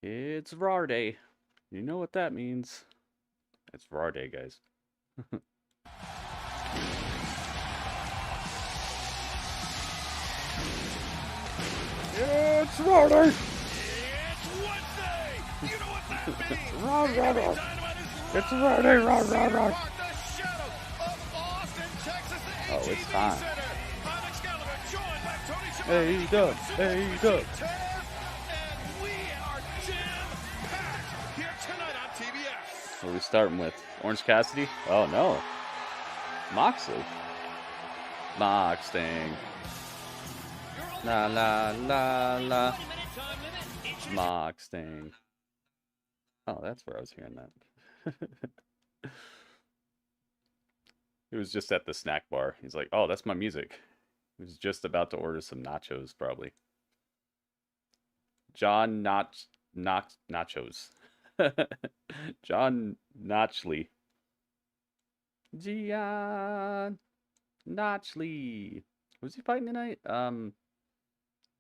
It's Raw Day. You know what that means. It's Raw Day, guys. It's Raw Day! It's Wednesday! You know what that means! Raw, raw, raw. It's Raw Day, raw, raw, raw. Oh, it's time. Hey, Doug. Hey, Doug. And we are jam-packed here tonight on TBS. What are we starting with? Orange Cassidy? Oh, no. Moxley. Moxsting. La, la, la, la. Moxsting. Oh, that's where I was hearing that. He was just at the snack bar. He's like, oh, that's my music. He was just about to order some nachos, probably. Jon Nachos. Jon Moxley. Jon Moxley. Who's he fighting tonight?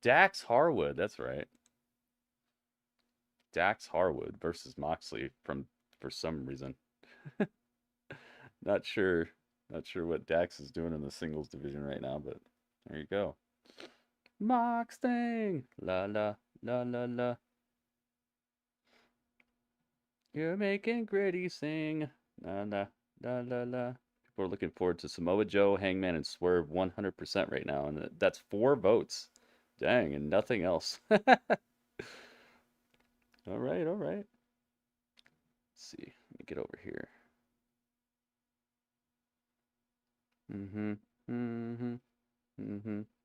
Dax Harwood. That's right. Dax Harwood versus Moxley for some reason. Not sure what Dax is doing in the singles division right now, but there you go. Moxsting. La la la la la. You're making Gritty sing. La la la la la. People are looking forward to Samoa Joe, Hangman, and Swerve 100% right now, and that's 4 votes. Dang, and nothing else. All right, all right. Let's see. Let me get over here.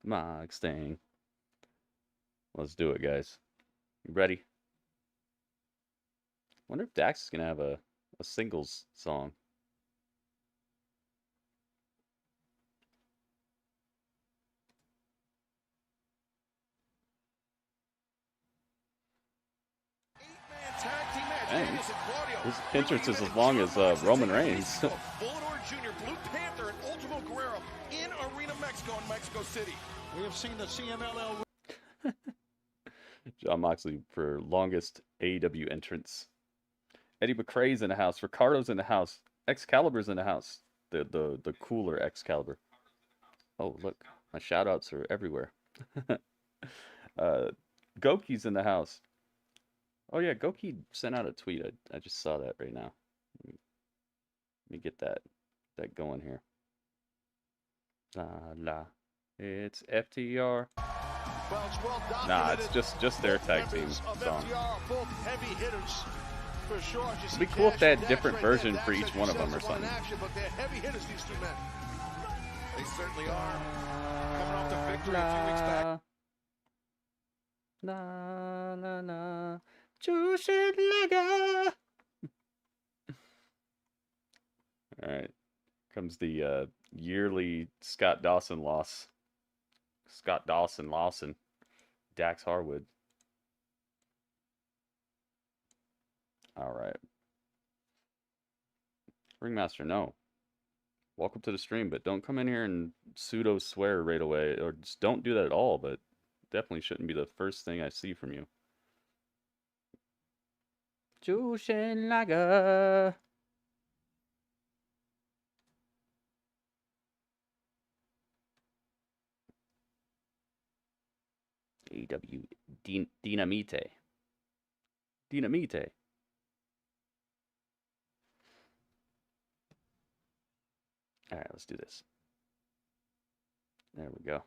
Moxsting. Let's do it, guys. You ready? Wonder if Dax is gonna have a singles song. Dang, his entrance is as long as Roman Reigns. Blue Panther and Ultimo Guerrero in Arena Mexico in Mexico City. We have seen the CMLL. Jon Moxley for longest AEW entrance. Eddie McRae's in the house. Ricardo's in the house. Excalibur's in the house. The cooler Excalibur. Oh, look. My shout-outs are everywhere. Goki's in the house. Oh, yeah. Goki sent out a tweet. I just saw that right now. Let me get that going here. La la. It's FTR. Well, it's well documented. Nah, it's just their tag team song. Both heavy hitters, for sure. It'd be cool if they had a different version for each one of them or something. But they're heavy hitters, these two men. They certainly are. Coming off the victory a few weeks back. La la la. Jushin. All right. Comes the yearly Scott Dawson loss. Scott Dawson Lawson. Dax Harwood. All right. Ringmaster, no. Welcome to the stream, but don't come in here and pseudo swear right away, or just don't do that at all, but definitely shouldn't be the first thing I see from you. Jushin Liger. AEW Dynamite. Dynamite. All right, let's do this. There we go.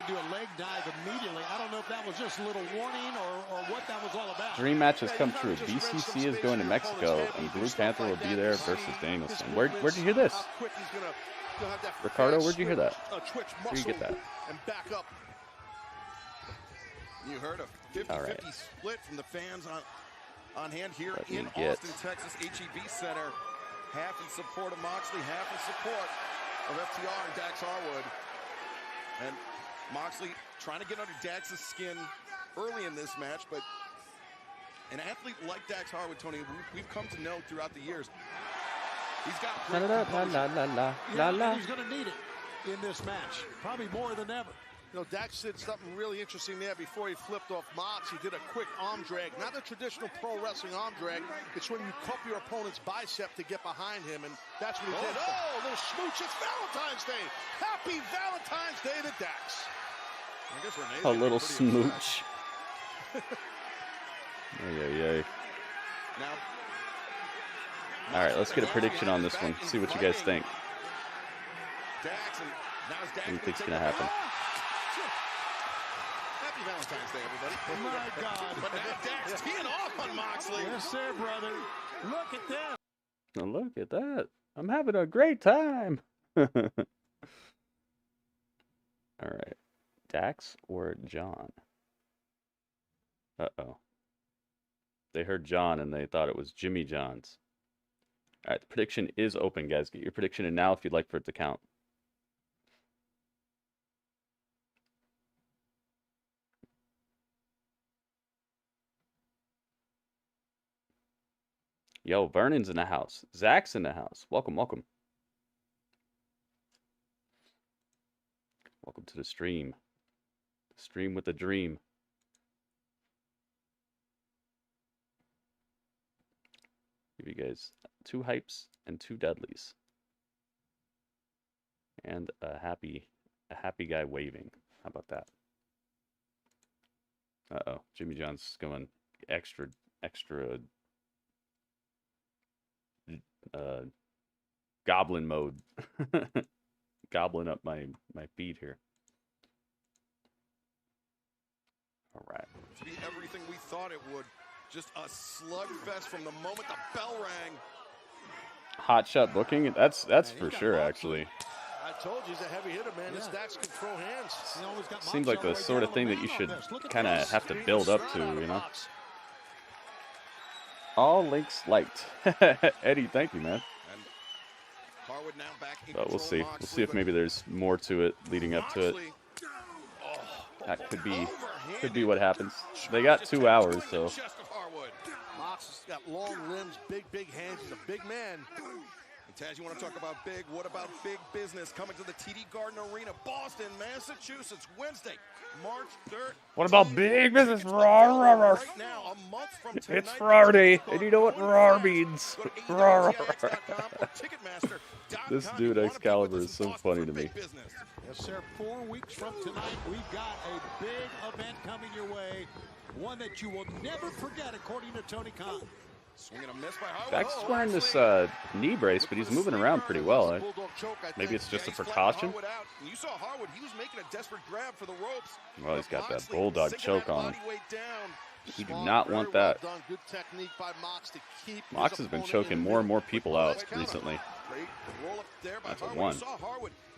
Do a leg dive immediately. I don't know if that was just a little warning or what that was all about. Dream match has come true. BCC is going to Mexico, and Blue Panther will be there versus Danielson. Where'd you hear this? Ricardo, where'd you hear that? Where'd you get that? And back up. You heard a 50-50 split from the fans on hand here in Austin, Texas, HEB Center. Half in support of Moxley, half in support of FTR and Dax Harwood. And Moxley trying to get under Dax's skin early in this match, but an athlete like Dax Harwood, Tony, we've come to know throughout the years. He's got great He's going to need it in this match, probably more than ever. You know, Dax did something really interesting there before he flipped off Mox. He did a quick arm drag, not a traditional pro wrestling arm drag. It's when you cup your opponent's bicep to get behind him, and that's what he did. Oh, a little smooch. It's Valentine's Day. Happy Valentine's Day to Dax. I guess Renee's A little smooch. Yay. Now, all right, let's get a prediction on this one. See what you guys think. Dax, and now is Dax What do you think's gonna happen? Happy Valentine's Day, everybody. My God. But now Dax teeing off on Moxley. Yes, sir, brother. Look at that. Oh, look at that. I'm having a great time. All right. Dax or Jon? Uh-oh. They heard Jon and they thought it was Jimmy John's. All right, the prediction is open, guys. Get your prediction in now if you'd like for it to count. Yo, Vernon's in the house. Zach's in the house. Welcome. Welcome to the stream. The stream with the dream. Give you guys 2 hypes and 2 deadlies. And a happy guy waving. How about that? Uh-oh. Jimmy John's going extra goblin mode. Goblin up my feed here. All right. To be everything we thought it would. Just a slugfest from the moment the bell rang. Hot shot booking. That's for sure, actually. I told you he's a heavy hitter, man. This Dax can throw hands. Seems like the sort of thing that you should kind of have to build up to, you know? All links liked. Eddie, thank you, man. And Harwood now back in But we'll see. control. We'll see if maybe there's more to it leading up to it. That could be what happens. They got 2 hours, so. Mox has got long limbs, big hands. He's a big man. And Taz, you want to talk about big? What about big business coming to the TD Garden Arena, Boston, Massachusetts, Wednesday, March 3rd. What about big business? Rawr, rawr, rawr. Right now, a month from tonight, It's Friday, and you know what rawr means. Rawr. This dude Excalibur is so funny to me. Yes, sir. 4 weeks from tonight, we've got a big event coming your way. One that you will never forget, according to Tony Khan. Dax is wearing this knee brace, but he's moving around pretty well. Maybe it's just a precaution. You saw Harwood, he was making a desperate grab for the ropes. Well, he's got that bulldog choke on him. You do not want that. Mox has been choking more and more people out recently. That's a 1.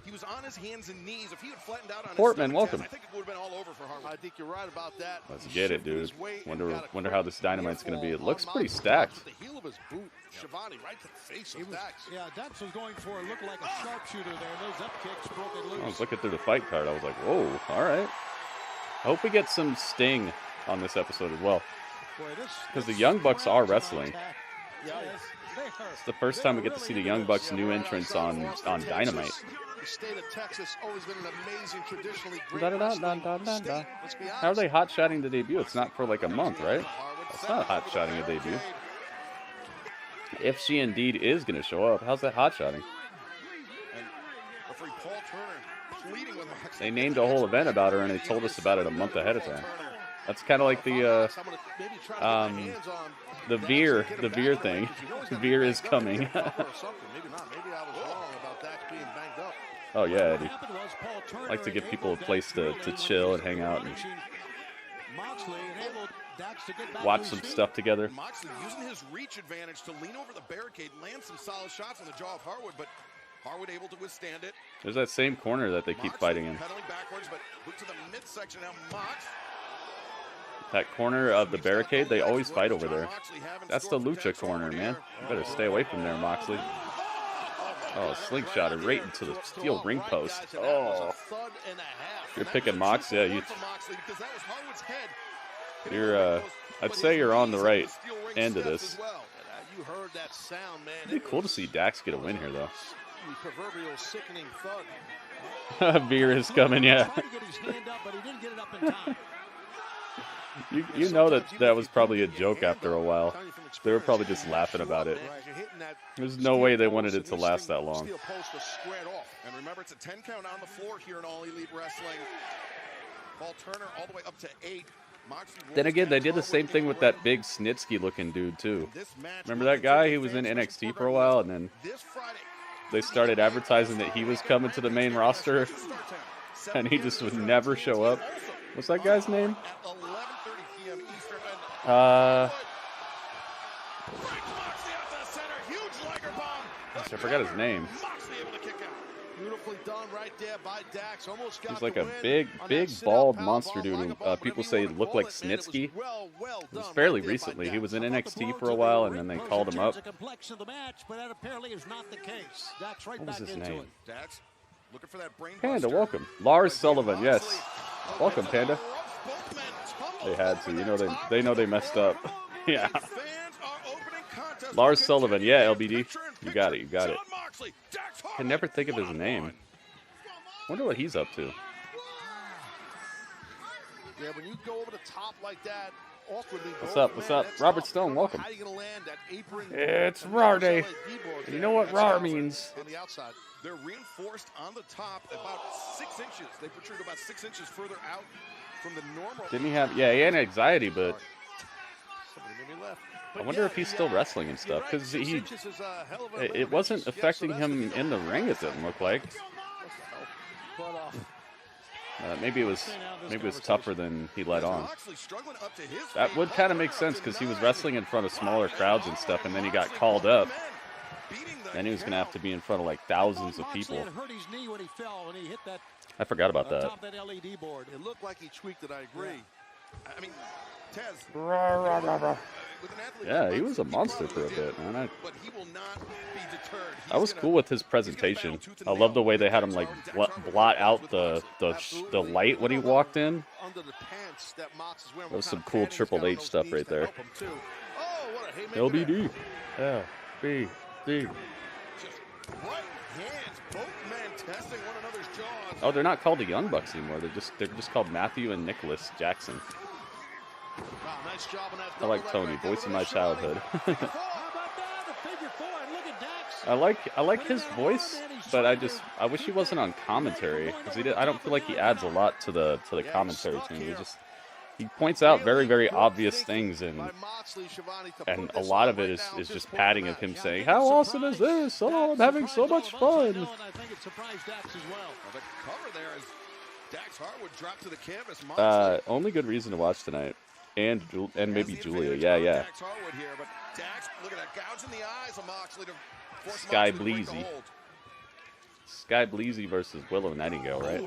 He was on his hands and knees. If he had flattened out on Portman, his welcome. I think it would have been all over for Harwood. I think you're right about that. Let's get it, dude. Wonder how this Dynamite's going to be. It looks pretty stacked. The heel of his boot, Shivani, right to the face of Dax. Yeah, Dax was going for it. Looked like a sharpshooter there. Those up kicks broke it loose. I was looking through the fight card. I was like, whoa, all right. I hope we get some Sting on this episode as well. Because the Young Bucks are wrestling. It's the first time we get to see the Young Bucks' new entrance on Dynamite. The state of Texas always been an amazing, traditionally great Da-da-da-da-da-da-da. How are they hot-shotting the debut? It's not for like a month, right? It's not hot-shotting a debut. If she indeed is going to show up, how's that hot-shotting? They named a whole event about her, and they told us about it a month ahead of time. That's kind of like the Veer thing. Veer is coming. Oh yeah, Eddie. I like to give people a place to chill and hang out and watch some stuff together. Moxley using his reach advantage to lean over the barricade, land some solid shots on the jaw of Harwood, but Harwood able to withstand it. There's that same corner that they keep fighting in. Pedaling backwards, but look to the midsection now. Mox. That corner of the barricade, they always fight over there. That's the lucha corner, man. You better stay away from there, Moxley. Oh, slingshot right into the steel ring post. Oh. You're picking Mox, yeah. I'd say you're on the right end of this. It'd be cool to see Dax get a win here, though. The proverbial sickening thud. Beer is coming, yeah. You know that was probably a joke after a while. They were probably just laughing about it. There's no way they wanted it to last that long. And remember, it's a 10 count on the floor here in All Elite Wrestling. Paul Turner all the way up to 8. Then again, they did the same thing with that big Snitsky-looking dude, too. Remember that guy? He was in NXT for a while, and then they started advertising that he was coming to the main roster, and he just would never show up. What's that guy's name? I forgot his name. Beautifully done right there by Dax. Almost got He's like the a win big, bald monster dude. People say looked like Snitsky. It was fairly recently. He was in NXT for a while, and then they called him up. What was his name? Panda, welcome. Lars Sullivan, yes. Welcome, Panda. They had to. You know they know they messed up. Yeah. Lars Sullivan, yeah, LBD. You got it, you got it. I can never think of his name. Wonder what he's up to. Yeah, when you go over the top like that, awkwardly. What's up? What's up? Robert Stone, welcome. How are you gonna land that apron? It's RAR Day. You know what RAR means? On the outside. They're reinforced on the top about 6 inches. They protrude about 6 inches further out from the normal. Didn't he have? Yeah, he had anxiety, but I wonder if he's still wrestling and stuff, because it wasn't affecting him in the ring. It didn't look like. Maybe it was tougher than he let on. That would kind of make sense because he was wrestling in front of smaller crowds and stuff, and then he got called up. Then he was going to have to be in front of like thousands of people. I forgot about that. It looked like he tweaked it. I agree. I mean, Tez. Yeah, he was a monster for a bit, man. I was cool with his presentation. I love the way they had him like blot out the light when he walked in. That was some cool Triple H stuff right there. LBD. LBD. Oh, they're not called the Young Bucks anymore. They're just called Matthew and Nicholas Jackson. I like Tony, voice of my childhood. I like his voice, but I wish he wasn't on commentary because I don't feel like he adds a lot to the commentary team. He points out very, very obvious things, and a lot of it is just padding of him saying, "How awesome is this? Oh, I'm having so much fun." Only good reason to watch tonight. And maybe Julia, yeah. Sky Bleezy. Sky Bleezy versus Willow Nightingale, right?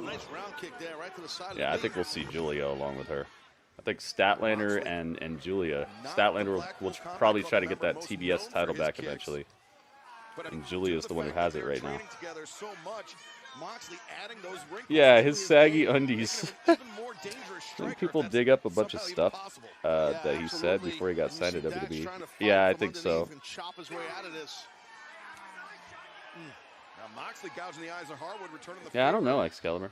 Yeah, I think we'll see Julia along with her. I think Statlander and Julia. Statlander will probably try to get that TBS title back eventually. And Julia's the one who has it right now. Yeah, his saggy undies. Didn't people dig up a bunch of stuff that he said before he got signed to WWE? Yeah, I think so. Yeah, I don't know, Excalibur.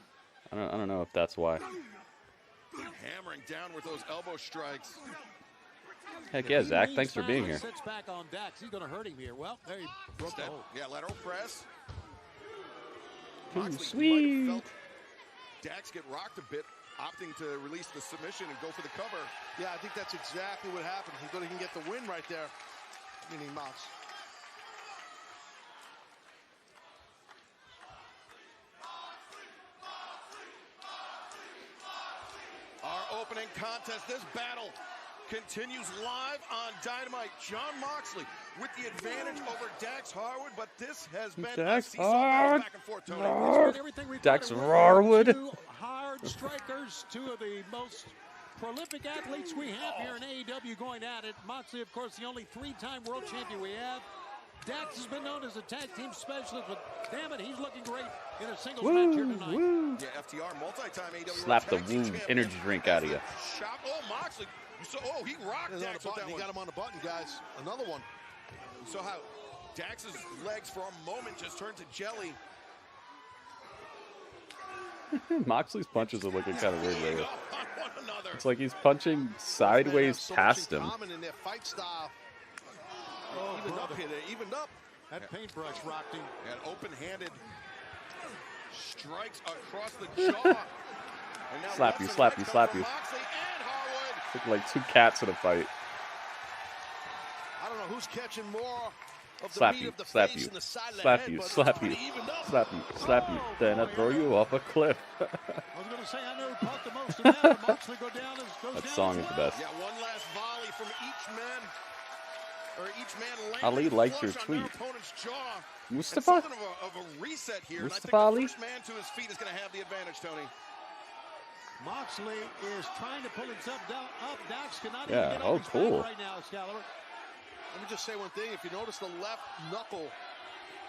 I don't know if that's why. Hammering down with those elbow strikes. Heck yeah, Zach, thanks for being here. Yeah, lateral press. Sweet. Dax get rocked a bit, opting to release the submission and go for the cover. Yeah, I think that's exactly what happened. He thought he can get the win right there, meaning Mox. Our opening contest, this battle continues live on Dynamite. Jon Moxley with the advantage over Dax Harwood, but this has been Dax a back and forth, Tony. Dax Harwood. Two hard strikers, two of the most prolific athletes we have here in AEW going at it. Moxley, of course, the only three-time world champion we have. Dax has been known as a tag team specialist, but damn it, he's looking great in a singles match here tonight. Woo. Yeah, FTR, multi-time AEW Slap the woo energy drink out of you. Oh, Moxley. He rocked Dax with that one. He got him on the button, guys. Another one. You saw how Dax's legs for a moment just turned to jelly. Moxley's punches are looking kind of weird lately. It's like he's punching sideways past him. Evened up. That paintbrush rocked him. And open-handed strikes across the jaw. Slap you, slap you, slap you. Look like two cats in a fight. I don't know who's catching more of the Slap meat you, of the slap face you, and the side of the slap head, you, but slap you, it's evened up. slap you, slap you. Then I throw you off a cliff. I was going to say, I know who caught the most of that. Moxley goes down. That song is the best. Yeah, one last volley from each man. Or each man Ali liked your tweet. Mustafa? Of a reset here. Mustafa I Ali? think the first man to his feet is going to have the advantage, Tony. Moxley is trying to pull himself down, up. Dax cannot Yeah, even get oh, on his cool. back right now, Excalibur. Let me just say one thing. If you notice the left knuckle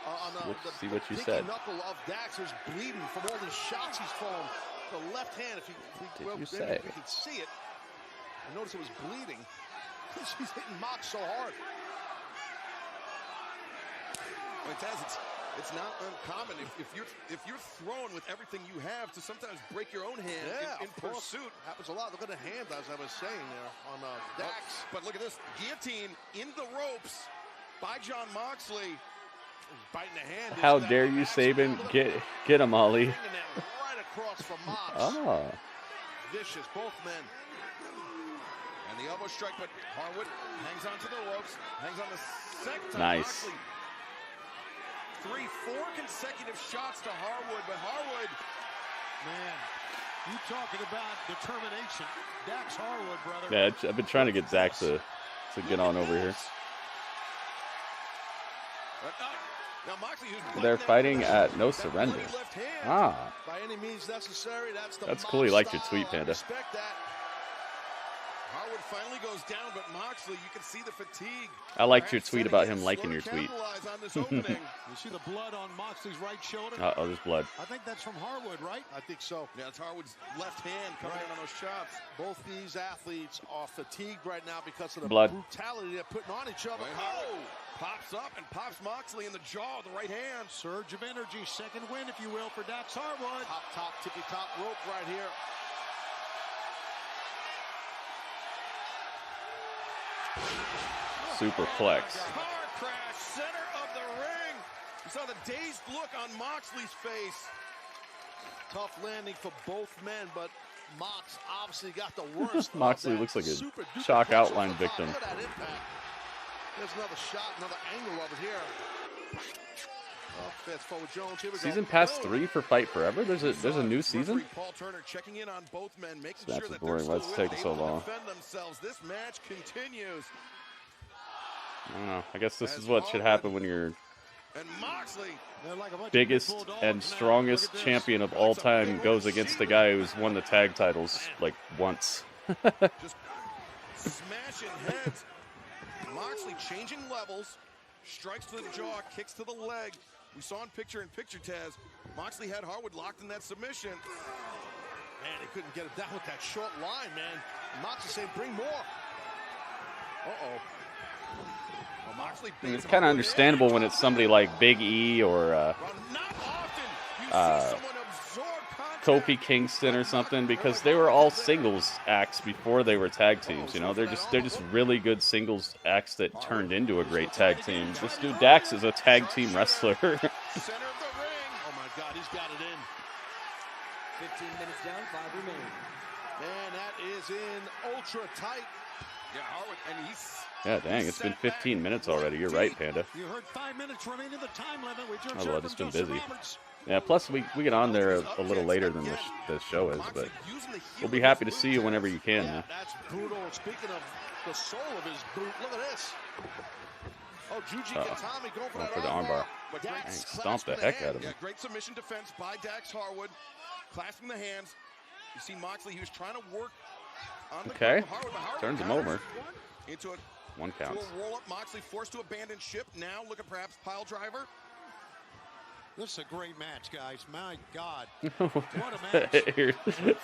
on the See what you pinky said. knuckle of Dax is bleeding from all these shots he's thrown. The left hand, if you say? you can see it. I noticed it was bleeding. She's hitting Mox so hard. It's not uncommon if you're thrown with everything you have to sometimes break your own hand in pursuit. Happens a lot. Look at the hand, as I was saying there on Dax. But look at this guillotine in the ropes by Jon Moxley. Biting the hand. How dare you, Saban? Get him, Ali. Right across from Mox. Oh. Vicious, both men. And the elbow strike, but Harwood hangs on to the ropes. Hangs on the second time. Nice. Moxley. 4 consecutive shots to Harwood, but Harwood. Man, you talking about determination. Dax Harwood, brother. Yeah, I've been trying to get Zach to get on over here. Now Moxley, They're fighting at No Surrender. Ah. By any means necessary, That's cool. He liked your tweet, Panda. Respect that. Harwood finally goes down, but Moxley, you can see the fatigue. I liked your tweet about him liking your tweet. You see the blood on Moxley's right shoulder? Uh-oh, there's blood. I think that's from Harwood, right? I think so. Yeah, it's Harwood's left hand coming in on those shots. Both these athletes are fatigued right now because of the Blood. brutality they're putting on each other. Oh! Pops up and pops Moxley in the jaw with the right hand. Surge of energy, second win, if you will, for Dax Harwood. Top, tippy-top rope right here. Superplex. Car crash, center of the ring. You saw the dazed look on Moxley's face. Tough landing for both men, but Mox obviously got the worst. Moxley looks like a shock outline victim. Look at that impact. There's another shot, another angle of it here. Oh, fast forward Jones. Here we go. Season pass 3 for Fight Forever? There's a new season? Paul Turner checking in on both men, making This match sure is that boring. Why is it taking so long? defend themselves. This match continues. I don't know. I guess this is what should happen when you're And Moxley, biggest and strongest champion of all time goes against the guy who's won the tag titles like once. just smashing heads. Moxley changing levels, strikes to the jaw, kicks to the leg. We saw in picture-in-picture, Taz, Moxley had Harwood locked in that submission. Man, he couldn't get it down with that short line, man. Mox is saying, bring more. Uh-oh. Well, Moxley It's kind of understandable when it's somebody like Big E or not often you see someone absorb contact. Kofi Kingston or something, because they were all singles acts before they were tag teams. You know, they're just really good singles acts that turned into a great tag team. This dude Dax is a tag team wrestler. Center of the ring. Oh, my God, he's got it in. 15 minutes down, 5 remaining. Man, that is in ultra tight. Yeah, Harwood, and he's... Yeah, dang, it's been 15 minutes already. You're right, Panda. You heard 5 minutes remaining the time limit. We just Oh, well, it's been Joseph busy. Roberts. Yeah, plus we get on there a little later than the show is, but we'll be happy to see you whenever you can, man. That's brutal. Speaking of the soul of his boot, look at this. Oh, Juji Katami going for that armbar. But Dang, Dax stomped the heck out of him. Yeah, great submission defense by Dax Harwood. Clasping the hands. You see Moxley, he was trying to work on the Okay, Harwood, but Harwood turns him counters over. into a One count. roll-up. Moxley forced to abandon ship. Now look at perhaps pile driver. This is a great match, guys. My God. What a match.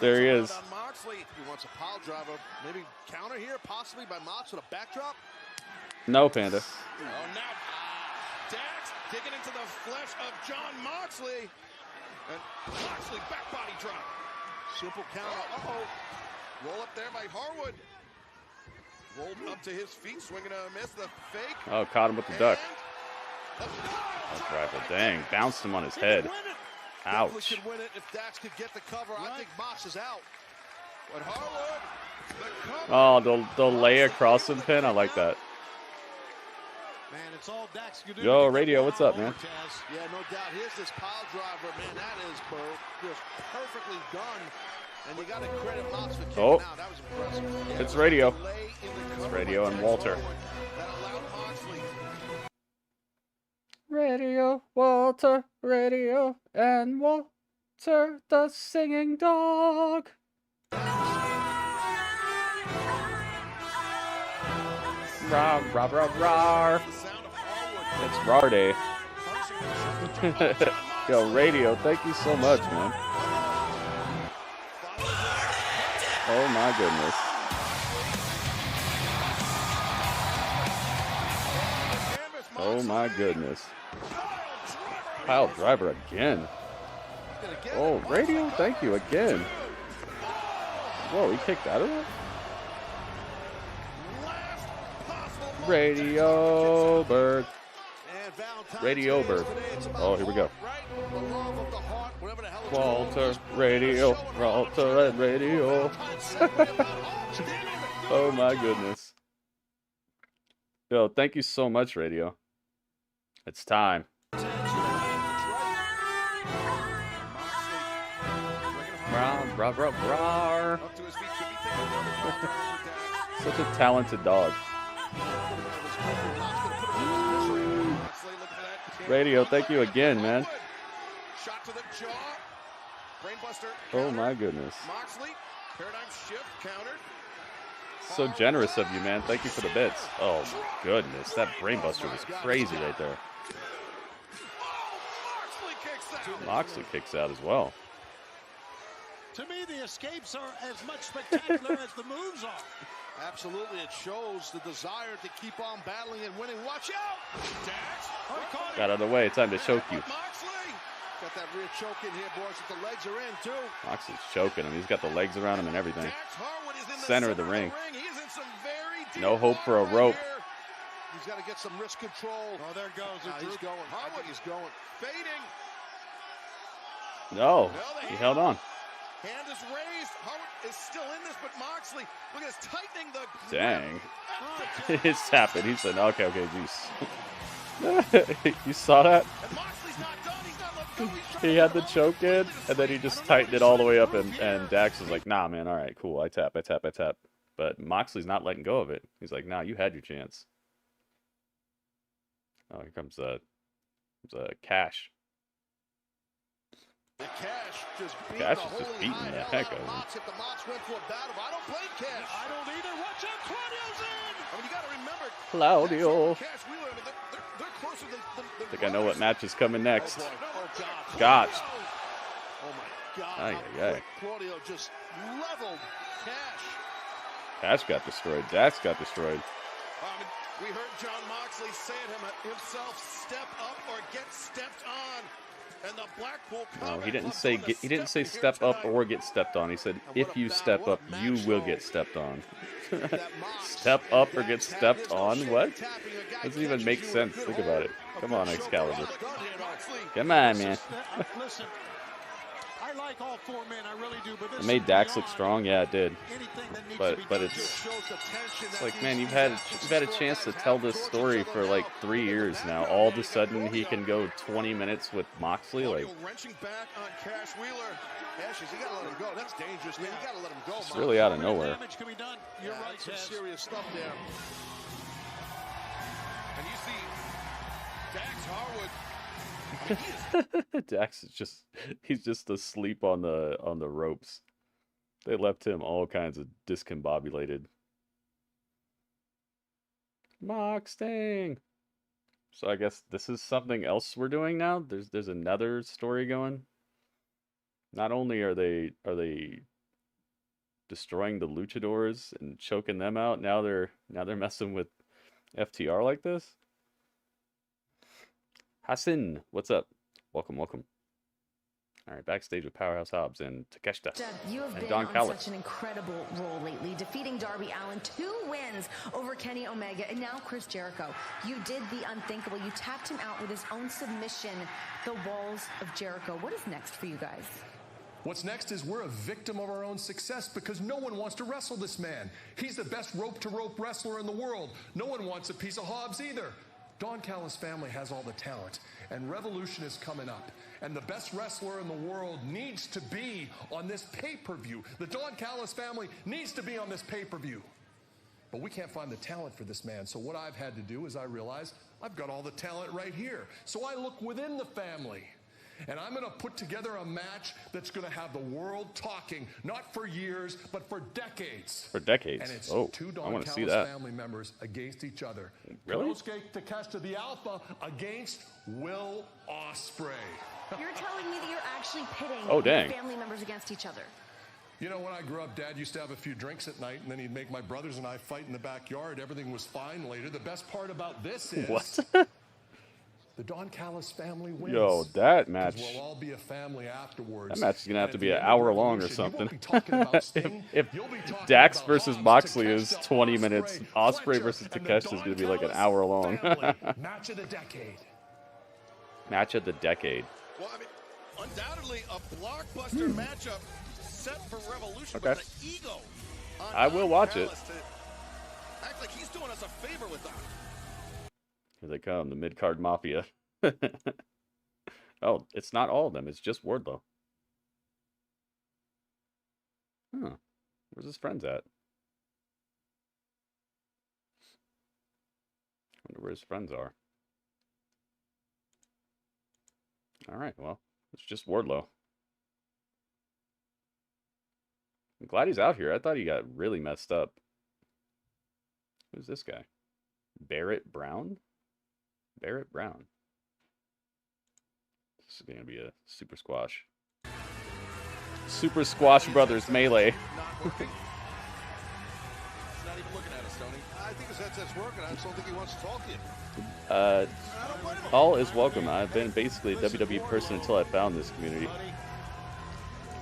There he is. On Moxley. He wants a pile driver. Maybe counter here, possibly by Mox with a backdrop. No, Panda. Oh, now Dax digging into the flesh of Jon Moxley. And Moxley back body drop. Simple counter. Roll up there by Harwood. Rolled up to his feet, swinging a miss. The fake. Oh, caught him with the duck. That's right, but dang, bounced him on his head. Ouch. Could win it if Dax could get the cover. I think Mox is out. But Harwood, oh, the lay across him pin. I like that. Man, it's all Dax can do. Yo, Radio, what's up, man? Yeah, no doubt. Here's this pile driver, man. That is just perfectly done. And you got to credit Mox for kicking out. That was impressive. It's Radio. It's Radio and Walter. Radio, Walter, Radio, and Walter, the singing dog. Rah, rah, rah, rah. It's Rar Day. Yo, Radio, thank you so much, man. Oh my goodness. Oh my goodness. Pile driver again. Oh, Radio, thank you again. Whoa, he kicked out of it? Radio Bird. Radio Bird. Oh, here we go. Walter, Radio, Walter, and Radio. Oh my goodness. Yo, thank you so much, Radio. It's time. Rah, rah, rah. Such a talented dog. Radio, thank you again, man. Shot to the jaw. Brainbuster. Oh my goodness. Moxley. Paradigm shift countered. So generous of you, man. Thank you for the bits. Oh my goodness. That brainbuster was crazy right there. Moxley kicks out as well. To me, the escapes are as much spectacular as the moves are. Absolutely, it shows the desire to keep on battling and winning. Watch out! Dax. Got out of the way. Time to choke you. Got that rear choke in here, boys. If the legs are in, too. Moxley's choking him. He's got the legs around him and everything. Center of the ring. No hope for a rope. He's got to get some wrist control. Oh, there goes. He's going. I think he's going. Fading. No, he held on. Hand is raised. Harwood is still in this, but Moxley, look at this, tightening the dang. It's happened. He said, okay, jeez. You saw that? And Moxley's not done. He's not let go. He had the choke in, and then he just tightened it all the way up, and Dax was like, nah, man, all right, cool. I tap. But Moxley's not letting go of it. He's like, nah, you had your chance. Oh, here comes Cash. Cash is just beating the heck out of him. I don't blame Cash. I don't either. Watch out, Claudio's in. I mean, you got to remember. Claudio. Cash Wheeler, I mean, they're closer than I think I know what match is coming next. Oh, Gotch. Oh my God. Ay. Claudio just leveled Cash. Cash got destroyed. Dax got destroyed. I mean, we heard Jon Moxley say it himself, step up or get stepped on. And the Blackpool no, he didn't say step up or get stepped on. He said if you step up, you will get stepped on. Step up or get stepped on? What? Doesn't even make sense. Think about it. Come on, Excalibur. Come on, man. Listen, I like all four men, I really do. But it made Dax look strong. Yeah, it did. But it's like, man, you've had a chance to tell this story for like 3 years now. All of a sudden, he can go 20 minutes with Moxley. Like, wrenching back on Cash Wheeler. Cash, you gotta let him go. That's dangerous, man. You gotta let him go. It's really out of nowhere. You're right, some serious stuff there. And you see Dax Harwood. Dax is he's just asleep on the ropes. They left him all kinds of discombobulated. Moxsting. So I guess this is something else we're doing now. There's another story going. Not only are they destroying the luchadors and choking them out, now they're messing with FTR like this. Hassan, what's up? Welcome. All right, backstage with Powerhouse Hobbs and Takeshita Jeff, you have and been Don on Callis. such an incredible role lately, defeating Darby Allin, 2 wins over Kenny Omega, and now Chris Jericho. You did the unthinkable. You tapped him out with his own submission, the Walls of Jericho. What is next for you guys? What's next is we're a victim of our own success because no one wants to wrestle this man. He's the best rope-to-rope wrestler in the world. No one wants a piece of Hobbs either. Don Callis' family has all the talent, and Revolution is coming up. And the best wrestler in the world needs to be on this pay-per-view. The Don Callis family needs to be on this pay-per-view. But we can't find the talent for this man, so what I've had to do is I realize I've got all the talent right here. So I look within the family. And I'm going to put together a match that's going to have the world talking, not for years, but for decades. For decades. And it's two I want Don to see Callis that. family members against each other. Really? Konosuke Takeshita, the Alpha, against Will Ospreay. You're telling me that you're actually pitting Oh, dang. your family members against each other. You know, when I grew up, Dad used to have a few drinks at night, and then he'd make my brothers and I fight in the backyard. Everything was fine later. The best part about this is... What? The Don Callis family wins. Yo, that match. We'll all be a family afterwards. That match is going to have And to at be the an end of hour long or Revolution, you something. won't be talking about Sting. if You'll be talking Dax about versus Hobbs, Moxley is Takeshita, 20 minutes, Ospreay Fletcher, versus and the Takeshita is Don going to be like an Callis hour long. family. Match of the decade. Match of the decade. Well, I mean, undoubtedly a blockbuster matchup set for Revolution. Okay. But the ego on I will watch it. Callis to act like he's doing us a favor with that. Here they come, the mid-card mafia. Oh, it's not all of them. It's just Wardlow. Huh. Where's his friends at? Wonder where his friends are. Alright, well, it's just Wardlow. I'm glad he's out here. I thought he got really messed up. Who's this guy? Barrett Brown? Barrett Brown. This is going to be a Super Squash. Super Squash Brothers Melee. Not working. He's not even looking at us, Tony. I think his headset's working. I just don't think he wants to talk to you. I don't blame him. All is welcome. I've been basically a WWE person until I found this community.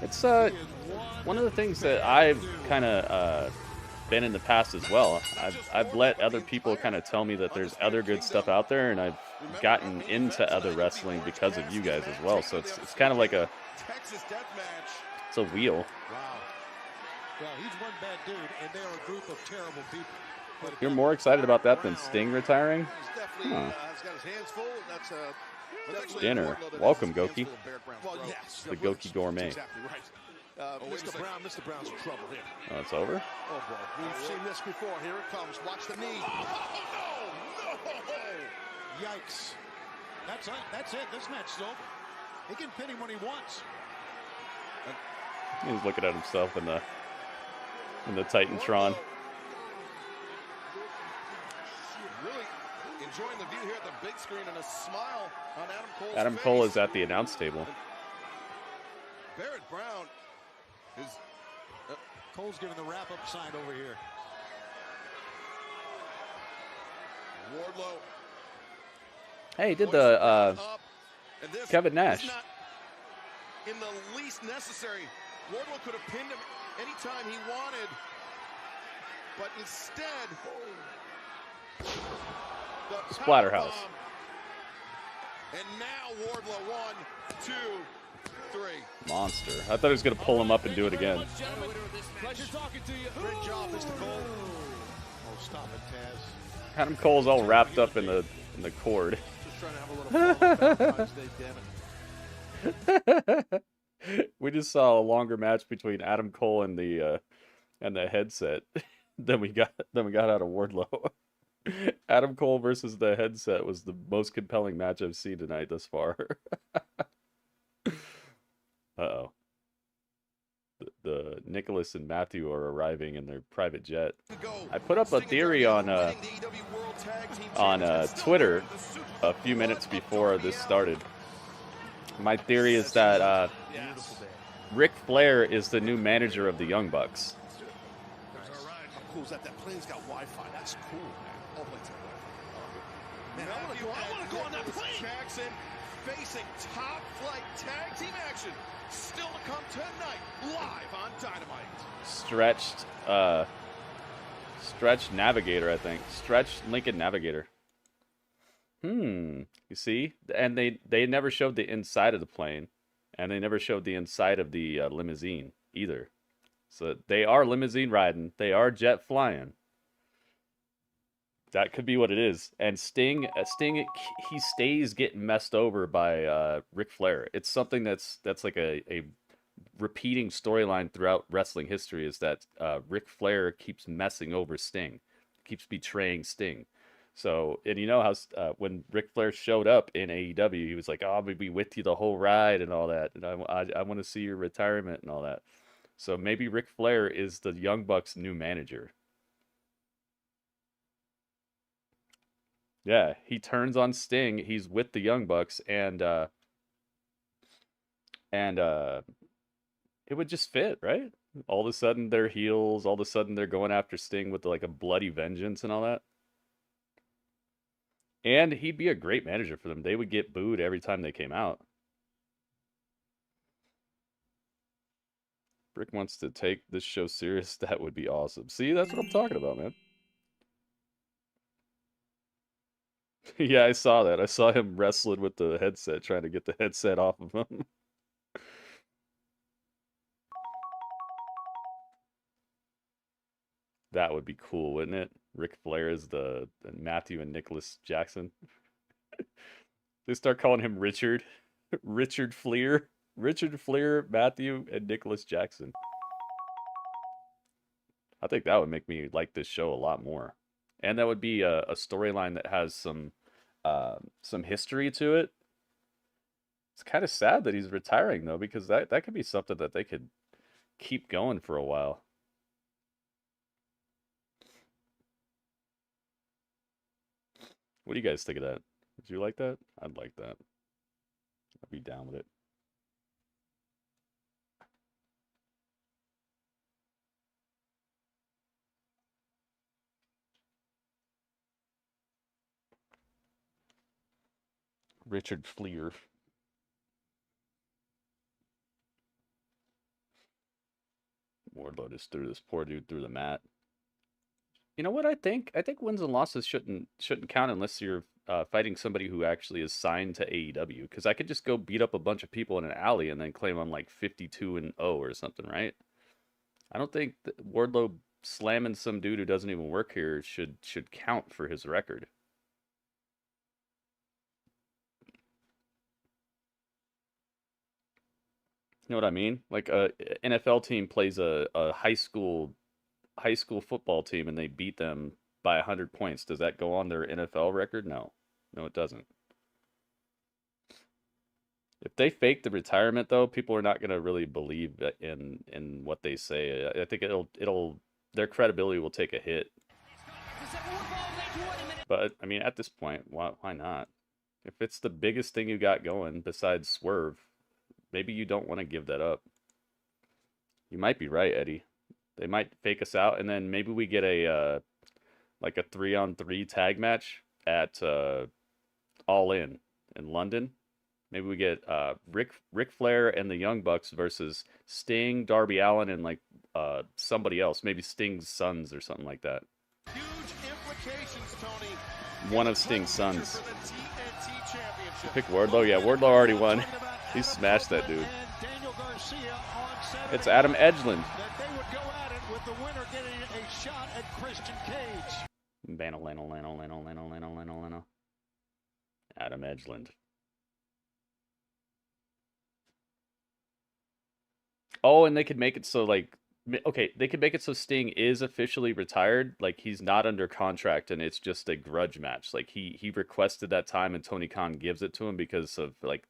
It's one of the things that I've kind of been in the past as well. I've let other people kind of tell me that there's other good stuff out there, and I've gotten into other wrestling because of you guys as well. So it's kind of like a Texas death match. it's a wheel. Wow. Well, he's one bad dude, and they're a group of terrible people. But You're more excited about that than Sting retiring? He's definitely has got his hands full. That's definitely Dinner. Wardlow that Welcome, has his Goki. hands full of Barrett Brown's Well, throat. yes. The Goki Gourmet. Exactly right. Mr. Brown's in trouble here. Oh, it's over? Oh boy, we've seen this before. Here it comes. Watch the knee. Oh no! yikes. That's it. This match's over. He can pin him when he wants. He's looking at himself in the Titantron. Really enjoying the view here at the big screen and a smile on Adam Cole's Adam face. Cole is at the announce table. Barrett Brown is Cole's giving the wrap-up sign over here. Wardlow. Hey, he did the up, and this Kevin Nash. is not in the least necessary. Wardlow could have pinned him anytime he wanted, but instead, the Splatterhouse. powerbomb. And now Wardlow 1, 2, 3. Monster. I thought he was going to pull him up and do it again. Pleasure talking to you. Great job, Mr. Cole. Oh, stop it, Taz. Adam Cole's all wrapped up in the cord. Just trying to have a little fun on Valentine's Day, damn it. We just saw a longer match between Adam Cole and the headset than we got out of Wardlow. Adam Cole versus the headset was the most compelling match I've seen tonight thus far. Uh-oh. The Nicholas and Matthew are arriving in their private jet. I put up a theory on Twitter a few minutes before this started. My theory is that Ric Flair is the new manager of the Young Bucks. How cool is that? That plane's got Wi-Fi. That's cool, man. All planes have Wi-Fi. Man, I want to go on that plane. Jackson facing top flight tag team action. Still to come tonight, live on Dynamite. Stretched Navigator, I think. Stretched Lincoln Navigator. You see? And they never showed the inside of the plane. And they never showed the inside of the limousine either. So they are limousine riding. They are jet flying. That could be what it is. And Sting, he stays getting messed over by Ric Flair. It's something that's like a repeating storyline throughout wrestling history, is that Ric Flair keeps messing over Sting, keeps betraying Sting. So, and you know how when Ric Flair showed up in AEW, he was like, "Oh, I'm gonna be with you the whole ride and all that, and I want to see your retirement and all that." So maybe Ric Flair is the Young Bucks' new manager. Yeah, he turns on Sting. He's with the Young Bucks, and it would just fit, right? All of a sudden they're heels. All of a sudden they're going after Sting with like a bloody vengeance and all that. And he'd be a great manager for them. They would get booed every time they came out. Rick wants to take this show serious. That would be awesome. See, that's what I'm talking about, man. Yeah, I saw that. I saw him wrestling with the headset, trying to get the headset off of him. That would be cool, wouldn't it? Ric Flair is the Matthew and Nicholas Jackson. They start calling him Richard. Richard Fleer. Richard Fleer, Matthew, and Nicholas Jackson. I think that would make me like this show a lot more. And that would be a storyline that has some history to it. It's kind of sad that he's retiring, though, because that could be something that they could keep going for a while. What do you guys think of that? Would you like that? I'd like that. I'd be down with it. Richard Fleer. Wardlow just threw this poor dude through the mat. You know what I think? I think wins and losses shouldn't count unless you're fighting somebody who actually is signed to AEW. Because I could just go beat up a bunch of people in an alley and then claim I'm like 52-0 or something, right? I don't think that Wardlow slamming some dude who doesn't even work here should count for his record. You know what I mean? Like a NFL team plays a high school football team and they beat them by 100 points. Does that go on their NFL record? No, it doesn't. If they fake the retirement, though, people are not going to really believe in what they say. I think their credibility will take a hit. But I mean, at this point, why not? If it's the biggest thing you got going besides Swerve, maybe you don't want to give that up. You might be right, Eddie. They might fake us out, and then maybe we get a 3-on-3 tag match at All In London. Maybe we get Ric Flair and the Young Bucks versus Sting, Darby Allin, and like somebody else. Maybe Sting's sons or something like that. Huge implications, Tony. One of Sting's sons. You pick Wardlow? Yeah, Wardlow already won. He smashed that dude. It's Adam Edgeland. Adam Edgeland. Oh, and they could make it so like, okay, they could make it so Sting is officially retired, like he's not under contract and it's just a grudge match. Like he requested that time and Tony Khan gives it to him because of like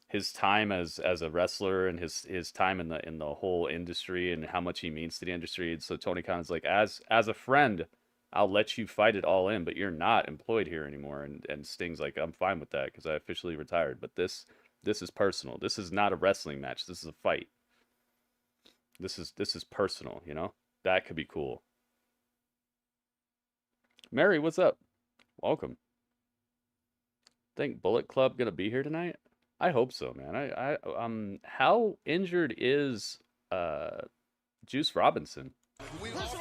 his time as a wrestler and his time in the whole industry and how much he means to the industry. And so Tony Khan's like, as a friend, I'll let you fight it all in, but you're not employed here anymore. And Sting's like, I'm fine with that because I officially retired. But this is personal. This is not a wrestling match. This is a fight. This is personal, you know? That could be cool. Mary, what's up? Welcome. Think Bullet Club gonna be here tonight? I hope so, man. How injured is Juice Robinson? We often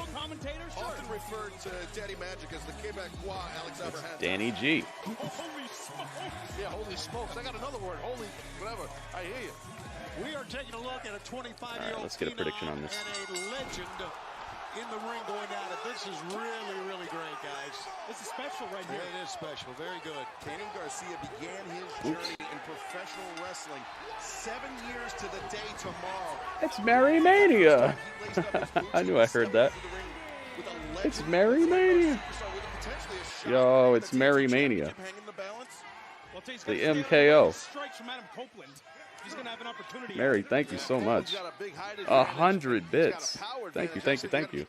referred to Daddy Magic as the Quebecois Alex Abraham. Danny G. Holy smokes. Yeah, holy smokes. I got another word. Holy whatever. I hear you. We are taking a look at a 25-year-old. Right, let's get a prediction on this. And a legend in the ring going at it. This is really, really great, guys. This is special right here. Yeah, it is special. Very good. Daniel Garcia began his journey in professional wrestling 7 years to the day tomorrow. It's Merry Mania. I knew I heard that. It's Merry Mania. Yo, it's Merry Mania. The MKO. He's gonna have an opportunity. Mary, thank you so much. 100 bits. Thank you, thank you, thank you.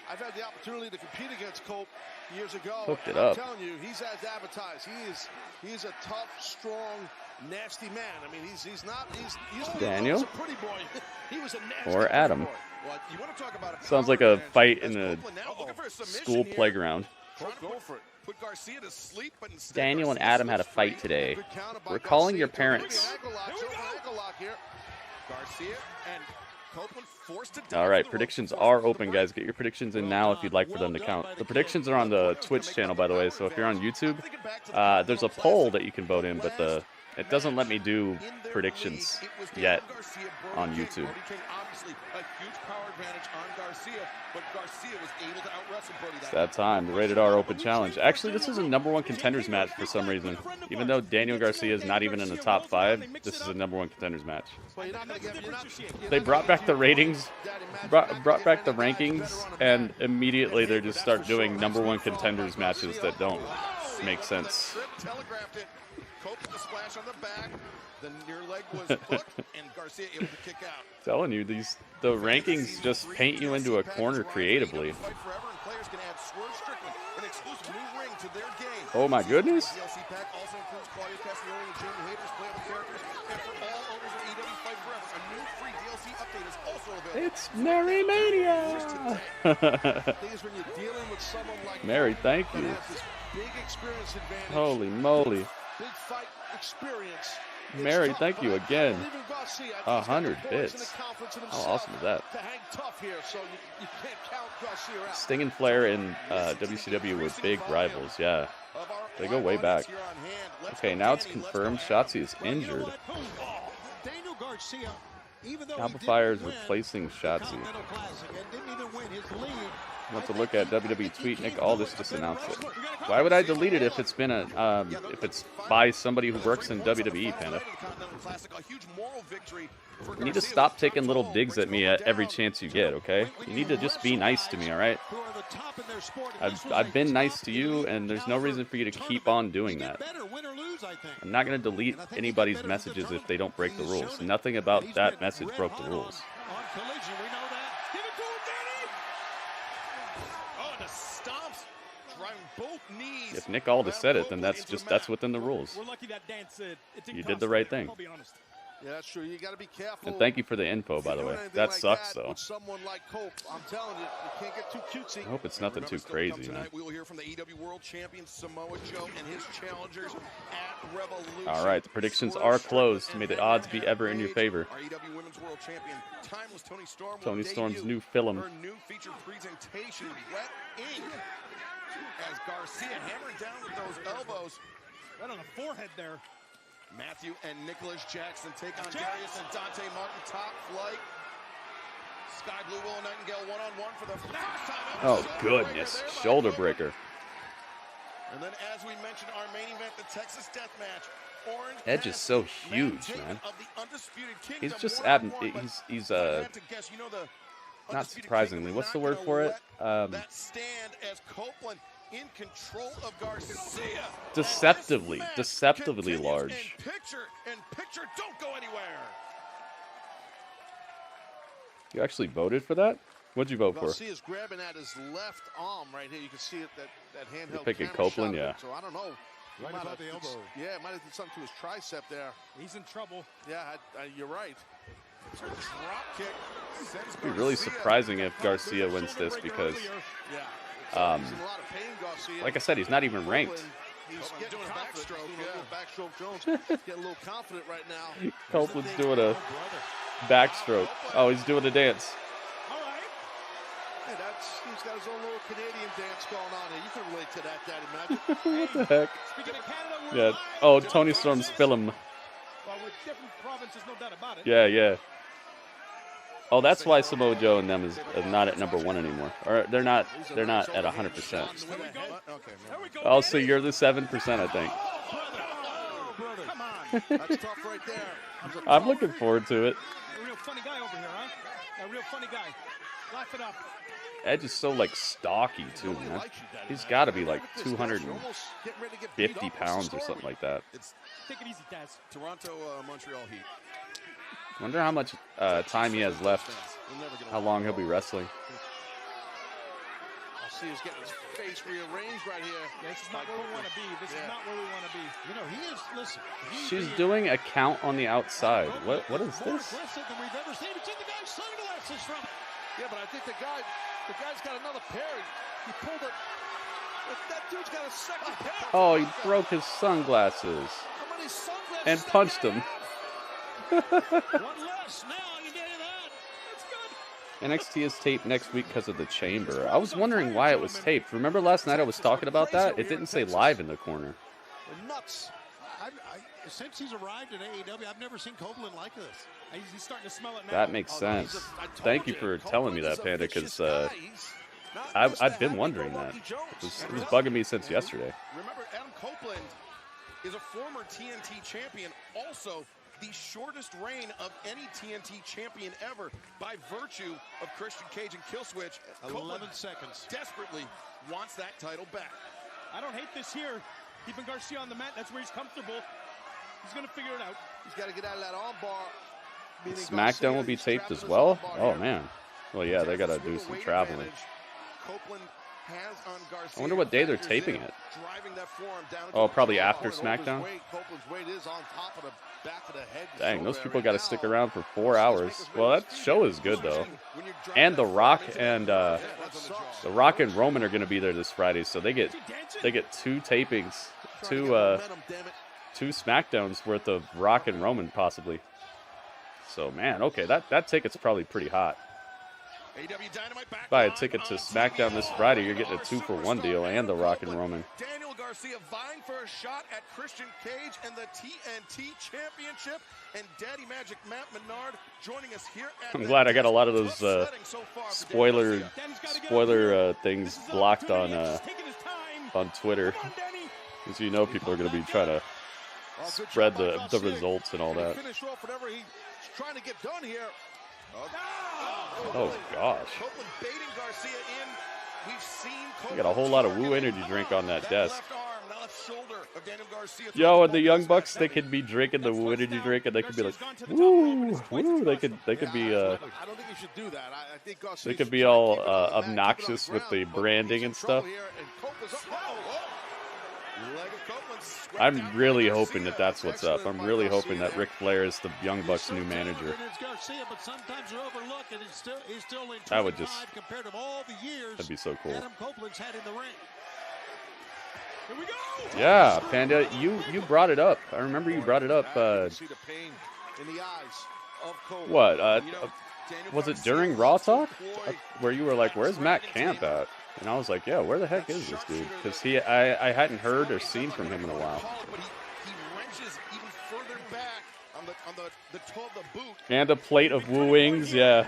I've had the opportunity to compete against Cope years ago. Hooked it up. I'm telling you, he's as advertised. He's a tough, strong, nasty man. I mean, he's Daniel a pretty boy. He was a nasty or Adam. boy. Well, you want to talk about Sounds like a fight in a school playground. Go for it. Put Garcia to sleep, but instead Daniel and Adam had a fight today. We're calling your parents. Garcia and Copeland forced to All right, predictions are open, guys. Get your predictions in now if you'd like for them to count. The predictions are on the Twitch channel, by the way, so if you're on YouTube, there's a poll that you can vote in, but it doesn't let me do predictions yet on YouTube. It's that time, the Rated R Open Challenge. Actually, this is a #1 contenders match for some reason. Even though Daniel Garcia is not even in the top 5, this is a #1 contenders match. They brought back the ratings, brought back the rankings, and immediately they just start doing #1 contenders matches that don't make sense. The splash on the back, the near leg was hooked, and Garcia able to kick out. Telling you, the rankings just paint you into a corner creatively. Oh my goodness! It's Merry Mania! Mary, thank you. Holy moly! Big fight experience. Mary, thank you again. 100 bits. How awesome is that? Sting and Flair and WCW were big rivals, yeah. They go way back. Okay, now it's confirmed Shotzi is injured. Alpha is replacing Shotzi. Want to look at WWE tweet? Nick Aldis just announced it. Why would I delete it if it's been if it's by somebody who works in WWE, Panda? You need to stop taking little digs at me at every chance you get, okay? You need to just be nice to me, all right? I've been nice to you, and there's no reason for you to keep on doing that. I'm not going to delete anybody's messages if they don't break the rules. Nothing about that message broke the rules. If Nick Aldis said it, then that's within the rules. You did the right thing. Yeah, that's true. You got to be careful. And thank you for the info, by the way. That sucks, though. Someone like Cope, I'm telling you, you can't get too cutesy. I hope it's nothing too crazy, man. We will hear from the AEW World Champion Samoa Joe and his challengers at Revolution. All right, the predictions are closed. May the odds be ever in your favor. Our AEW Women's World Champion, timeless Toni Storm. Toni Storm's new film. Her new feature presentation, Wet Ink. As Garcia hammered down with those elbows. Right on the forehead there. Matthew and Nicholas Jackson take on Darius and Dante Martin, top flight. Sky Blue Willow Nightingale one-on-one for the first time. Oh, goodness. Shoulder breaker. And then, as we mentioned, our main event, the Texas Death Match. Orange Edge is so huge, man. He's just he's not surprisingly. What's the word for it? That stand as Copeland in control of Garcia. Deceptively large. Picture, don't go anywhere. You actually voted for that? What'd you vote for? Garcia's grabbing at his left arm right here. You can see it, that handheld. You're picking Copeland, yeah. So I don't know. Right about the elbow. Yeah, might have did something to his tricep there. He's in trouble. Yeah, you're right. It's a drop kick. It'd be really surprising if Garcia wins this because, like I said, he's not even ranked. He's getting doing a backstroke. Doing a little backstroke Jones. Getting a little confident right now. Copeland's doing a backstroke. Oh, he's doing a dance. Hey, he's got his own little Canadian dance going on here. You can relate to that, Daddy Magic. What the heck? Yeah. Oh, Toni Storm's film. Well, with different provinces, no doubt about it. Yeah, yeah. Oh, that's why Samoa Joe and them is not at number 1 anymore. Or they're not at 100%. Oh, so you're the 7%, I think. Come on. That's tough right there. I'm looking forward to it. A real funny guy over here, huh? A real funny guy. Laugh it up. Edge is so like stocky too, man. He's got to be like 250 pounds or something like that. Take it easy, Daz. Toronto, Montreal Heat. Wonder how much time he has left. How long he'll be wrestling. I'll see he's getting his face rearranged right here. This is not where we want to be. This is not where we want to be. You know, he is, listen. She's doing a count on the outside. What is More this? aggressive than we've ever seen. It's in the guy's sunglasses from. Yeah, but I think the guy's got another pair. He pulled it. That dude's got a second pair. Oh, he broke his sunglasses How many sunglasses and punched him. One less now. You get that. That's good. NXT is taped next week because of the chamber. I was wondering why it was taped. Remember last night I was talking about that? It didn't say live in the corner. They're nuts. Since he's arrived at AEW, I've never seen Copeland like this. He's starting to smell it now. That makes sense. Thank you for telling me that, Panda, because I've been wondering that. It was bugging me since yesterday. Remember, Adam Copeland is a former TNT champion, also the shortest reign of any TNT champion ever by virtue of Christian Cage and Killswitch. 11 seconds. Desperately wants that title back. I don't hate this here. Keeping Garcia on the mat, that's where he's comfortable. He's going to figure it out. He's got to get out of that armbar. SmackDown will be taped as well? Oh, man. Well, yeah, they got to do some traveling. Copeland has on Garcia. I wonder what day they're taping it. Oh, probably after SmackDown? Copeland's weight is on top of the back of the head. Dang, those people got to stick around for 4 hours. Well, that show is good, though. And The Rock and Roman are going to be there this Friday, so they get 2 tapings, 2 SmackDowns worth of Rock and Roman, possibly. So, man, okay, that ticket's probably pretty hot. Buy a ticket to SmackDown this Friday, you're getting a 2-for-1 deal and the Rock and Roman. Daniel Garcia vying for a shot at Christian Cage and the TNT Championship, and Daddy Magic Matt Menard joining us here at I'm glad I got a lot of those spoiler things blocked on Twitter, because you know people are going to be trying to spread the results and all that. Finish off whatever he's trying to get done here. Oh, gosh. Copeland baiting Garcia in. We've seen I got a whole lot of Woo Energy drink on that desk. left arm, left shoulder of Daniel Garcia. Yo, and the Young Bucks, they could be drinking the Woo Energy drink, and they could be like, woo, woo. They could be, I don't think you should do that. I think Garcia they could be all obnoxious with the branding and stuff. I'm really hoping that that's what's up. I'm really hoping that Ric Flair is the Young Bucks' new manager. That would just, that'd be so cool. Yeah, Panda, you brought it up. I remember you brought it up. What? Was it during Raw Talk? Where you were like, where's Matt Camp at? And I was like, yeah, where the heck is this dude? Because I hadn't heard or seen from him in a while. And a plate of Woo Wings, yeah.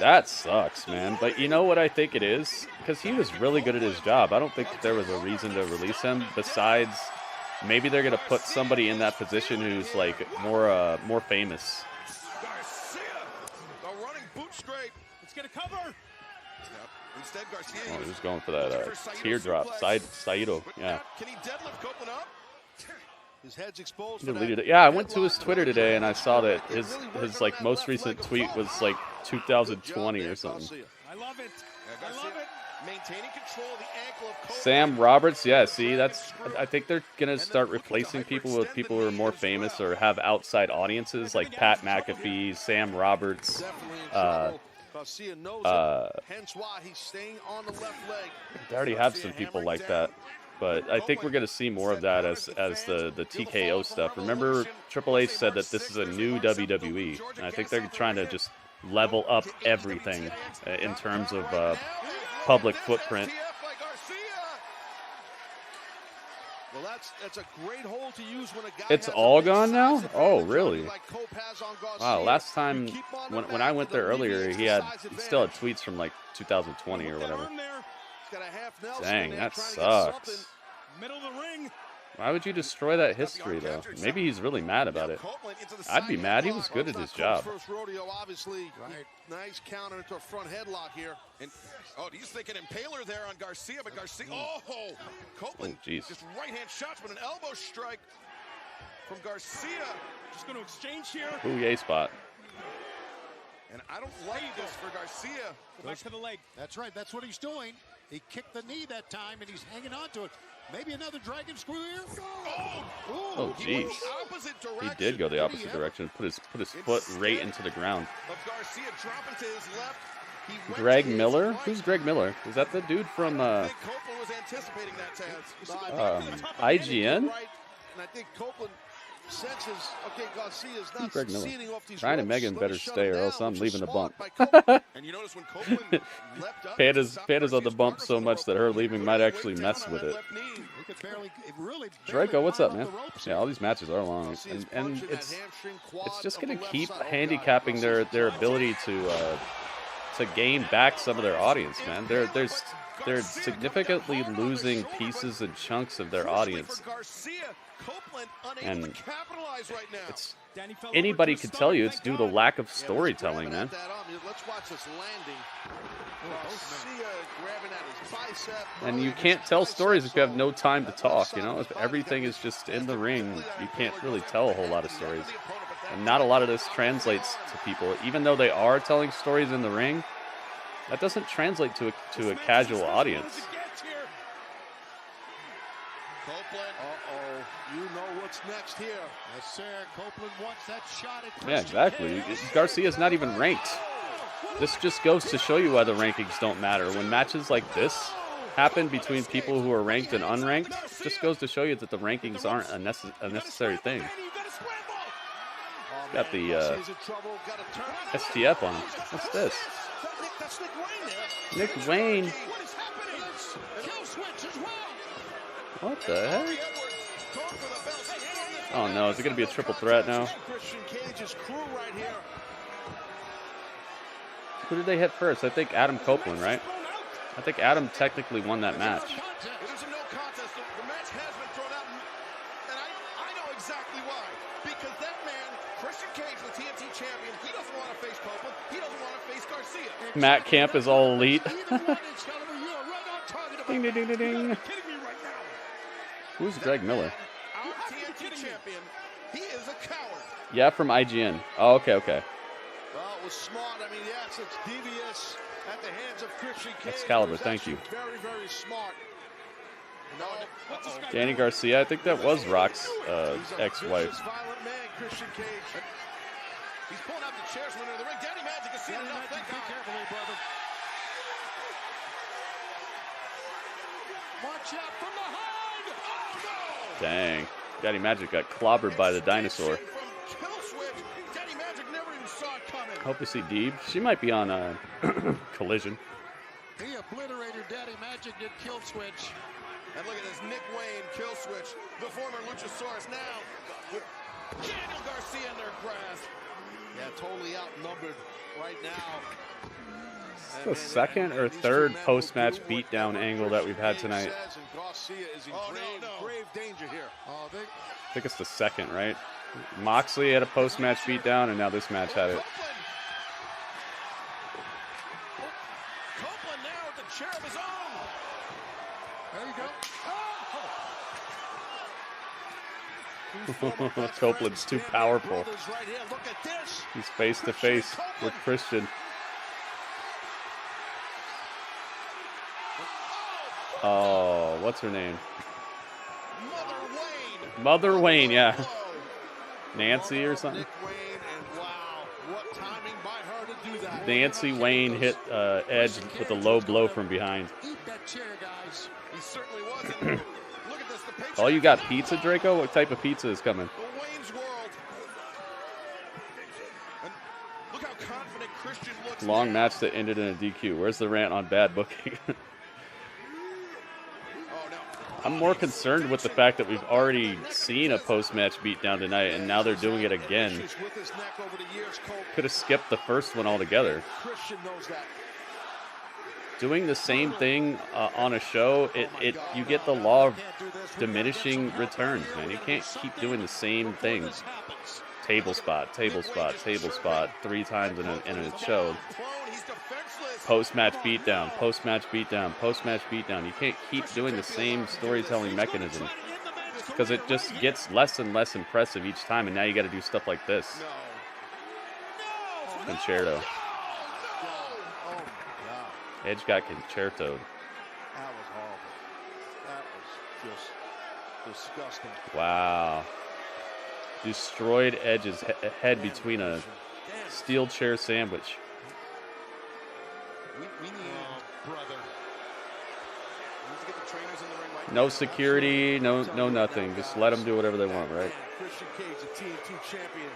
That sucks, man. But you know what I think it is? Because he was really good at his job. I don't think there was a reason to release him. Besides, maybe they're going to put somebody in that position who's like more famous. Let's get a cover. Instead, Garcia, oh, he's going for that teardrop. Saito, yeah. Can he deadlift Copeland up? His head's exposed. Yeah, I went to his Twitter today and I saw that his like most recent tweet was like 2020 or something. I love it. I love it. Maintaining control of the ankle of Copeland. Sam Roberts, yeah, see, I think they're gonna start replacing people with people who are more famous or have outside audiences, like Pat McAfee, Sam Roberts, Garcia knows it, hence why he's staying on the left leg. They already have some people like that, but I think we're going to see more of that as the TKO stuff. Remember, Triple H said that this is a new WWE, and I think they're trying to just level up everything in terms of public footprint. Well, that's a great hold to use when a guy It's all gone now? Oh, really? Wow, last time when I went there earlier, he still had tweets from like 2020 or whatever. Dang, that sucks. Why would you destroy that history, though? Maybe he's really mad about it. I'd be mad. He was good at his job. Nice counter into a front headlock here. And he's thinking impaler there on Garcia, but Garcia. Copeland. Just right hand shots, but an elbow strike from Garcia. Just going to exchange here. Ooh, yay spot. And I don't like this for Garcia. Go back to the leg. That's right. That's what he's doing. He kicked the knee that time, and he's hanging on to it. Maybe another dragon screw here. Oh, jeez. He did go the opposite direction. Put his foot right into the ground. Garcia dropping to his left. Greg Miller? Who's Greg Miller? Is that the dude from Copeland was anticipating that, IGN? And I think Copeland senses, okay, Garcia's not succeeding off these Ryan and ropes. Megan better stay or else I'm leaving the bump. And you notice when Copeland leapt up, Panda's on the bump so much that her leaving might actually mess with it. Draco, what's up, man? Yeah, all these matches are long, and it's just gonna keep handicapping their ability to gain back some of their audience, man. They're significantly losing pieces and chunks of their audience. And it's, anybody could tell you it's due to lack of storytelling, man. Let's watch this landing. Garcia grabbing at his bicep. And you can't tell stories if you have no time to talk, you know? If everything is just in the ring, you can't really tell a whole lot of stories. And not a lot of this translates to people. Even though they are telling stories in the ring, that doesn't translate to a casual audience. You know what's next here. Yes, sir. Copeland wants that shot at Yeah, exactly. Garcia's not even ranked. This just goes to show you why the rankings don't matter. When matches like this happen between people who are ranked and unranked, it just goes to show you that the rankings aren't a necessary thing. Got the STF on him. What's this? Nick Wayne. What the heck? Oh no, is it going to be a triple threat now? Who did they hit first? I think Adam Copeland, right? I think Adam technically won that match. It is a no contest. The match has been thrown out, and I know exactly why. Because that man, Christian Cage, the TNT champion, he doesn't want to face Copeland. He doesn't want to face Garcia. Matt Camp is all elite. Ding, ding, ding, ding, ding. Who's Greg Miller? Our TNT champion, he is a coward. Yeah, from IGN. Oh, okay, okay. Well, it was smart. I mean, yes, it's devious at the hands of Christian Cage. Excalibur, thank you. Very, very smart. No, Danny Garcia, I think that was Rock's ex-wife. Violent man, Christian Cage. He's pulling out the chairs when they're in the ring. Danny Magic is seeing enough. Thank God. Carefully, brother. Watch out from behind. Oh, no. Dang. Daddy Magic got clobbered by the dinosaur. Hope to see Deeb. She might be on a Collision. He obliterated Daddy Magic, did kill switch. And look at this, Nick Wayne kill switch. The former Luchasaurus now with Daniel Garcia in their grasp. Yeah, totally outnumbered right now. It's the second or third post-match beatdown angle that we've had tonight. Garcia is in grave danger here. I think it's the second, right? Moxley had a post-match beatdown, and now this match had it. Copeland now with the chair of his own. There you go. Copeland's too powerful. He's face to face with Christian. Oh, what's her name? Mother Wayne, yeah. Nancy or something. Nick Wayne, and wow, what timing by her to do that. Nancy Wayne hit Edge with a low blow from behind. Eat that chair, guys. He certainly wasn't. Look at this. The Patriots. Oh, you got pizza, Draco? What type of pizza is coming? The Wayne's World. And look how confident Christian looks. Long now. match that ended in a DQ. Where's the rant on bad booking? I'm more concerned with the fact that we've already seen a post-match beatdown tonight, and now they're doing it again. Could have skipped the first one altogether. Doing the same thing on a show, you get the law of diminishing returns, man. You can't keep doing the same things. Table spot, 3 times in a show. Post-match beatdown, post-match beatdown, post-match beatdown. You can't keep doing the same storytelling mechanism because it just gets less and less impressive each time, and now you got to do stuff like this. Concerto. Edge got concertoed. That was horrible. That was just disgusting. Wow. Destroyed Edge's head between a steel chair sandwich. We need, brother. We need to get the trainers in the ring right No now. security, no nothing. Just let them do whatever they want, right? Christian Cage, the TNT champion.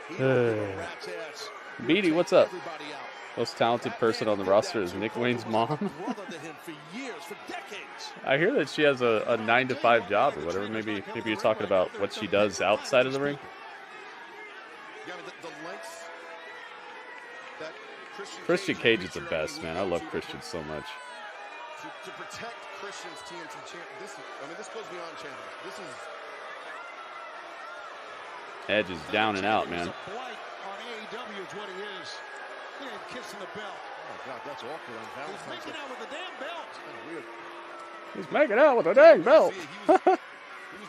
He don't give a rat's ass. Beatty, what's up? Everybody out. Most talented person on the roster is Nick Wayne's mom. Brother to him for years, for decades. I hear that she has a 9-to-5 job or whatever. Maybe you're talking about what she does outside of the ring. Yeah, I mean, the lengths that Christian Cage is the best, man. I love Christian so much. To protect Christian's TNT champion. This goes beyond champion. This is Edge is down and out, man. Blight on AEW is what he is. Look at him kissing the belt. Oh, God, that's awkward on He's Valentine's making Day. out with the damn belt. Weird. He's making out with a dang belt. he was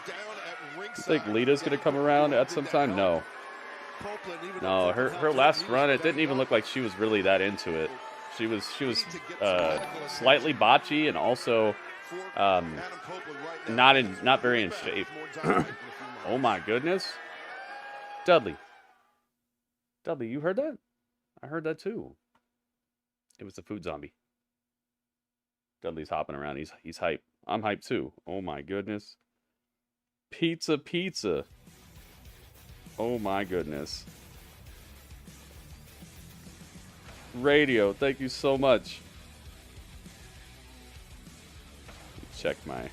down at ringside. You think Lita's gonna come around at some time? No. No, her last run, it didn't even look like she was really that into it. She was slightly botchy and also not very in shape. Oh my goodness. Dudley, you heard that? I heard that too. It was the food zombie. Dudley's hopping around. He's hype. I'm hyped too. Oh my goodness. Pizza. Oh my goodness. Radio, thank you so much. Check my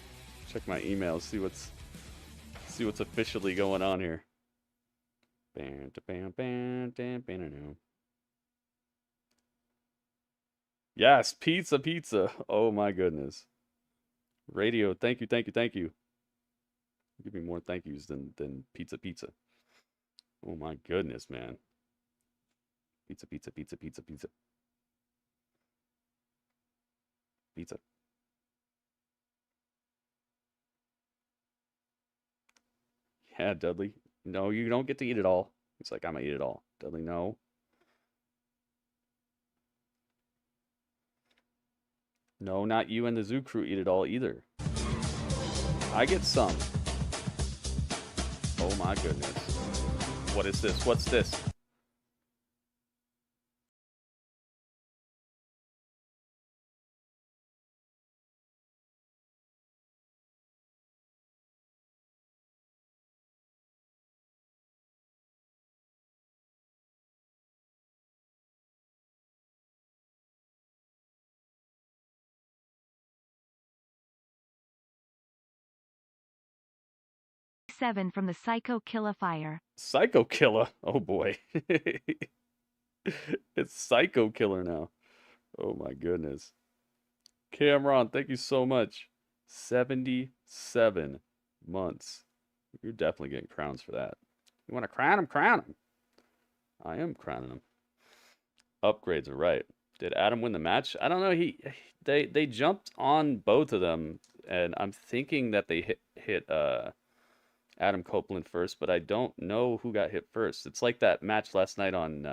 emails, see what's officially going on here. Yes, pizza. Oh my goodness. Radio, thank you. Give me more thank yous than pizza. Oh my goodness, man. Pizza. Yeah, Dudley. No, you don't get to eat it all. He's like, I'm gonna eat it all. Dudley, no. No, not you and the Zoo Crew eat it all either. I get some. Oh my goodness. What is this? What's this? From the Psycho Killer Fire. Psycho Killer? Oh boy. It's Psycho Killer now. Oh my goodness. Cameron, thank you so much. 77 months. You're definitely getting crowns for that. You want to crown him? Crown him. I am crowning him. Upgrades are right. Did Adam win the match? I don't know. They jumped on both of them, and I'm thinking that they hit Adam Copeland first, but I don't know who got hit first. It's like that match last night on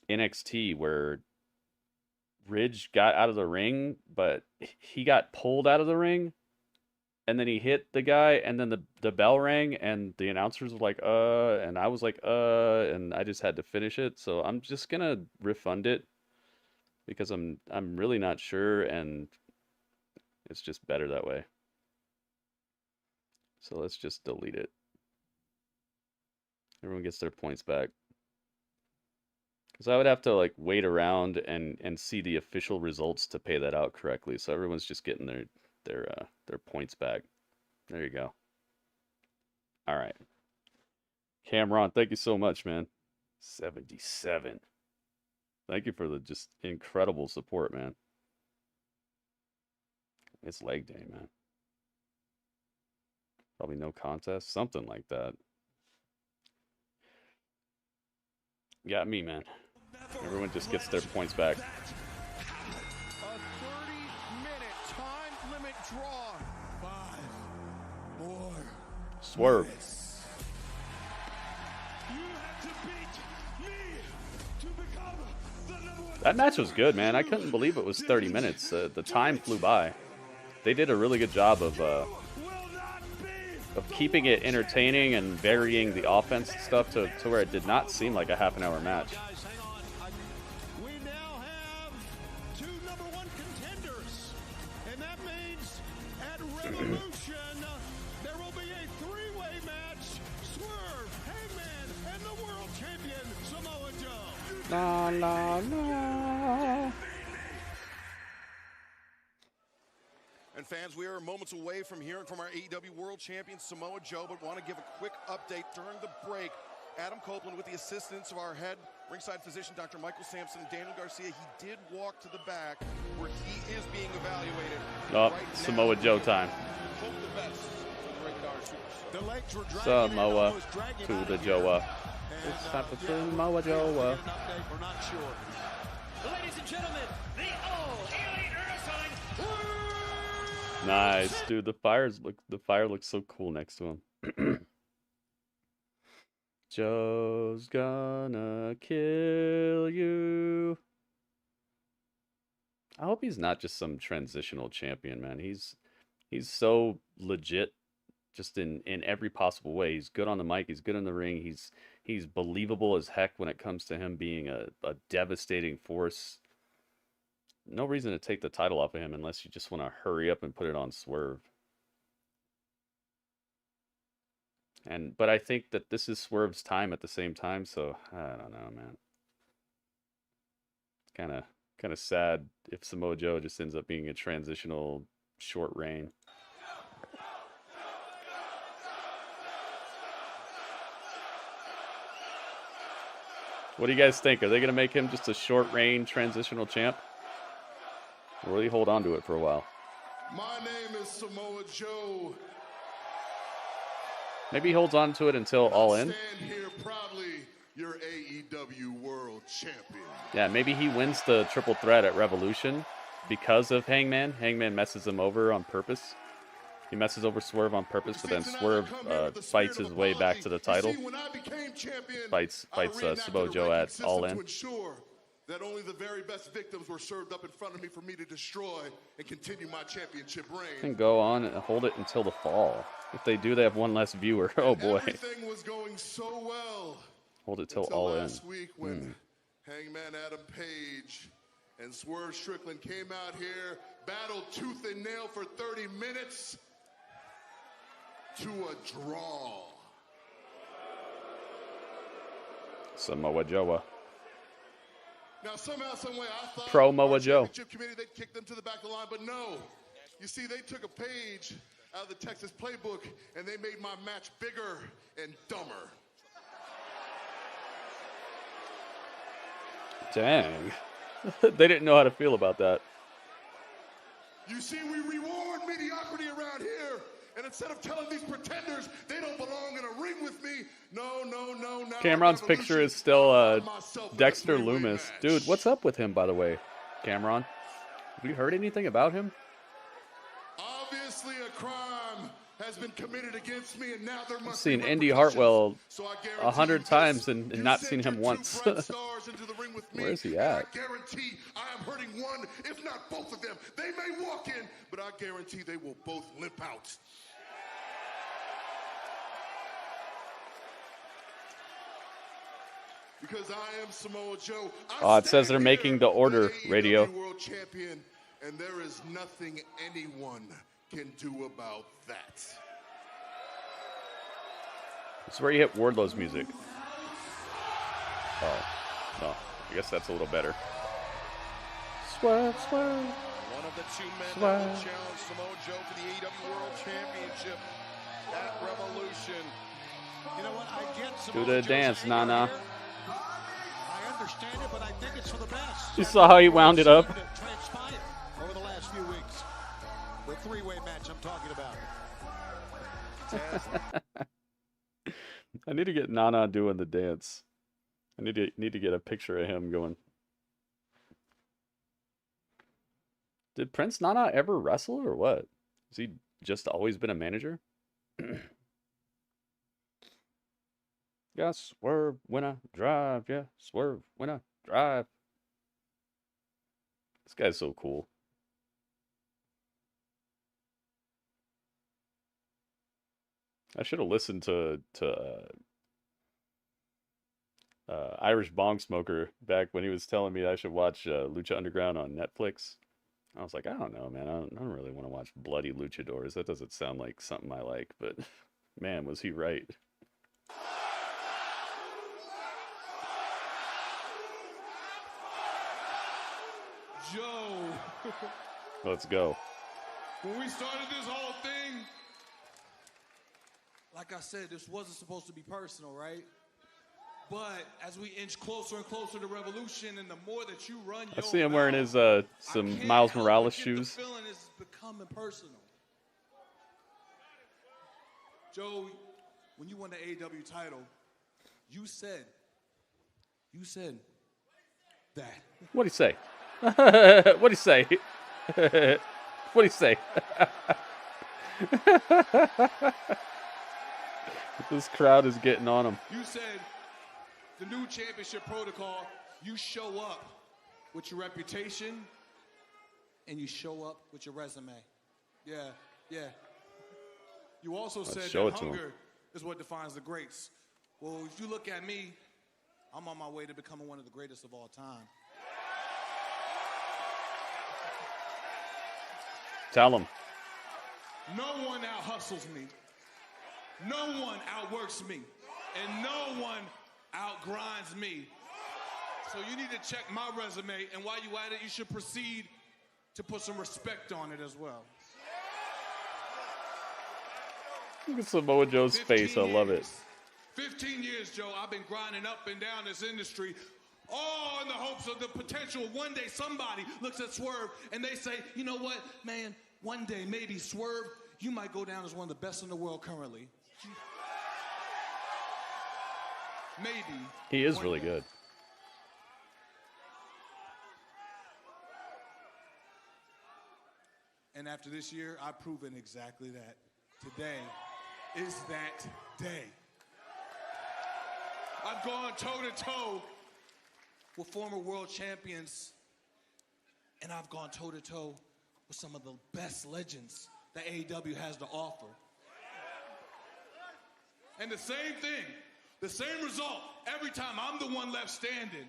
NXT where Ridge got out of the ring, but he got pulled out of the ring, and then he hit the guy, and then the bell rang, and the announcers were like, and I was like, and I just had to finish it. So I'm just gonna refund it because I'm really not sure, and it's just better that way. So let's just delete it. Everyone gets their points back. Because I would have to like wait around and see the official results to pay that out correctly. So everyone's just getting their points back. There you go. All right. Cameron, thank you so much, man. 77. Thank you for the just incredible support, man. It's leg day, man. Probably no contest, something like that. Got me, man. Everyone just gets their points back. A 30-minute time limit draw. 5 more. Swerve. That match was good, man. I couldn't believe it was 30 minutes. The time flew by. They did a really good job of keeping it entertaining and varying the offense and stuff to where it did not seem like a half-an-hour match. We now have 2 #1 contenders, and that means at Revolution there will be a 3-way match: Swerve, Hangman, and the world champion Samoa Joe. La la la. And fans, we are moments away from hearing from our AEW World Champion Samoa Joe, but want to give a quick update during the break. Adam Copeland, with the assistance of our head ringside physician, Dr. Michael Sampson, and Daniel Garcia, he did walk to the back where he is being evaluated. Oh, right Samoa Joe time. Hope the best for the Rated R Superstar. The legs were Samoa to the Joa. It's time for Samoa Joa. We're not sure. Ladies and gentlemen, the All-Elite Wrestling. Nice, dude. The fire looks so cool next to him. Joe's gonna kill you. I hope he's not just some transitional champion, man. He's so legit, just in every possible way. He's good on the mic. He's good in the ring. He's believable as heck when it comes to him being a devastating force. No reason to take the title off of him unless you just want to hurry up and put it on Swerve. But I think that this is Swerve's time at the same time, so I don't know, man. Kind of sad if Samoa Joe just ends up being a transitional short reign. What do you guys think? Are they going to make him just a short reign transitional champ? Or will he hold on to it for a while? My name is Samoa Joe. Maybe he holds on to it until All In. Stand here proudly, your AEW World Champion. Yeah, maybe he wins the triple threat at Revolution because of Hangman. Hangman messes him over on purpose. He messes over Swerve on purpose, but then Swerve fights his way back to the title. Fights Samoa Joe at All In. That only the very best victims were served up in front of me for me to destroy and continue my championship reign. And go on and hold it until the fall. If they do, they have one less viewer. Oh boy. Everything was going so well. Hold it till All In. Last week when Hangman Adam Page and Swerve Strickland came out here, battled tooth and nail for 30 minutes to a draw. Samoa Joe. Now, somehow, some way, I thought Promo Joe. Committee, they'd kick them to the back of the line, but no. You see, they took a page out of the Texas playbook, and they made my match bigger and dumber. Dang. They didn't know how to feel about that. You see, we reward mediocrity around here. And instead of telling these pretenders they don't belong in a ring with me, no. Cameron's picture is still Dexter Loomis. Dude, what's up with him, by the way, Cameron? Have you heard anything about him? Obviously, a crime has been committed against me, and now there must I've seen be Indy repercussions. Hartwell So I guarantee 100 you times this, and you not send seen him your once. two bright stars into the ring with me, Where is he and at? I guarantee I am hurting one, if not both of them. They may walk in, but I guarantee they will both limp out. Because I am Samoa Joe. Oh, it says they're making the order, the radio. AEW World Champion, and there is nothing anyone can do about that. It's where you hit Wardlow's music. Oh, no. I guess that's a little better. Swerve, swerve. One of the two men that will challenge Samoa Joe for the AEW World Championship at Revolution. You know what? I get Do Samoa the Joe's dance, anger Nana. here. I understand it, but I think it's for the best. You saw how he wound it up? Transpired over the last few weeks. The three-way match I'm talking about. I need to get Nana doing the dance. I need to get a picture of him going. Did Prince Nana ever wrestle or what? Has he just always been a manager? Yeah, swerve when I drive. Yeah, swerve when I drive. This guy's so cool. I should have listened to Irish Bong Smoker back when he was telling me I should watch Lucha Underground on Netflix. I was like, I don't know, man. I don't really want to watch bloody luchadors. That doesn't sound like something I like. But man, was he right? Joe. Let's go. When we started this whole thing, like I said, this wasn't supposed to be personal, right? But as we inch closer and closer to Revolution, and the more that you run your I see him wearing his some Miles Morales shoes. The feeling is becoming personal. Joe, when you won the AEW title, you said that. What'd he say? What'd he say? What'd he say? This crowd is getting on him. You said the new championship protocol, you show up with your reputation and you show up with your resume. Yeah. You also said that hunger is what defines the greats. Well, if you look at me, I'm on my way to becoming one of the greatest of all time. Tell him. No one out-hustles me. No one outworks me. And no one outgrinds me. So you need to check my resume, and while you at it, you should proceed to put some respect on it as well. Look at Samoa Joe's face. I love it. 15 years, Joe, I've been grinding up and down this industry, all in the hopes of the potential one day somebody looks at Swerve and they say, you know what, man, one day maybe Swerve, you might go down as one of the best in the world currently. Maybe. He is really good. And after this year, I've proven exactly that. Today is that day. I've gone toe-to-toe with former world champions, and I've gone toe-to-toe with some of the best legends that AEW has to offer. And the same thing, the same result, every time I'm the one left standing,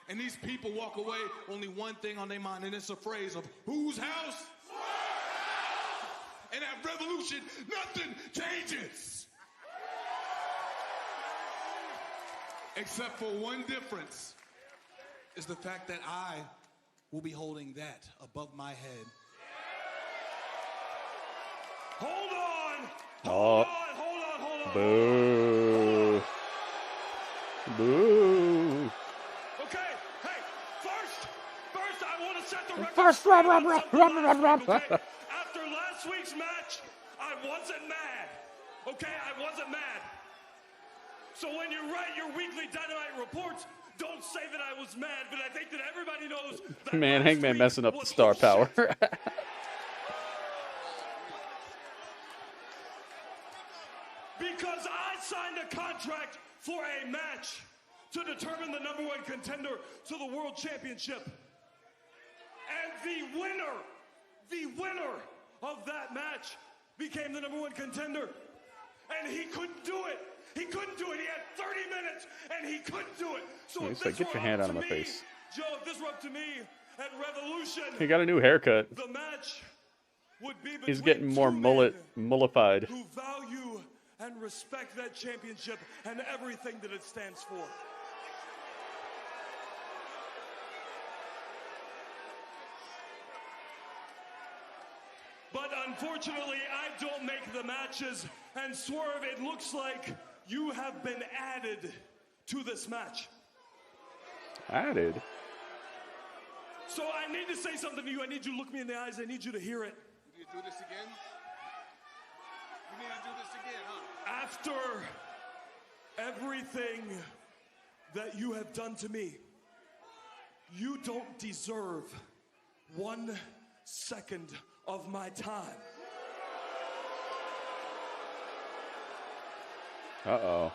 and these people walk away, only one thing on their mind, and it's a phrase of, whose house? And at Revolution, nothing changes. Except for one difference, is the fact that I will be holding that above my head. Hold on! Hold on! Boo. Boo. Okay, hey, first, I want to set the record. First, Okay, after last week's match, I wasn't mad. Okay, I wasn't mad. So when you write your weekly Dynamite reports, don't say that I was mad, but I think that everybody knows that Man, Hangman messing up the star power. a contract for a match to determine the #1 contender to the World Championship. And the winner of that match became the #1 contender. And he couldn't do it. He couldn't do it. He had 30 minutes, and he couldn't do it. So He's like, get your hand out of my face. Joe, if this were up to me at Revolution, He got a new haircut. the match would be between He's getting more mullified. who value and respect that championship and everything that it stands for. But unfortunately, I don't make the matches. And Swerve, it looks like you have been added to this match. Added? So I need to say something to you. I need you to look me in the eyes. I need you to hear it. You need to do this again? You need to do this again, huh? After everything that you have done to me, you don't deserve 1 second of my time. Uh-oh.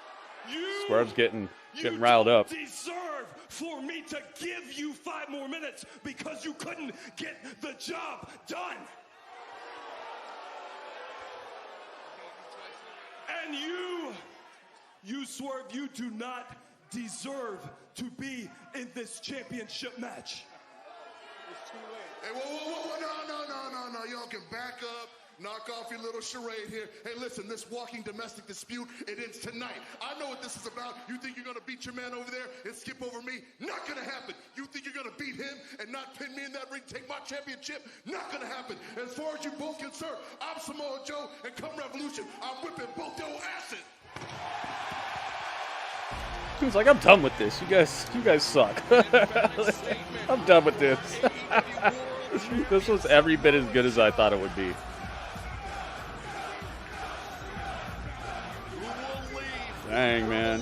Swerve's getting riled up. You deserve for me to give you 5 more minutes because you couldn't get the job done. And you Swerve, you do not deserve to be in this championship match. It's too late. Hey, whoa, no. Y'all can back up. Knock off your little charade here. Hey, listen, this walking domestic dispute, it ends tonight. I know what this is about. You think you're going to beat your man over there and skip over me? Not going to happen. You think you're going to beat him and not pin me in that ring, take my championship? Not going to happen. As far as you both concerned, I'm Samoa Joe, and come Revolution, I'm whipping both your asses. He's like, I'm done with this. You guys suck. I'm done with this. This was every bit as good as I thought it would be. Dang, man.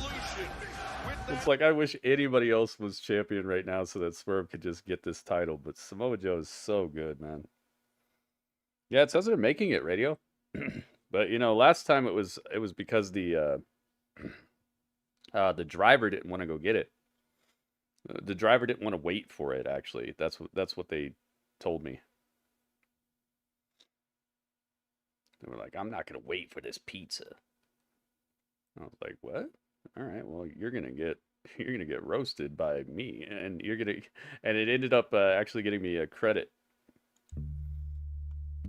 It's like I wish anybody else was champion right now so that Swerve could just get this title. But Samoa Joe is so good, man. Yeah, it says they're making it, Radio. But, you know, last time it was because the driver didn't want to go get it. The driver didn't want to wait for it, actually. That's what they told me. They were like, I'm not going to wait for this pizza. I was like, what? All right, well, you're gonna get roasted by me, and it ended up actually getting me a credit.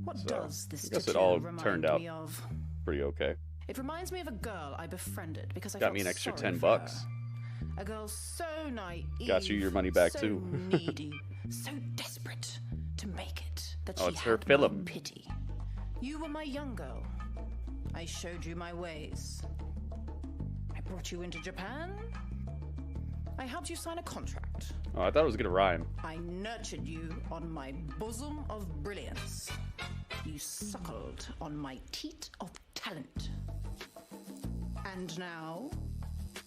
What so, does this I guess it all remind turned out me of? pretty okay. It reminds me of a girl I befriended because I got felt me an extra sorry $10. for her. A girl so naive, Got you your money back so too. needy, so desperate to make it that Oh, she it's her had film. no pity. You were my young girl. I showed you my ways. I brought you into Japan. I helped you sign a contract. Oh, I thought it was gonna rhyme. I nurtured you on my bosom of brilliance. You suckled on my teat of talent. And now,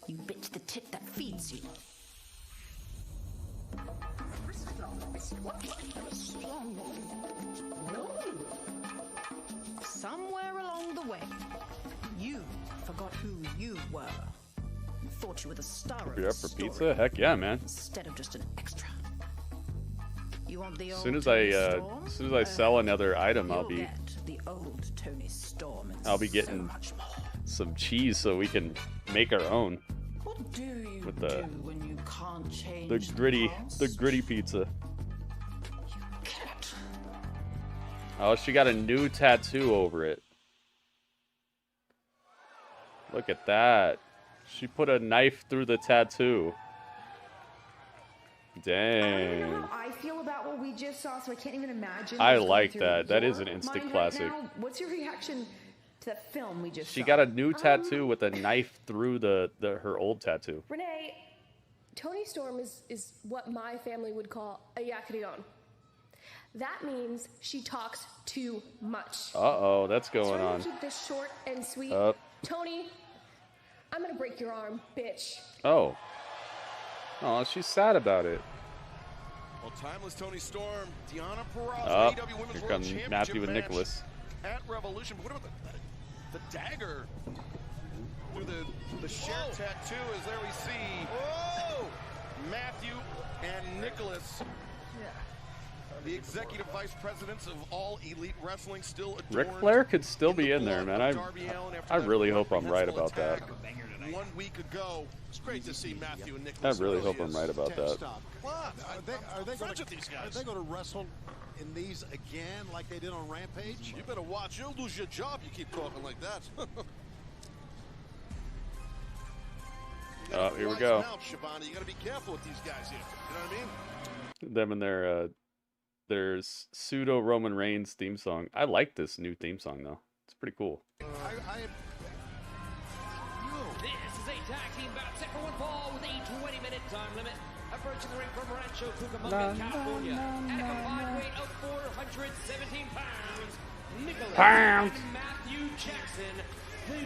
you bit the tit that feeds you. Somewhere along the way, you forgot who you were. Thought you were the star of You're the up for story, pizza? Heck yeah, man. instead of just an extra. You want the As old soon as Toni Storm? as soon as I sell another item, I'll You'll be get the old Toni Storm and so getting much more. some cheese so we can make our own What do you with do when you can't change the gritty past? pizza. Cat. Oh, she got a new tattoo over it. Look at that. She put a knife through the tattoo. I don't Dang. know how I feel about what we just saw, so I can't even imagine. I what's going like through that. That is your an instant mind classic. Right now. What's your reaction to that film we just She saw? got a new tattoo with a knife through her old tattoo. Renee, Toni Storm is what my family would call a yakarion. That means she talks too much. Uh-oh, that's So going I'm on. gonna keep this short and sweet. Up. Toni, I'm gonna break your arm, bitch. Oh. Oh, she's sad about it. Well, timeless Toni Storm, Deonna Purrazzo, Up. AEW Women's Here World comes Championship Matthew and match Nicholas. at Revolution. But what about the dagger? through the shared tattoo as there we see Matthew and Nicholas. The executive vice presidents of All Elite Wrestling still adorned. Ric Flair could still be in there, man. I really hope I'm right about that. 1 week ago. It's great to see Matthew and Nicholas. I really hope I'm right about that. What? Are they going to wrestle in these again like they did on Rampage? You better watch. You'll lose your job. You keep talking like that. Oh, here we go. Shabani, you got to be careful with these guys here. You know what I mean? Them and their pseudo Roman Reigns theme song. I like this new theme song though. It's pretty cool. This is a tag team bout set for one fall with a 20-minute time limit. Approaching the ring from Rancho Cucamonga, California, at a combined weight of 417 pounds, Nicholas and Matthew Jackson, the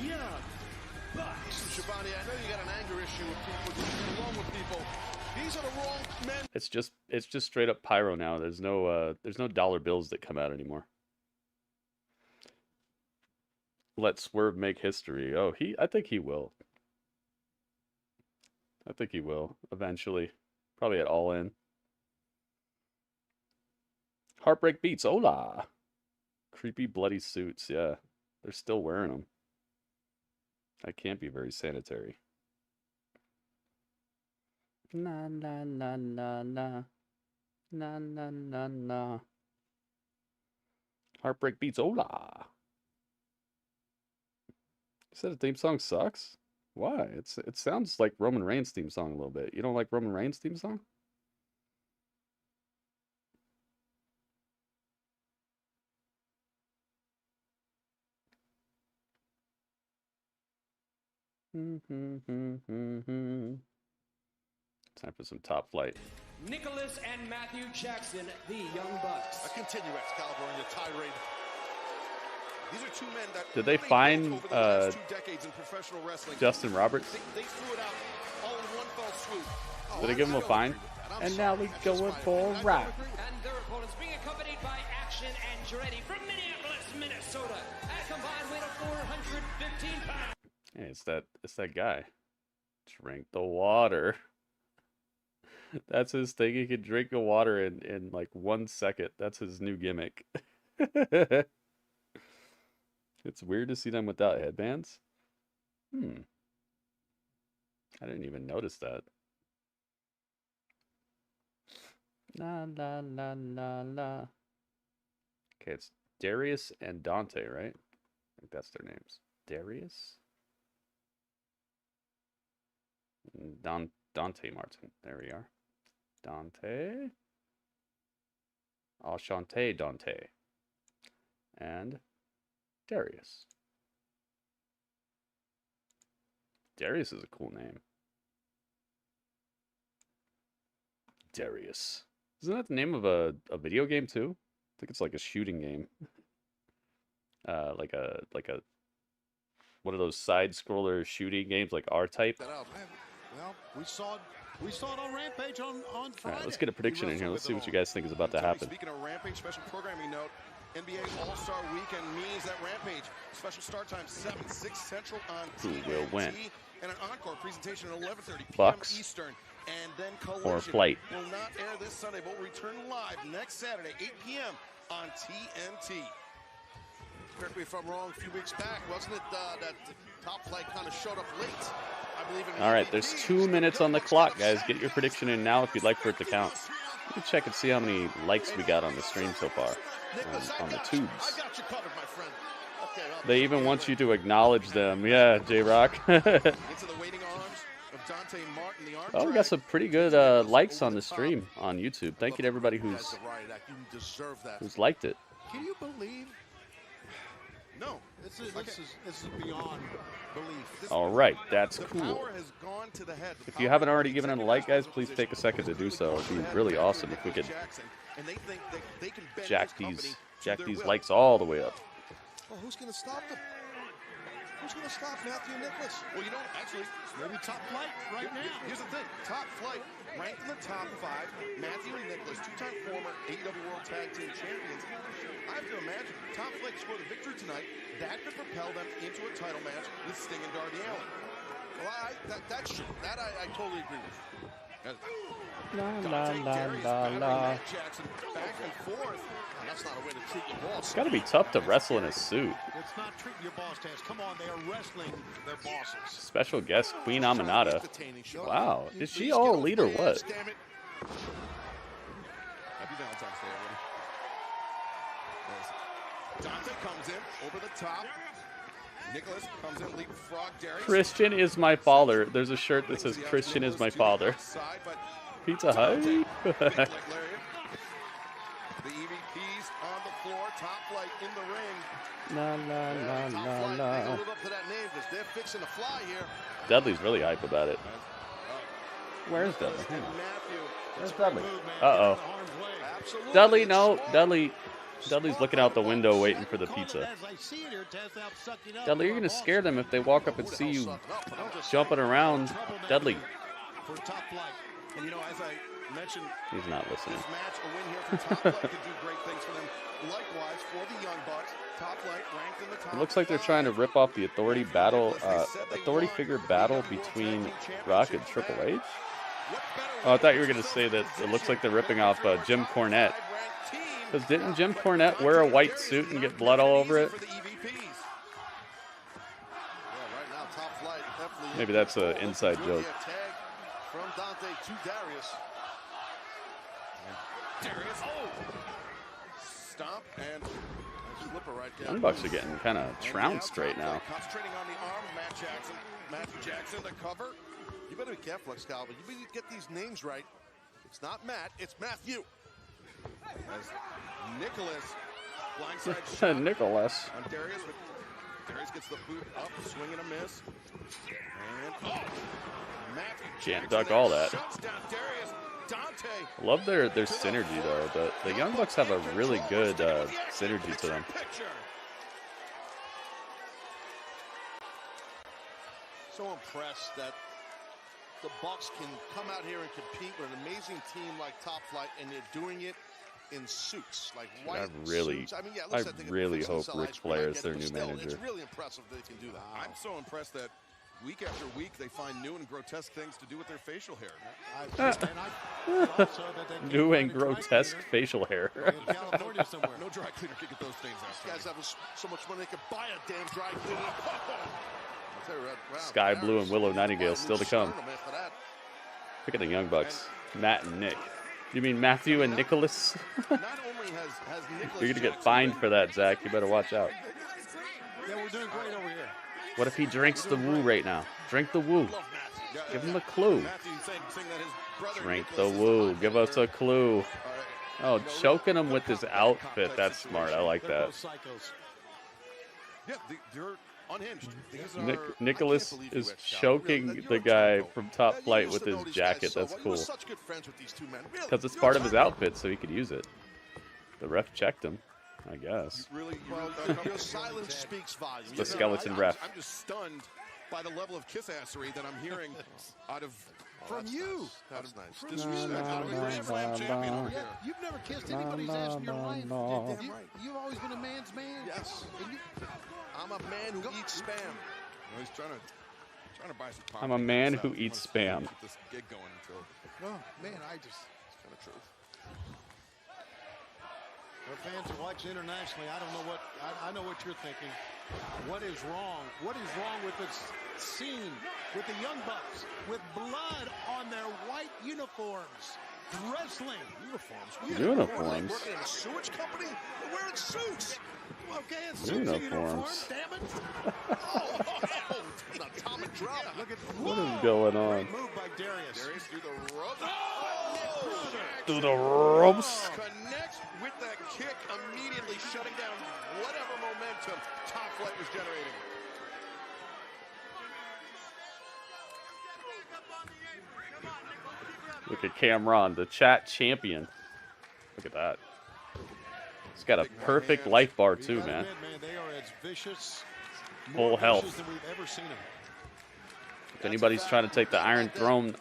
Young Bucks. Shabani, I know you got an anger issue with people. You get along with people. These are the wrong men. It's just straight up pyro now. There's no dollar bills that come out anymore. Let Swerve make history. Oh, I think he will. I think he will eventually. Probably at All In. Heartbreak Beats. Hola. Creepy bloody suits. Yeah. They're still wearing them. That can't be very sanitary. Na na na na na. Na na na na. Heartbreak Beats. Hola. You said the theme song sucks? Why? It sounds like Roman Reigns' theme song a little bit. You don't like Roman Reigns' theme song? Time for some Top Flight. Nicholas and Matthew Jackson, the Young Bucks. I continue, Excalibur, on your tirade. These are two men that did they find Justin Roberts? They threw it out all in one fell swoop. Did they give him a fine? And now we going for a ride. And their opponents being accompanied by Action and Andretti from Minneapolis, Minnesota, at a combined weight of 415 pounds. Hey, it's that guy. Drink the water. That's his thing. He can drink the water in like 1 second. That's his new gimmick. It's weird to see them without headbands. I didn't even notice that. La la la la la. Okay, it's Darius and Dante, right? I think that's their names. Darius? Dante Martin. There we are. Dante. Enchanté Dante. And Darius. Darius is a cool name. Darius. Isn't that the name of a video game too? I think it's like a shooting game. Like a one of those side scroller shooting games like R-Type. Well, we saw it on Rampage on Friday. All right, let's get a prediction in here. Let's see what you guys think is about to happen. Speaking of Rampage, special programming note. NBA All-Star Weekend means that Rampage special start time 7/6 Central on TNT, will win? and an encore presentation at 11:30 p.m. Bucks Eastern. And then Collision or Flight will not air this Sunday, but will return live next Saturday, 8 p.m. on TNT. Correct me if I'm wrong. A few weeks back, wasn't it that Top Flight kind of showed up late? I believe. All right, there's 2 minutes on the clock, guys. Get your prediction in now if you'd like for it to count. Let me check and see how many likes we got on the stream so far on the tubes. I got you covered, my friend. Okay, they even want you to acknowledge them. Yeah, J-Rock. Oh, we got some pretty good likes on the stream on YouTube. Thank you to everybody who's liked it. Can you believe? No, this is beyond belief. All right, that's cool. If you haven't already given it a like, guys, please take a second to do so. It'd be really awesome if we could jack these likes all the way up. Well, who's going to stop them? Who's going to stop Matthew Nicholas? Well, you know, actually, maybe Top Flight right now. Here's the thing. Top Flight ranked in the top 5. Matthew and Nicholas, 2-time former AEW World Tag Team Champions. I have to imagine Top Flight scored a victory tonight. That could propel them into a title match with Sting and Darby Allin. Well, that's true. That I totally agree with. Jackson back and forth. That's not a way to treat your boss. It's got to be tough to wrestle in a suit. It's not treating your boss, Taz. Come on, they are wrestling their bosses. Special guest Queen Aminata. Wow, is she all elite or what? Happy Valentine's Day already. Dante comes in over the top. Nicholas comes in, leapfrog Darius. Christian is my father. There's a shirt that says Christian is my father. Pizza Hut. The EVPs on the floor. Top Flight in the ring. La. Live up to that name because they're fixing to fly here. Dudley's really hype about it. Where's Dudley? Where's Dudley? Uh-oh. Dudley, no. Dudley's looking out the window waiting for the pizza. Dudley, you're going to scare them if they walk up and see you jumping around. Dudley. And as I mentioned, he's not listening. This match, a win here for Top Flight could do great things for them. Likewise, for the Young Bucks, Top Flight ranked in the top. It looks like they're trying to rip off the authority figure battle between Rock and Triple H. Oh, I thought you were going to say that it looks like they're ripping off Jim Cornette. Because didn't Jim Cornette wear a white suit and get blood all over it? Maybe that's an inside joke. From Dante to Darius. Stomp and slipper right there. Young Bucks are getting kind of trounced right now. Concentrating on the arm, Matthew Jackson, the cover. You better be careful, Excalibur. You better get these names right. It's not Matt, it's Matthew. As Nicholas, blindside shot Nicholas. On Darius, but Darius gets the boot up, swing and a miss. And Matthew Can't duck all that. shuts down Darius. Dante. I love their synergy though. The Young Bucks have a really good synergy to them. So impressed that the Bucks can come out here and compete with an amazing team like Top Flight, and they're doing it in suits, like white I really suits. I really hope Ric Flair is their new manager. It's really impressive they can do that. I'm so impressed that week after week they find new and grotesque things to do with their facial hair. New and grotesque facial hair. No dry cleaner can get those things out. These guys have so much money they could buy a damn dry cleaner. Sky Blue and Willow Nightingale still to come. Look at the Young Bucks. Matt and Nick. You mean Matthew and Nicholas? Not only has Nicholas You're going to get fined for that, Zach. You better watch out. Yeah, we're doing great over here. What if he drinks the woo right now? Drink the woo. Give him a clue. Drink the woo. Give us a clue. Oh, choking him with his outfit. That's smart. I like that. Yeah, they're unhinged. Nicholas is choking the guy from Top Flight with his jacket. That's cool. Because it's part of his outfit, so he could use it. The ref checked him, I guess. Your silence speaks volumes. The skeleton ref. I'm just stunned by the level of kiss-assery that I'm hearing out of from you. That's nice. From you. You've never kissed anybody's ass in your life. You've always been a man's man. Yes. I'm a man who eats spam. He's trying to buy some pop. I'm a man who eats spam. Get this gig going until. Oh man, it's kind of true. Our fans who watch internationally, I don't know what I know what you're thinking. What is wrong? What is wrong with this scene with the Young Bucks with blood on their white uniforms? Wrestling uniforms. Uniforms. Working in a sewage company? They're wearing suits. Okay, it's Uniforms. Damn it! Oh, an atomic drop. Look at What is going on? Move by Darius. Darius through the ropes. Through the ropes. Connects with that kick, immediately shutting down whatever momentum Top Flight was generating. Look at Cameron, the chat champion. Look at that. He's got a perfect life bar too, man. They are as vicious, Full health. than we've ever seen them. If anybody's trying to take the Iron Throne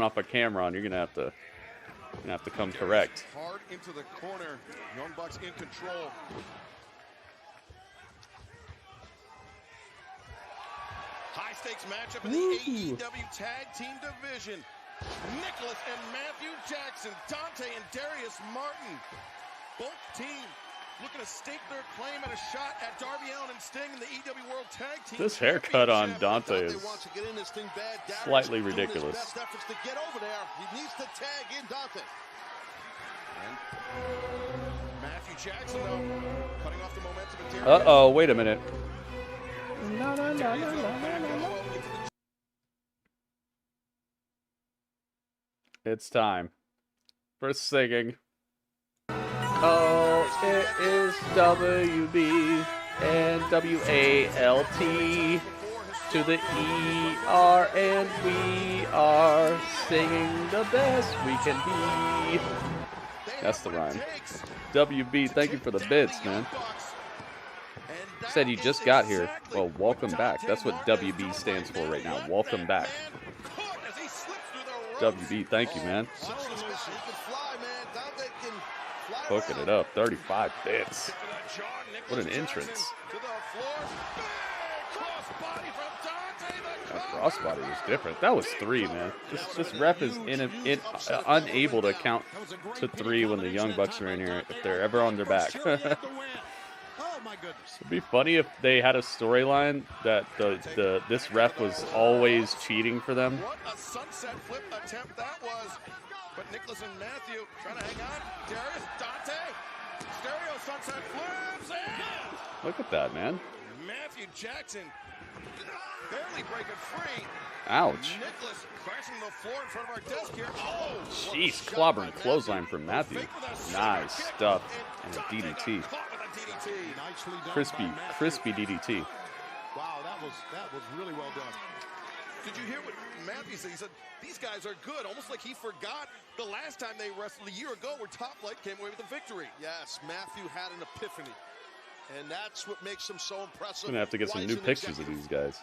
off of Cameron, you're gonna have to come correct. Hard into the corner. Young Bucks in control. High stakes matchup in the AEW Tag Team Division. Nicholas and Matthew Jackson, Dante and Darius Martin. Both teams looking to stake their claim at a shot at Darby Allin and Sting in the AEW World Tag Team. This haircut on Dante is slightly ridiculous. Best efforts to get over there. He needs to tag in Dante. And Matthew Jackson, though, cutting off the momentum. Uh-oh, wait a minute. No. It's time for singing. Oh, it is WB and WALT to the ER, and we are singing the best we can be. That's the rhyme. WB, thank you for the bits, man. Said you just got here. Well, welcome back. That's what WB stands for right now. Welcome back. WB, thank you, man. Hooking it up. 35 bits. What an entrance. That crossbody was different. That was 3, man. This ref is unable to count to 3 when the Young Bucks are in here, if they're ever on their back. It'd be funny if they had a storyline that this ref was always cheating for them. What a sunset flip attempt that was. But Nicholas and Matthew trying to hang on. Darius, Dante, stereo sunset flips, and Look at that, man. Matthew Jackson barely breaking free. Ouch. Nicholas crashing the floor in front of our desk here. Oh, jeez, clobbering clothesline from Matthew. Nice stuff. And a DDT. Crispy DDT. Wow, that was really well done. Did you hear what Matthew said? He said, these guys are good. Almost like he forgot the last time they wrestled a year ago where Top Flight came away with the victory. Yes, Matthew had an epiphany. And that's what makes him so impressive. I'm going to have to get some new pictures of these guys.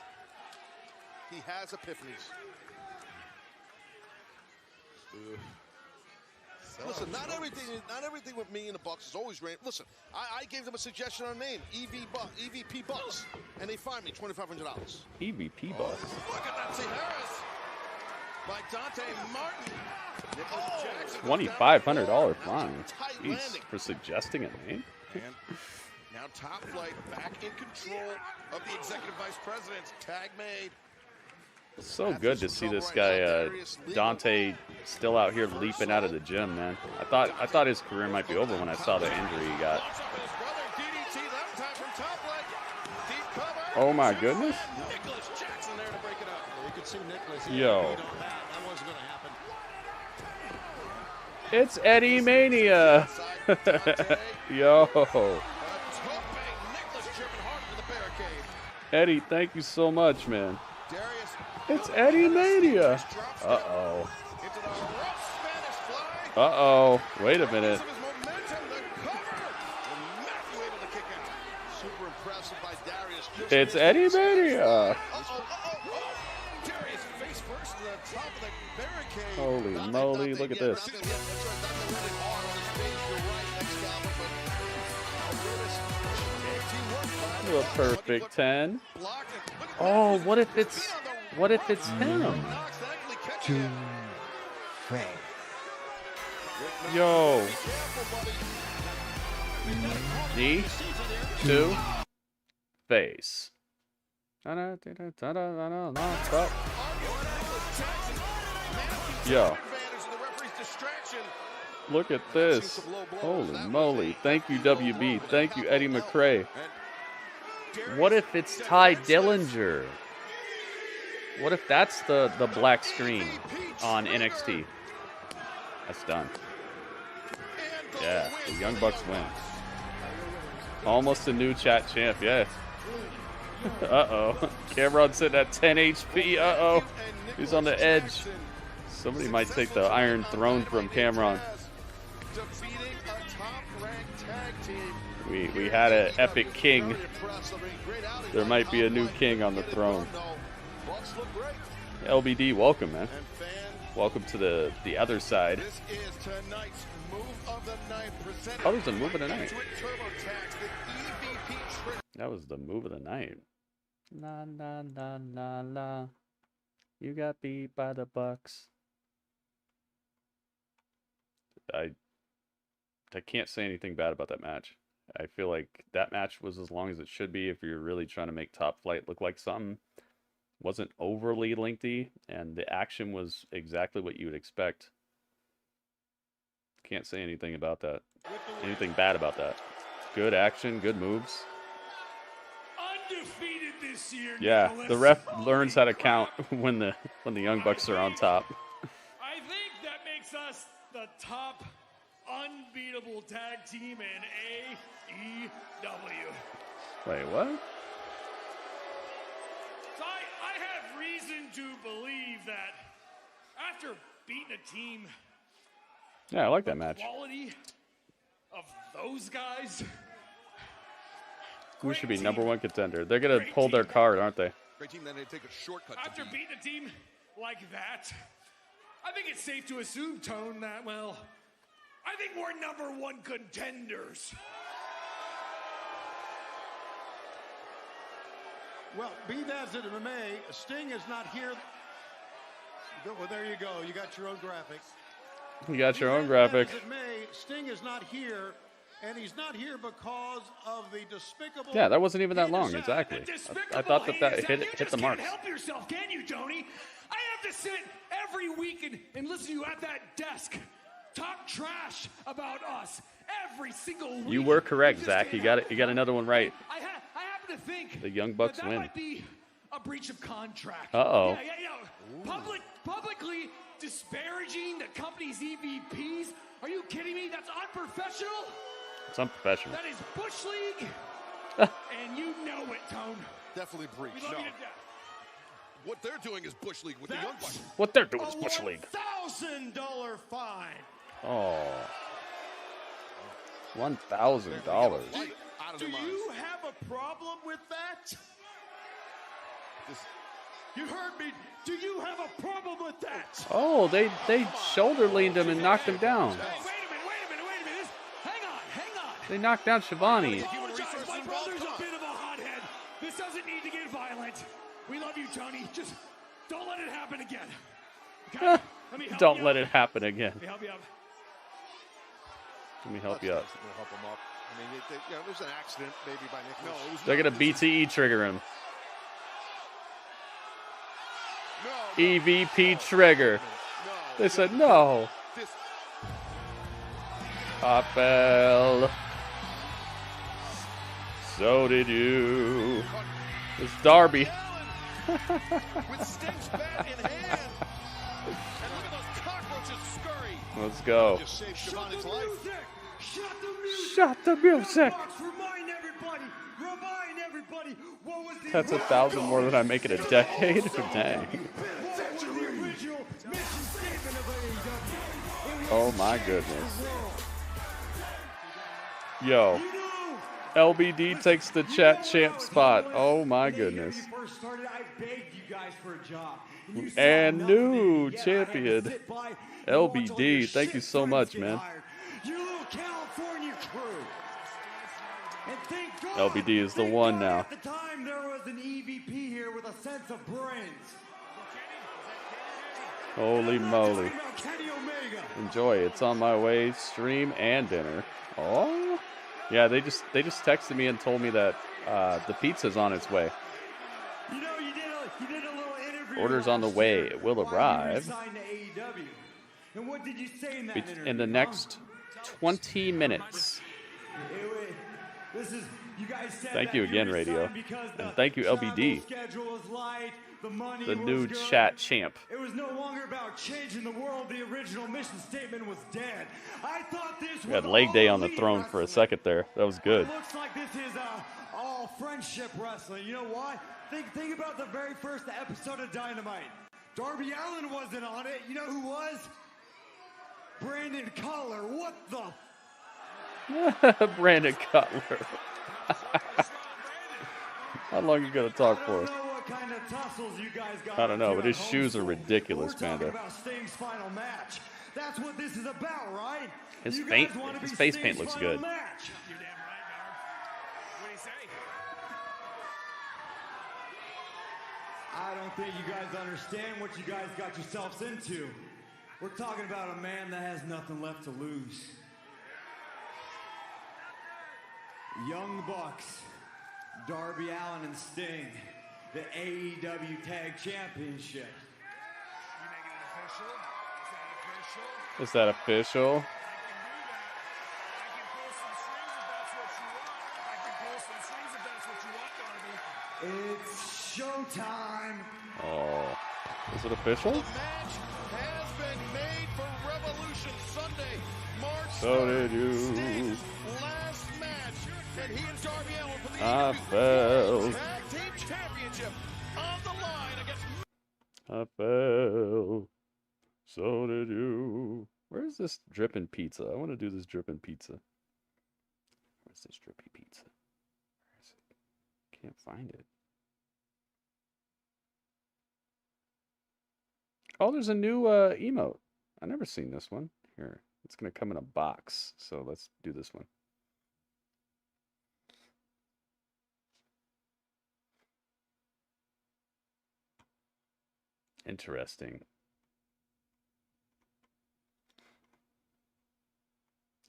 He has epiphanies. Listen, not everything with me and the Bucks is always rain. Listen, I gave them a suggestion on a name, EVP Bucks, and they fined me $2,500. EVP Bucks. Look at that, Harris by Dante Martin. $2,500 fine. Jeez, for suggesting a name. And now Top Flight back in control of the executive vice president's tag made. So good to see this guy Dante still out here leaping out of the gym, man. I thought his career might be over when I saw the injury he got. Oh my goodness. Yo. It's Eddie Mania. Yo. Eddie, thank you so much, man. It's Eddie Mania. Uh-oh. Uh-oh. Wait a minute. It's Eddie Mania. Holy moly, look at this. A perfect 10. Oh, what if it's him? Yo. Knee. 2. Face. Yo. Look at this. Holy moly. Thank you, WB. Thank you, Eddie McRae. What if it's Ty Dillinger? What if that's the black screen on NXT? That's done. Yeah, the Young Bucks win. Almost a new chat champ, yeah. Uh-oh. Cameron sitting at 10 HP. Uh-oh. He's on the edge. Somebody might take the Iron Throne from Cameron. We had an epic king. There might be a new king on the throne. LBD, welcome, man. Welcome to the other side. This is tonight's move of the night. Oh, there's a move of the night. That was the move of the night. La la la la la. You got beat by the Bucks. I can't say anything bad about that match. I feel like that match was as long as it should be if you're really trying to make Top Flight look like something. Wasn't overly lengthy, and the action was exactly what you would expect. Can't say anything about that. Anything bad about that. Good action, good moves. Undefeated this year. Yeah, Nicholas. the ref learns how to count when the Young Bucks are on top. I think that makes us the top unbeatable tag team in AEW. Wait, what? So I have reason to believe that after beating a team, Yeah, I like that match. quality of those guys, Who should be #1 contender? They're gonna pull their card, aren't they? Great team, then they take a shortcut. after beating a team like that, I think it's safe to assume, Tone, that, well, I think we're #1 contenders. Well, be that as it may, Sting is not here. Well, there you go. You got your own graphic. You got your own Be graphic. that as it may, Sting is not here, and he's not here because of the despicable. Yeah, that wasn't even that long, exactly. I thought that hit the mark. You can't help yourself, can you, Tony? I have to sit every week and listen to you at that desk talk trash about us every single week. You were correct, Zach. You got another one right. I happen to think The Young Bucks that win. might be a breach of contract. Uh-oh. Yeah, publicly disparaging the company's EVPs. Are you kidding me? That's unprofessional. It's unprofessional. That is Bush League, and you know it, Tone. Definitely breach. We love No. you to death. What they're doing is Bush League with the Young Bucks. What they're doing is Bush League. $1,000 fine. Oh. $1,000. Do you have a problem with that? You heard me. Do you have a problem with that? Oh, they shoulder leaned him and knocked him down. Wait a minute. Hang on. They knocked down Shivani. My brother's a bit of a hothead. This doesn't need to get violent. We love you, Tony. Just don't let it happen again. Okay? Let me help Don't you let out. it happen again. Let me help you out. Let me help you out. We'll help him up. I mean, it was an accident, maybe by Nicholas. No, it was They're not. gonna BTE trigger him. EVP trigger. They said no. Apple. So did you. It's Darby. With Sting's bat in hand. And look at those cockroaches scurry. Let's go. Just saved Shivani's life. Shut the music. Remind everybody what was the That's 1,000 more than I make in a decade. Dang. Oh my goodness. Yo. LBD takes the chat champ spot. Oh my goodness. And new champion. LBD, thank you so much, man. LBD is the one now. At the time, there was an EVP here with a sense of brains. Holy moly. Enjoy. It's on my way, stream and dinner. Oh? Yeah, they just texted me and told me that the pizza's on its way. You know, you did a little interview. Order's on the way. It will arrive Signed to AEW. And what did you say in that interview? in the next 20 minutes. This is, you guys said Thank that you again, resigned Radio. because And thank you, LBD. schedule was light, the money The was new good. chat champ. It was no longer about changing the world. The original mission statement was dead. I thought this We had was leg day all on the elite throne for a wrestling. second there. That was good. It looks like this is all friendship wrestling. You know why? Think about the very first episode of Dynamite. Darby Allin wasn't on it. You know who was? Brandon Cutler. What the? Brandon Cutler. How long you gonna talk for? I don't know what what kind of tussles you guys got. I don't know, but his shoes are ridiculous, Panda. We're talking about Sting's final match. That's what this is about, right? His face paint looks good. You're damn right, Barb. What do you say? I don't think you guys understand what you guys got yourselves into. We're talking about a man that has nothing left to lose. Young Bucks, Darby Allin and Sting, the AEW Tag Championship. You making it official? Is that official? It's showtime. Oh, is it official? The match has been made for Revolution Sunday, March So did you. Sting's last match, and he and Darby Allin for the I AEW fell. Tag Team Championship on the line against. I fell. So did you. Where's this dripping pizza? I want to do this dripping pizza. Where's this drippy pizza? Where is it? Can't find it. Oh, there's a new emote. I've never seen this one. Here, it's going to come in a box. So let's do this one. Interesting.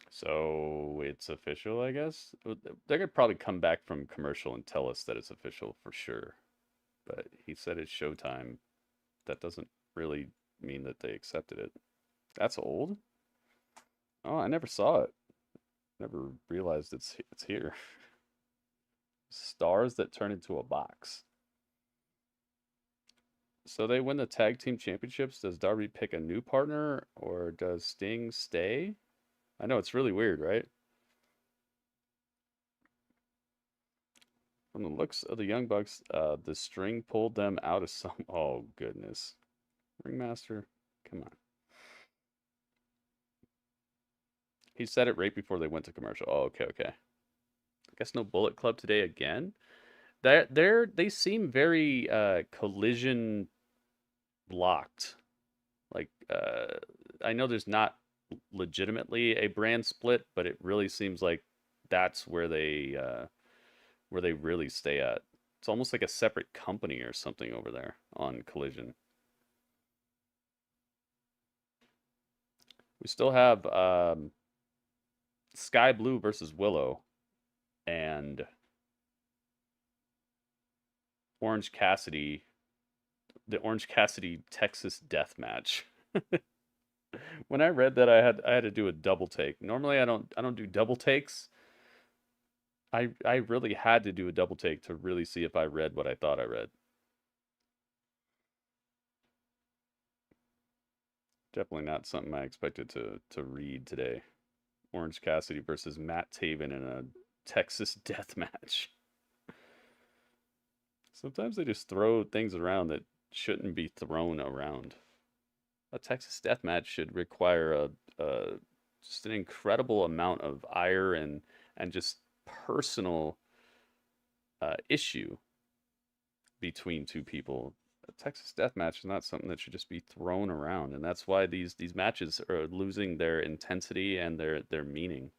So it's official, I guess. They're gonna probably come back from commercial and tell us that it's official for sure. But he said it's showtime. That doesn't really mean that they accepted it. That's old. Oh, I never saw it. Never realized it's here. Stars that turn into a box. So they win the tag team championships. Does Darby pick a new partner or does Sting stay? I know, it's really weird, right? From the looks of the Young Bucks, the string pulled them out of some... Oh, goodness. Ringmaster, come on. He said it right before they went to commercial. Oh, okay. I guess no Bullet Club today again? They seem very collision locked. Like, I know there's not legitimately a brand split, but it really seems like that's where they really stay at. It's almost like a separate company or something over there on Collision. We still have Sky Blue versus Willow and Orange Cassidy, the Orange Cassidy Texas Death Match. When I read that, I had to do a double take. Normally, I don't do double takes. I really had to do a double take to really see if I read what I thought I read. Definitely not something I expected to read today. Orange Cassidy versus Matt Taven in a Texas Death Match. Sometimes they just throw things around that shouldn't be thrown around. A Texas Death Match should require just an incredible amount of ire and just personal issue between two people. A Texas Death Match is not something that should just be thrown around, and that's why these matches are losing their intensity and their meaning.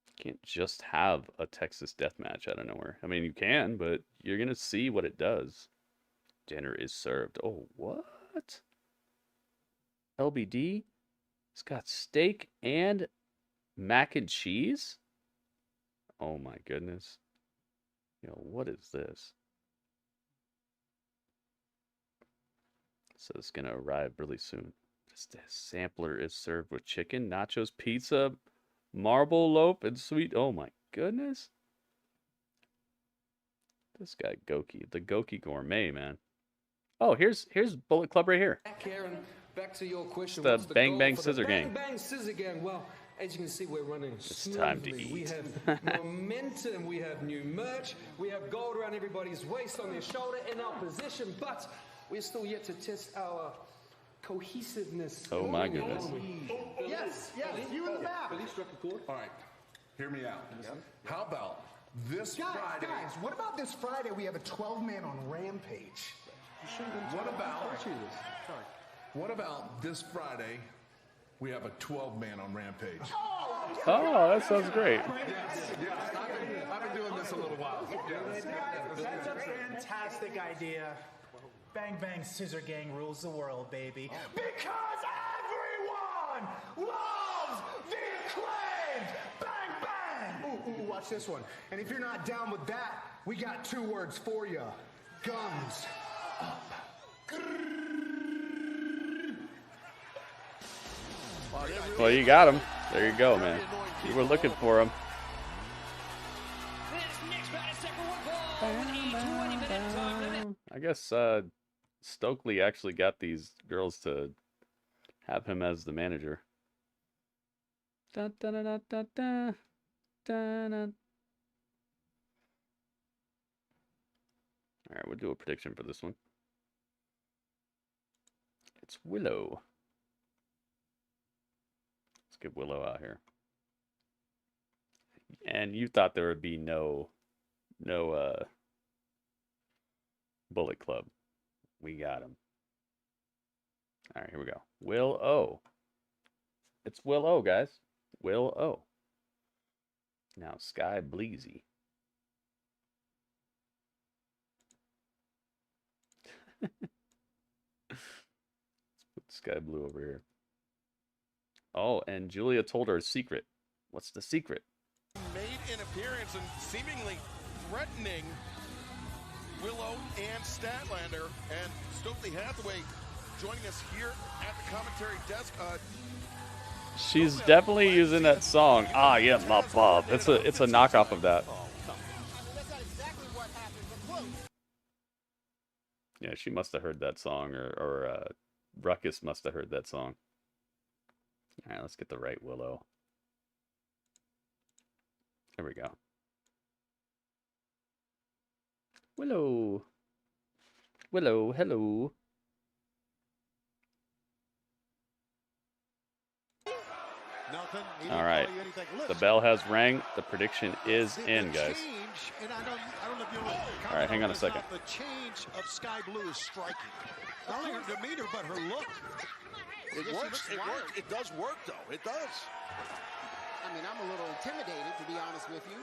You can't just have a Texas Death Match out of nowhere. I mean, you can, but you're gonna see what it does. Dinner is served. Oh, what? LBD? It's got steak and mac and cheese? Oh my goodness. You know, what is this? So it's going to arrive really soon. This sampler is served with chicken, nachos, pizza, marble loaf, and sweet. Oh my goodness. This guy Goki, the Goki Gourmet, man. Oh, here's Bullet Club right here. Back here and back to your question. It's the Bang Bang Scissor Gang. Bang Bang Scissor Gang. Well, as you can see, we're running smoothly. Time to eat. We have momentum. We have new merch. We have gold around everybody's waist, on their shoulder, in our position. But we're still yet to test our cohesiveness. Oh my goodness. Yes, you in the back. All right, hear me out. How about This Friday. Guys, what about this Friday we have a 12-man on Rampage? What about this Friday we have a 12-man on Rampage? Oh, that sounds great. Yes. I've been doing this a little while. That's a fantastic idea. Bang Bang Scissor Gang rules the world, baby. Because everyone loves the acclaimed! Bang Bang! Ooh, watch this one. And if you're not down with that, we got 2 words for you. Guns up. Well, you got him. There you go, man. You were looking for him. I guess Stokely actually got these girls to have him as the manager. Da, da, da, da, da, da, da, da. All right, we'll do a prediction for this one. It's Willow. Let's get Willow out here. And you thought there would be no Bullet Club. We got him. All right, here we go. Will O. It's Will O, guys. Will O. Now, Sky Bleezy. Let's put Sky Blue over here. Oh, and Julia told her a secret. What's the secret? Made an appearance and seemingly threatening Willow and Statlander, and Stokely Hathaway joining us here at the commentary desk. She's definitely using that song. Ah, yeah, my Bob. It's a knockoff of that. Yeah, she must have heard that song, or Ruckus must have heard that song. All right, let's get the right Willow. There we go. Willow. Willow, hello. All right. The bell has rang. The prediction is in, guys. All right, hang on a second. The change of Sky Blue is striking. Not only her demeanor, but her look. It works. It does work, though. It does. I mean, I'm a little intimidated, to be honest with you.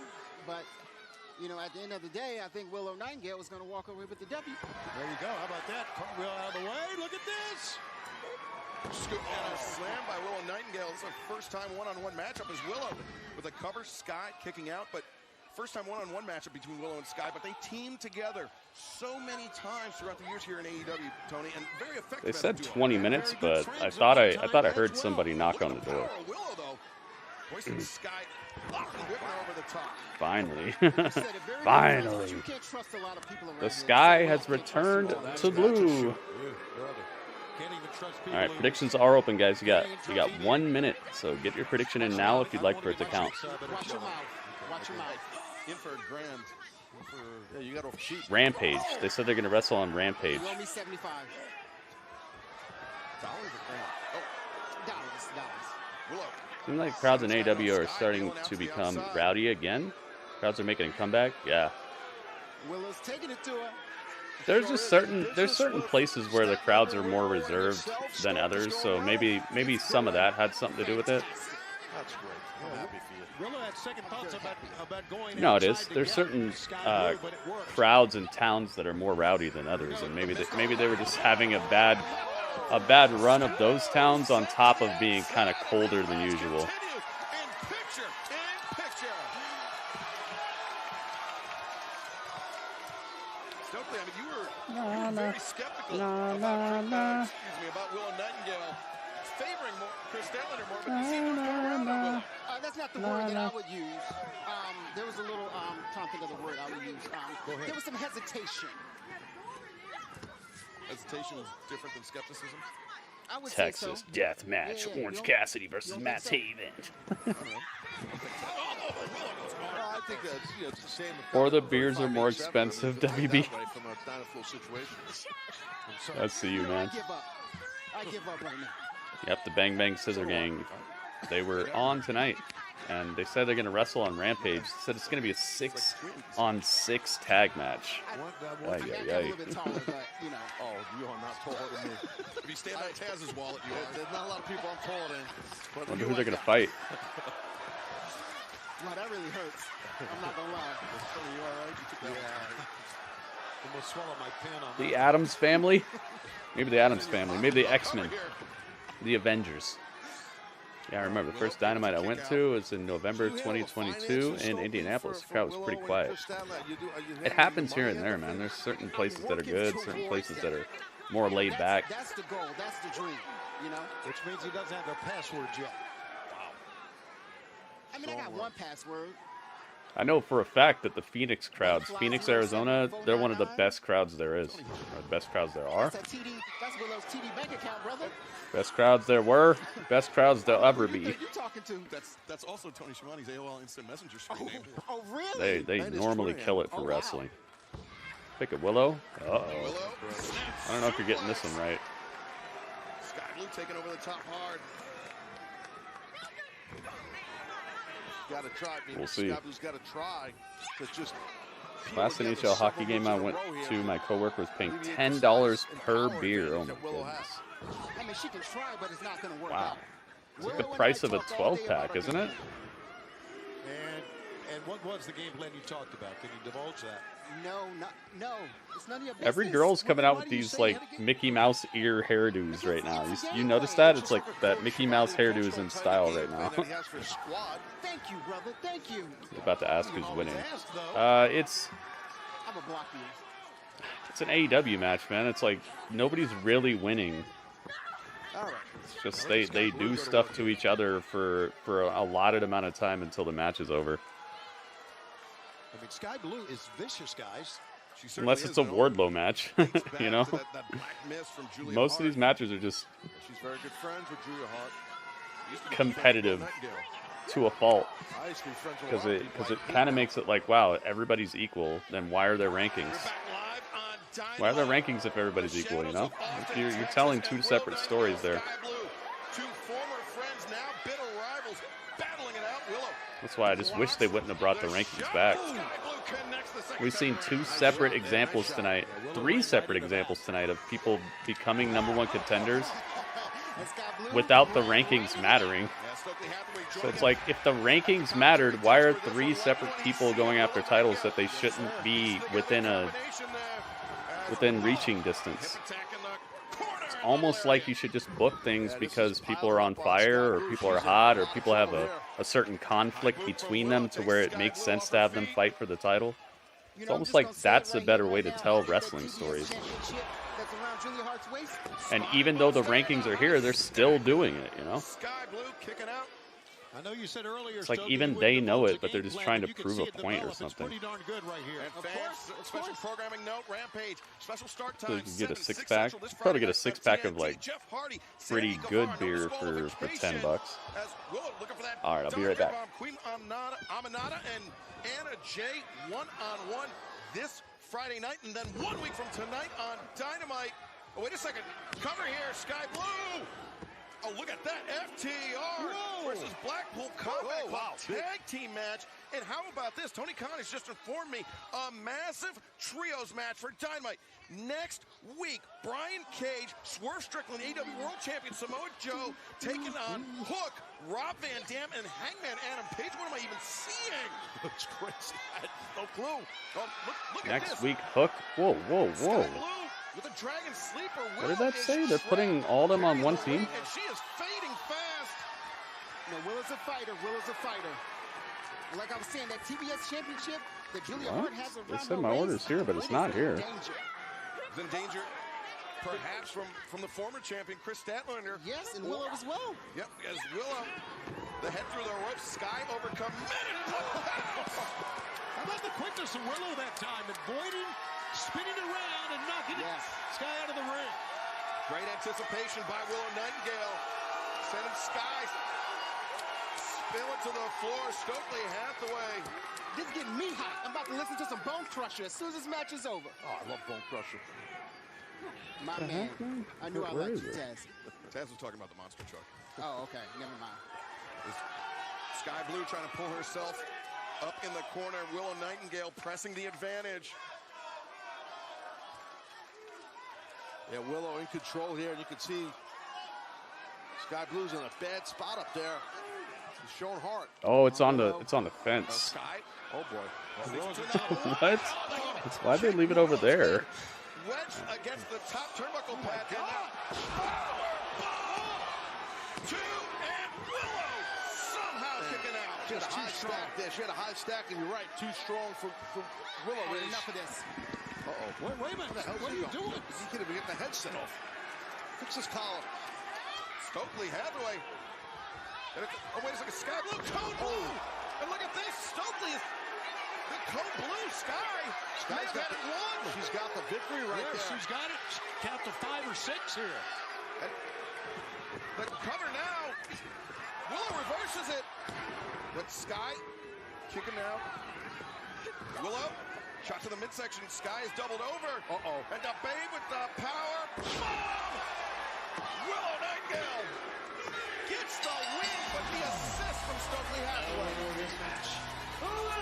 But, you know, at the end of the day, I think Willow Nightingale is going to walk away with the W. There you go. How about that? Cartwheel out of the way. Look at this. Scoop and a slam by Willow Nightingale. It's a first-time one-on-one matchup as Willow with a cover, Sky kicking out. But first-time one-on-one matchup between Willow and Sky. But they teamed together so many times throughout the years here in AEW, Tony, and very effective. They said 20 minutes, but I thought I heard somebody knock on the door. Willow, though, hoisting Sky up and whipping over the top. Finally. Finally. The Sky has returned to blue. All right, predictions are open, guys. You got 1 minute, so get your prediction in now if you'd like for it to count. Watch your mouth. Watch your mouth. In for a grand. Yeah, you got to cheat. Rampage. They said they're going to wrestle on Rampage. You owe me 75. $1 or grand? Oh, dollars. Willow. Seems like crowds in AEW are starting to become rowdy again. Crowds are making a comeback. Yeah. Willow's taking it to her. There's certain places where the crowds are more reserved than others, so maybe some of that had something to do with it. That's great. I'm happy for you. Willow had second thoughts about going. No, it is. There's certain crowds and towns that are more rowdy than others, and maybe they were just having a bad run of those towns on top of being kind of colder than usual. Very skeptical about Willow Nightingale favoring Chris Statlander more, but you see what's going around on Willow. That's not the word that I would use. There was a little, trying to think of the word I would use. Go ahead. There was some hesitation. Hesitation is different than skepticism? I would Texas say so. death match. Yeah, Orange Cassidy versus Matt Taven. I think it's the same. Or the beers are more expensive, WB. That's to you, man. I give up right now. Yep, the Bang Bang Scissor Gang. They were on tonight, and they said they're going to wrestle on Rampage. They said it's going to be a 6-on-6 tag match. Oh, you are not taller than me. If you stand on Taz's wallet, you are. There's not a lot of people I'm taller than. I wonder who they're going to fight. Wow, that really hurts. I'm not gonna lie. You all right? You took that one. Almost swallowed my pen on The Addams family? Maybe the Addams family. Maybe the X-Men. The Avengers. Yeah, I remember the first Dynamite I went to was in November 2022 in Indianapolis. The crowd was pretty quiet. It happens here and there, man. There's certain places that are good, certain places that are more laid back. That's the goal. That's the dream. You know? Which means he doesn't have the password yet. I mean, I got one password. I know for a fact that the Phoenix crowds, Phoenix, Arizona, they're one of the best crowds there is. Or the best crowds there are. That's Willow's TD bank account, brother. Best crowds there were, best crowds there'll ever be. Who you talking to? That's also Tony Schiavone's AOL Instant Messenger screen name. Oh, really? They normally kill it for wrestling. Pick a Willow. Uh-oh. I don't know if you're getting this one right. Sky Blue taking over the top hard. Got to try. We'll see. Sky got to try to just. Last NHL hockey game I went to, my coworker was paying $10 per beer. Oh my goodness. I mean, she can try, but it's not going to work Wow. out. It's like the price of a 12-pack, isn't it? And what was the game plan you talked about? Can you divulge that? No. It's none of your business. Every girl's coming out with these like Mickey Mouse ear hairdos right now. You notice that? It's like that Mickey Mouse hairdo is in style right now. Thank you, brother. Thank you. You're about to ask who's winning. It's I'm a block you. It's an AEW match, man. It's like nobody's really winning. All right. It's just they do stuff to each other for a allotted amount of time until the match is over. I mean, Sky Blue is vicious, guys. Unless it's a Wardlow match, you know. Most of these matches are just She's very good friends with Julia Hart. competitive to a fault. Because it kind of makes it like, wow, everybody's equal. Then why are there rankings? Why are there rankings if everybody's equal? You know, you're telling two separate stories there. Two former friends, now bitter rivals, battling it out. Willow. That's why I just wish they wouldn't have brought the rankings back. We've seen two separate examples tonight, three separate examples tonight of people becoming #1 contenders without the rankings mattering. So it's like, if the rankings mattered, why are three separate people going after titles that they shouldn't be within reaching distance? It's almost like you should just book things because people are on fire, or people are hot, or people have a certain conflict between them to where it makes sense to have them fight for the title. It's almost like that's a better way to tell wrestling stories. And even though the rankings are here, they're still doing it, you know? Sky Blue kicking out. I know you said earlier, It's like even they know it, but they're just trying to prove a point or something. And fans, special programming note, Rampage, special start So time. you can get a six-pack. Probably get a six-pack of like pretty good beer for $10. All right, I'll be right back. Queen Aminata and Anna Jay one-on-one this Friday night, and then 1 week from tonight on Dynamite. Oh, wait a second. Cover here, Sky Blue. Oh, look at that. FTR versus Blackpool Combat Club tag team match. And how about this? Tony Khan has just informed me a massive trios match for Dynamite. Next week, Brian Cage, Swerve Strickland, AEW World Champion Samoa Joe taking on Hook, Rob Van Dam, and Hangman Adam Page. What am I even seeing? Looks crazy. I have no clue. Oh, look at this. Next week, Hook. Whoa. With a Dragon Sleeper. What did that say? They're putting all of them on one team? And she is fading fast. No, Willow's a fighter. Like I was saying, that TBS championship that Julia Hart has around. They said my order's here, but it's not here. Is in danger, perhaps from the former champion Chris Statlander. Yes, and Willow as well. Yep, as Willow, the head through the ropes, Sky overcome. How about the quickness of Willow that time, avoiding, spinning around, and knocking Sky out of the ring. Great anticipation by Willow Nightingale, sending Sky spilling to the floor. Stokely Hathaway. This is getting me hot. I'm about to listen to some Bone Crusher as soon as this match is over. Oh, I love Bone Crusher. My man. I knew I liked you, Taz. Taz was talking about the monster truck. Oh, okay. Never mind. Sky Blue trying to pull herself up in the corner. Willow Nightingale pressing the advantage. Yeah, Willow in control here, and you can see Sky Blue's in a bad spot up there. He's showing heart. Oh, it's on the fence. Sky. Oh boy. What? Why'd they leave it over there? Wedge against the top turnbuckle pad. And now two, and Willow somehow kicking out. She had a high stack there. She had a high stack, and you're right, too strong for Willow. Enough of this. Uh-oh. Wait a minute. What are you doing? He can't even get the headset off. Fix his collar. Stokely Hathaway. And wait a second. Sky Blue, Code Blue. And look at this. Stokely is the Code Blue. Sky's got it won. She's got the victory right there. She's got it. Count to 5 or 6 here. And the cover now. Willow reverses it. But Sky kicking out. Willow. Shot to the midsection. Sky is doubled over. Uh-oh. And the Babe with the power. Boom! Willow Nightingale gets the win, but the assist from Stokely Hathaway. This match. Willow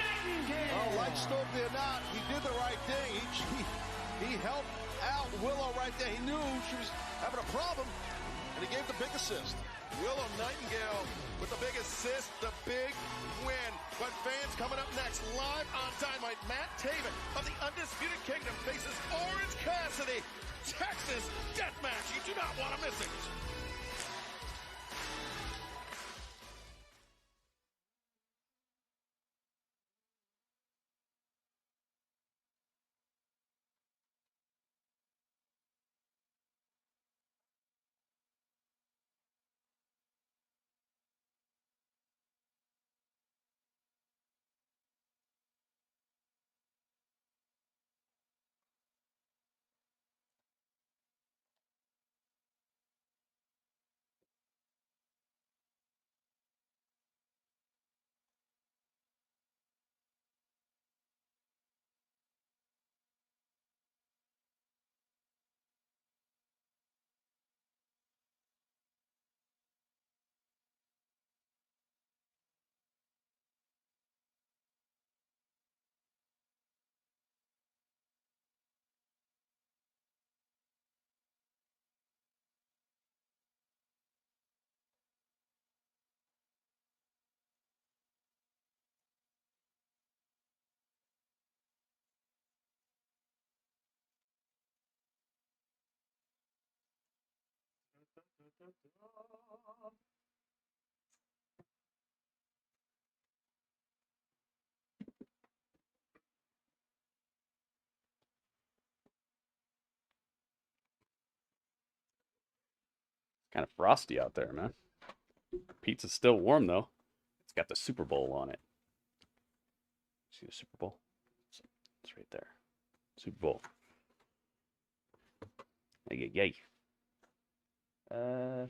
Nightingale. Well, like Stokely or not, he did the right thing. He helped out Willow right there. He knew she was having a problem, and he gave the big assist. Willow Nightingale with the big assist, the big win. But fans, coming up next, live on Dynamite, Matt Taven of the Undisputed Kingdom faces Orange Cassidy. Texas Deathmatch. You do not want to miss it. Kind of frosty out there, man. Pizza's still warm though. It's got the Super Bowl on it. See the Super Bowl? It's right there. Super Bowl. Yay. Where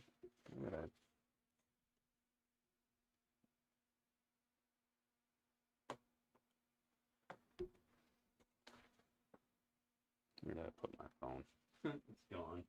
did I put my phone? It's gone.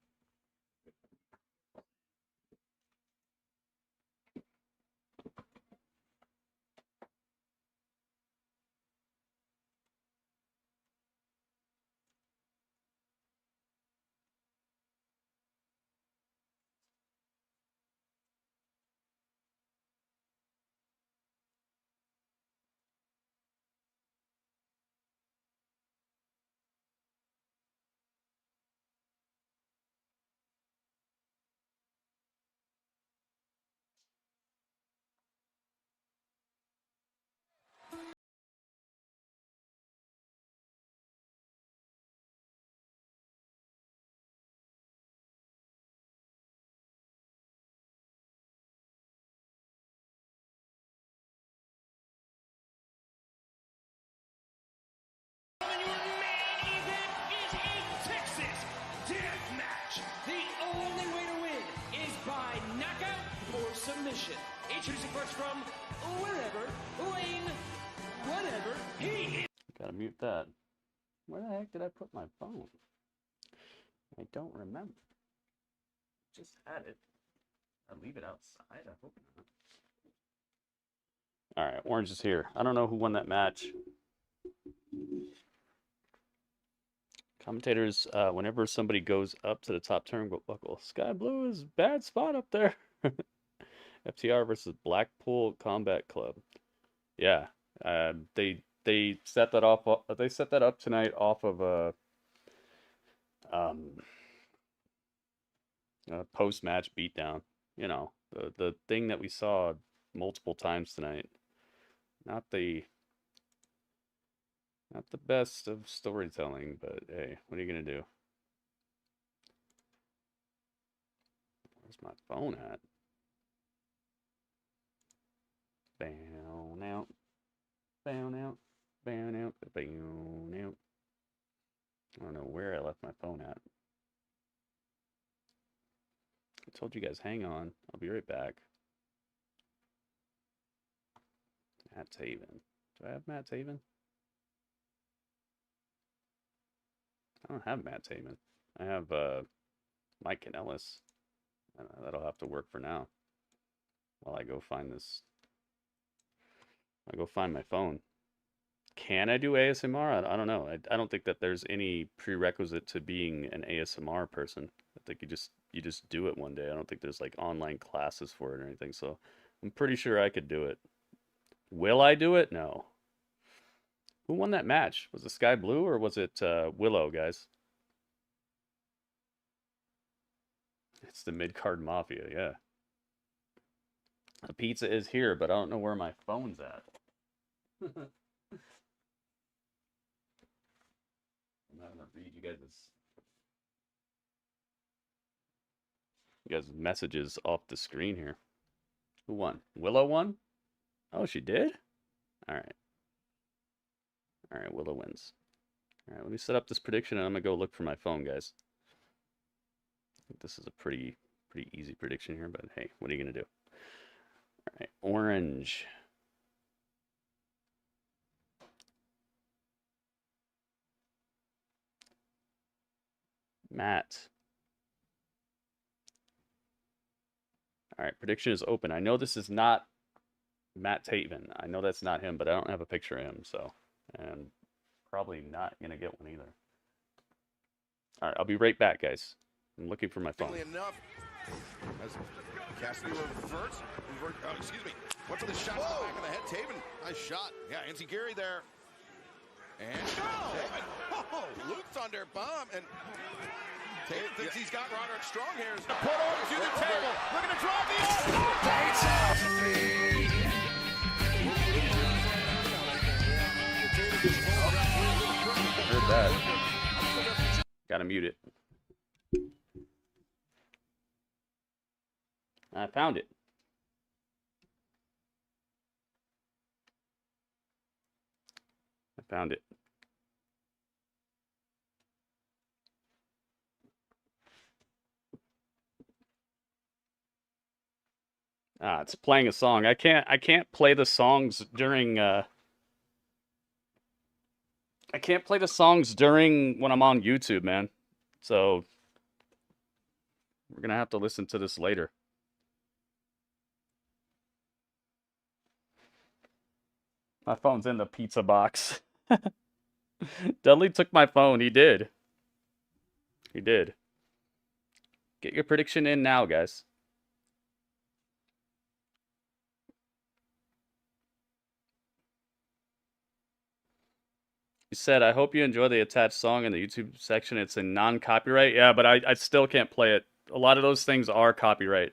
Submission. Introducing first from wherever, Lane, whatever he is. Gotta mute that. Where the heck did I put my phone? I don't remember. Just had it. I leave it outside? I hope not. All right, Orange is here. I don't know who won that match. Commentators, whenever somebody goes up to the top turnbuckle, Sky Blue is bad spot up there. FTR versus Blackpool Combat Club. Yeah, they set that off. They set that up tonight off of a post-match beatdown. You know, the thing that we saw multiple times tonight. Not the best of storytelling, but hey, what are you gonna do? Where's my phone at? Bound out, bound out, bound out, bound out. I don't know where I left my phone at. I told you guys, hang on. I'll be right back. Matt Taven. Do I have Matt Taven? I don't have Matt Taven. I have Mike Kanellis. That'll have to work for now. While I go find this. I'll go find my phone. Can I do ASMR? I don't know. I don't think that there's any prerequisite to being an ASMR person. I think you just do it one day. I don't think there's like online classes for it or anything. So I'm pretty sure I could do it. Will I do it? No. Who won that match? Was it Sky Blue or was it Willow, guys? It's the mid-card mafia, yeah. The pizza is here, but I don't know where my phone's at. I'm not gonna read you guys' messages off the screen here. Who won? Willow won? Oh, she did? Alright. Alright, Willow wins. Alright, let me set up this prediction and I'm gonna go look for my phone, guys. I think this is a pretty easy prediction here, but hey, what are you gonna do? Alright, Orange. Matt. Alright, prediction is open. I know this is not Matt Taven. I know that's not him, but I don't have a picture of him, so. And probably not going to get one either. Alright, I'll be right back, guys. I'm looking for my phone. Enough. As Cassidy reverts. Excuse me. Went for the shot to the back of the head. Taven. Nice shot. Yeah, Nancy Gary there. And Luke Thunder bomb. And Taven thinks he's got Roderick Strong here. Put over to the table. Looking to drive the Heard that. Gotta mute it. I found it. I found it. It's playing a song. I can't play the songs during I can't play the songs during when I'm on YouTube, man. So we're gonna have to listen to this later. My phone's in the pizza box. Dudley took my phone. He did. He did. Get your prediction in now, guys. You said, I hope you enjoy the attached song in the YouTube section. It's a non-copyright. Yeah, but I still can't play it. A lot of those things are copyright.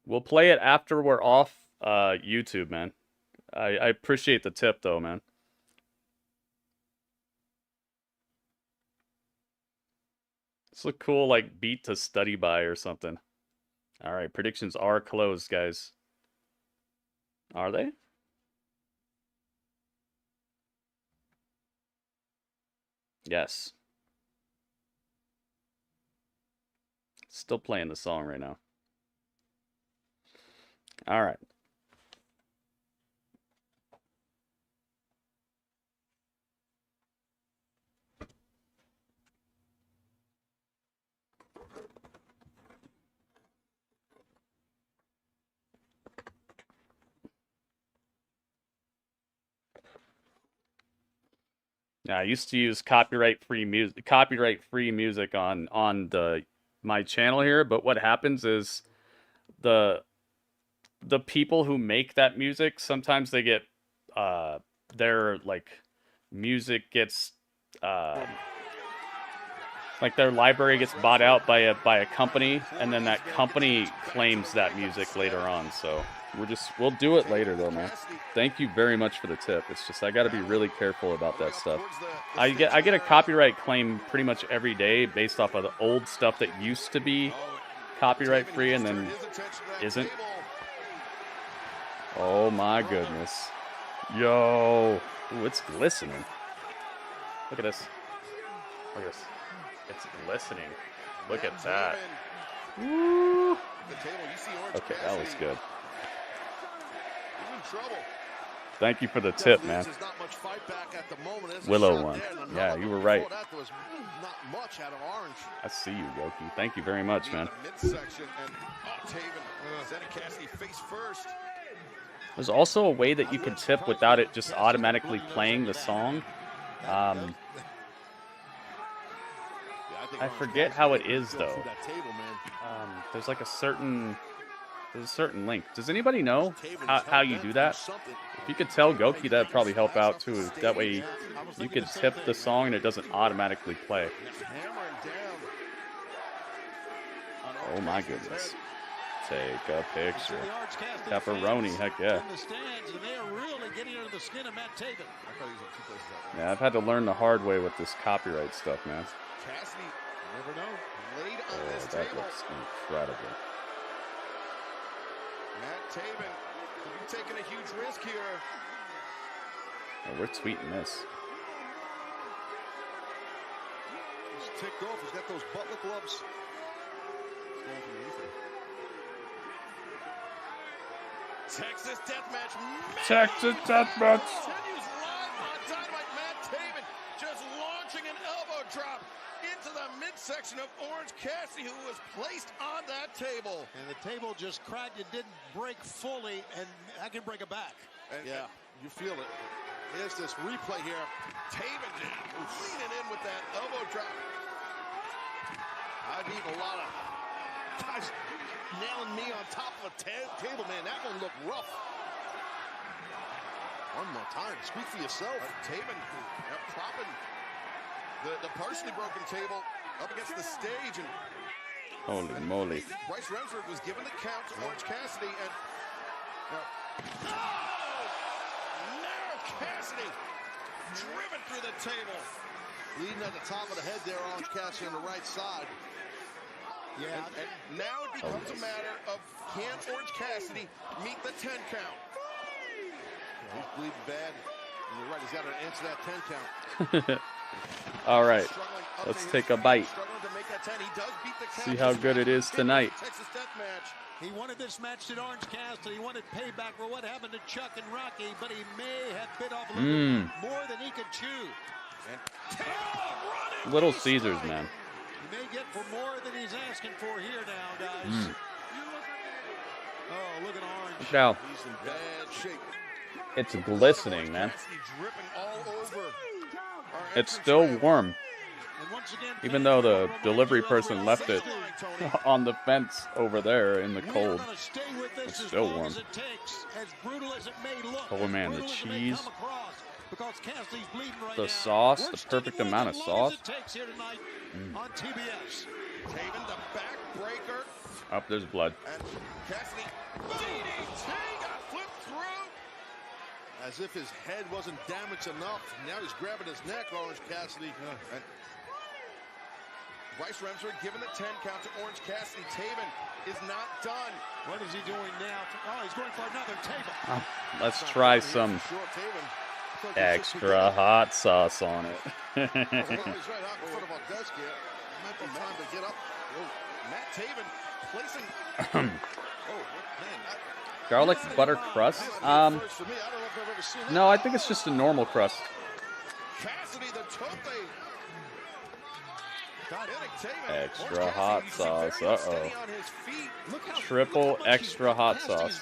We'll play it after we're off YouTube, man. I appreciate the tip, though, man. It's a cool, like, beat to study by or something. All right, predictions are closed, guys. Are they? Yes. Still playing the song right now. All right. I used to use copyright-free music on my channel here, but what happens is the people who make that music, sometimes they get their like music gets like their library gets bought out by a company, and then that company claims that music later on. So we'll do it later though, man. Thank you very much for the tip. It's just I got to be really careful about that stuff. I get a copyright claim pretty much every day based off of the old stuff that used to be copyright free and then isn't. Oh my goodness. Yo. Ooh, it's glistening. Look at this. Look at this. It's glistening. Look at that. Woo. Okay, that was good. Thank you for the tip, man. Willow one. Yeah, you were right. I see you, Yoki. Thank you very much, man. There's also a way that you can tip without it just automatically playing the song. I forget how it is though. There's like a certain link. Does anybody know how you do that? If you could tell Goki, that'd probably help out too. That way you could tip the song and it doesn't automatically play. Oh my goodness. Take a picture. Pepperoni, heck yeah. Yeah, I've had to learn the hard way with this copyright stuff, man. Oh, that looks incredible. Matt Taven, you're taking a huge risk here. Oh, we're tweeting this. He's ticked off. He's got those butler gloves. Texas Deathmatch. Texas Deathmatch. Continues live on Dynamite. Matt Taven just launching an elbow drop into the midsection of Orange Cassidy, who was placed on that table. And the table just cracked. It didn't break fully, and I can break it back. Yeah, you feel it. Here's this replay here. Taven leaning in with that elbow drop. I've eaten a lot of guys nailing me on top of a table, man. That one looked rough. One more time. Speak for yourself. Taven propping the partially broken table up against the stage, and holy moly. Bryce Remsburg was given the count to Orange Cassidy, and now Cassidy driven through the table. Leading at the top of the head there, Orange Cassidy on the right side. Yeah, and now it becomes a matter of can Orange Cassidy meet the 10 count? He's bleeding bad. And you're right, he's got to answer that 10 count. All right, let's take a bite. See how good it is tonight. He wanted this match at Orange Cassidy. He wanted payback for what happened to Chuck and Rocky, but he may have bit off a little more than he could chew. Little Caesars, man. He may get for more than he's asking for here now, guys. Oh, look at Orange. Look how He's in bad shape. it's glistening, man. It's still warm. Even though the delivery person left it on the fence over there in the cold, it's still warm. Oh man, the cheese, the sauce, the perfect amount of sauce. On TBS. Taven the backbreaker. Up, there's blood. And Cassidy, DDT got flipped through. As if his head wasn't damaged enough. Now he's grabbing his neck, Orange Cassidy. And Bryce Remsburg giving the 10 count to Orange Cassidy. Taven is not done. What is he doing now? Oh, he's going for another table. Let's try some extra hot sauce on it. He's right out in front of our desk here. Might be time to get up. Matt Taven placing. Garlic butter crust? No, I think it's just a normal crust. Cassidy the tope. Extra hot sauce. Uh-oh. Triple extra hot sauce.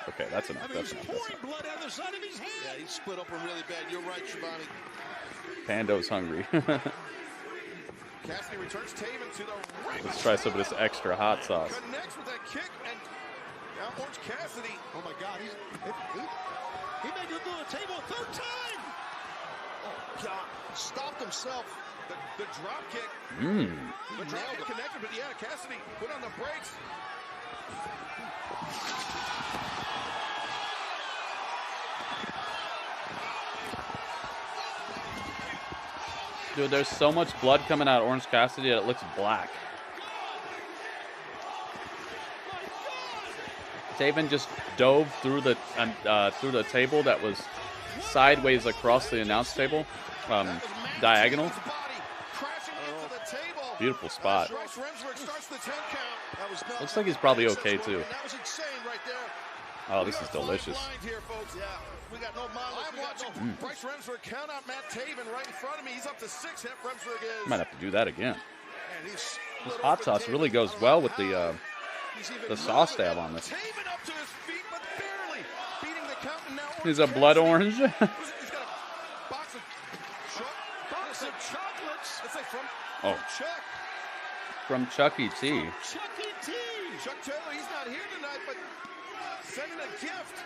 Okay, that's enough. That's enough. That's enough. Yeah, he's split open really bad. You're right, Shibani. Pando's hungry. Cassidy returns Taven to the ring. Let's try some of this extra hot sauce. Connects with that kick, and now Orange Cassidy. Oh my God, he may go through the table a third time. Oh God, stopped himself. The drop kick. The drop kick connected, but yeah, Cassidy put on the brakes. Dude, there's so much blood coming out of Orange Cassidy that it looks black. Taven just dove through the table that was sideways across the announce table, diagonal. Beautiful spot. Looks like he's probably okay too. Oh, this is delicious. We got no I'm watching Bryce Remsburg count out Matt Taven right in front of me. He's up to 6. Remsburg is. Might have to do that again. This hot sauce really goes well with the sauce they have on this. Taven up to his feet, but barely beating the count, and now He's a blood orange. He's got a box of chocolates. It's like from Chuck. From Chuck E. T. Chuck E. T. Chuck Taylor, he's not here tonight, but sending a gift.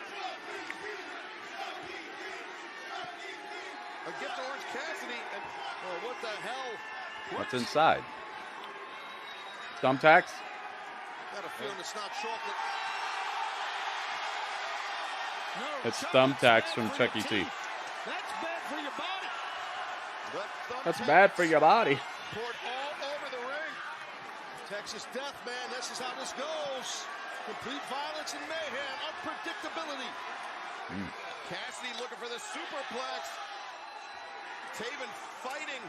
A gift to Orange Cassidy, and what the hell? What's inside? Thumbtacks? Got a feeling it's not chocolate. It's thumbtacks from Chuck E. T. That's bad for your body. That's bad for your body. Poured all over the ring. Texas Death, man, this is how this goes. Complete violence and mayhem, unpredictability. Cassidy looking for the superplex. Taven fighting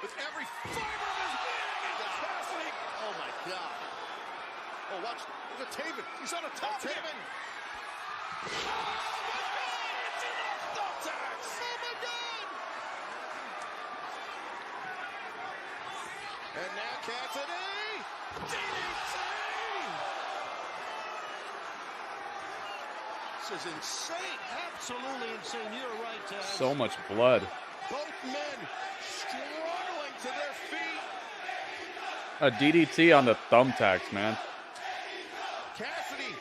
with every fiber of his being into Cassidy. Oh my God. Oh, watch. Look at Taven. He's on a top Taven. Taven. Oh my God. It's in the thumbtacks. Oh my God. And now Cassidy. DDT. This is insane. Absolutely insane. You're right, Taz. So much blood. Both men struggling to their feet. A DDT on the thumbtacks, man. Cassidy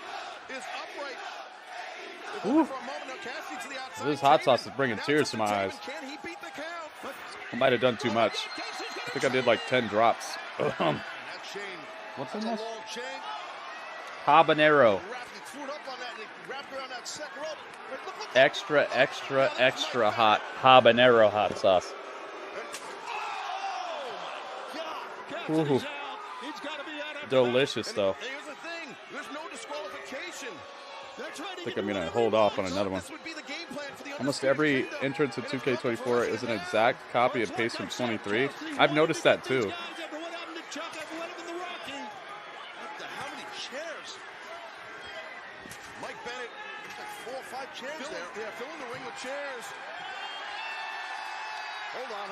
is upright. Ooh. For a moment now, Cassidy to the outside. This hot sauce is bringing tears to my eyes. Can he beat the count? I might have done too much. I think I did like 10 drops. That chain. What's in That's this? a long chain. Habanero. He threw it up on that and he wrapped around that second rope. Extra, extra, extra hot habanero hot sauce. Ooh. Delicious, though. Here's the thing. There's no disqualification. I think I'm going to hold off on another one. Almost every entrance in 2K24 is an exact copy and paste from 23. I've noticed that, too. How many chairs? Mike Bennett, like 4 or 5 chairs there. Yeah, filling the ring with chairs. Hold on.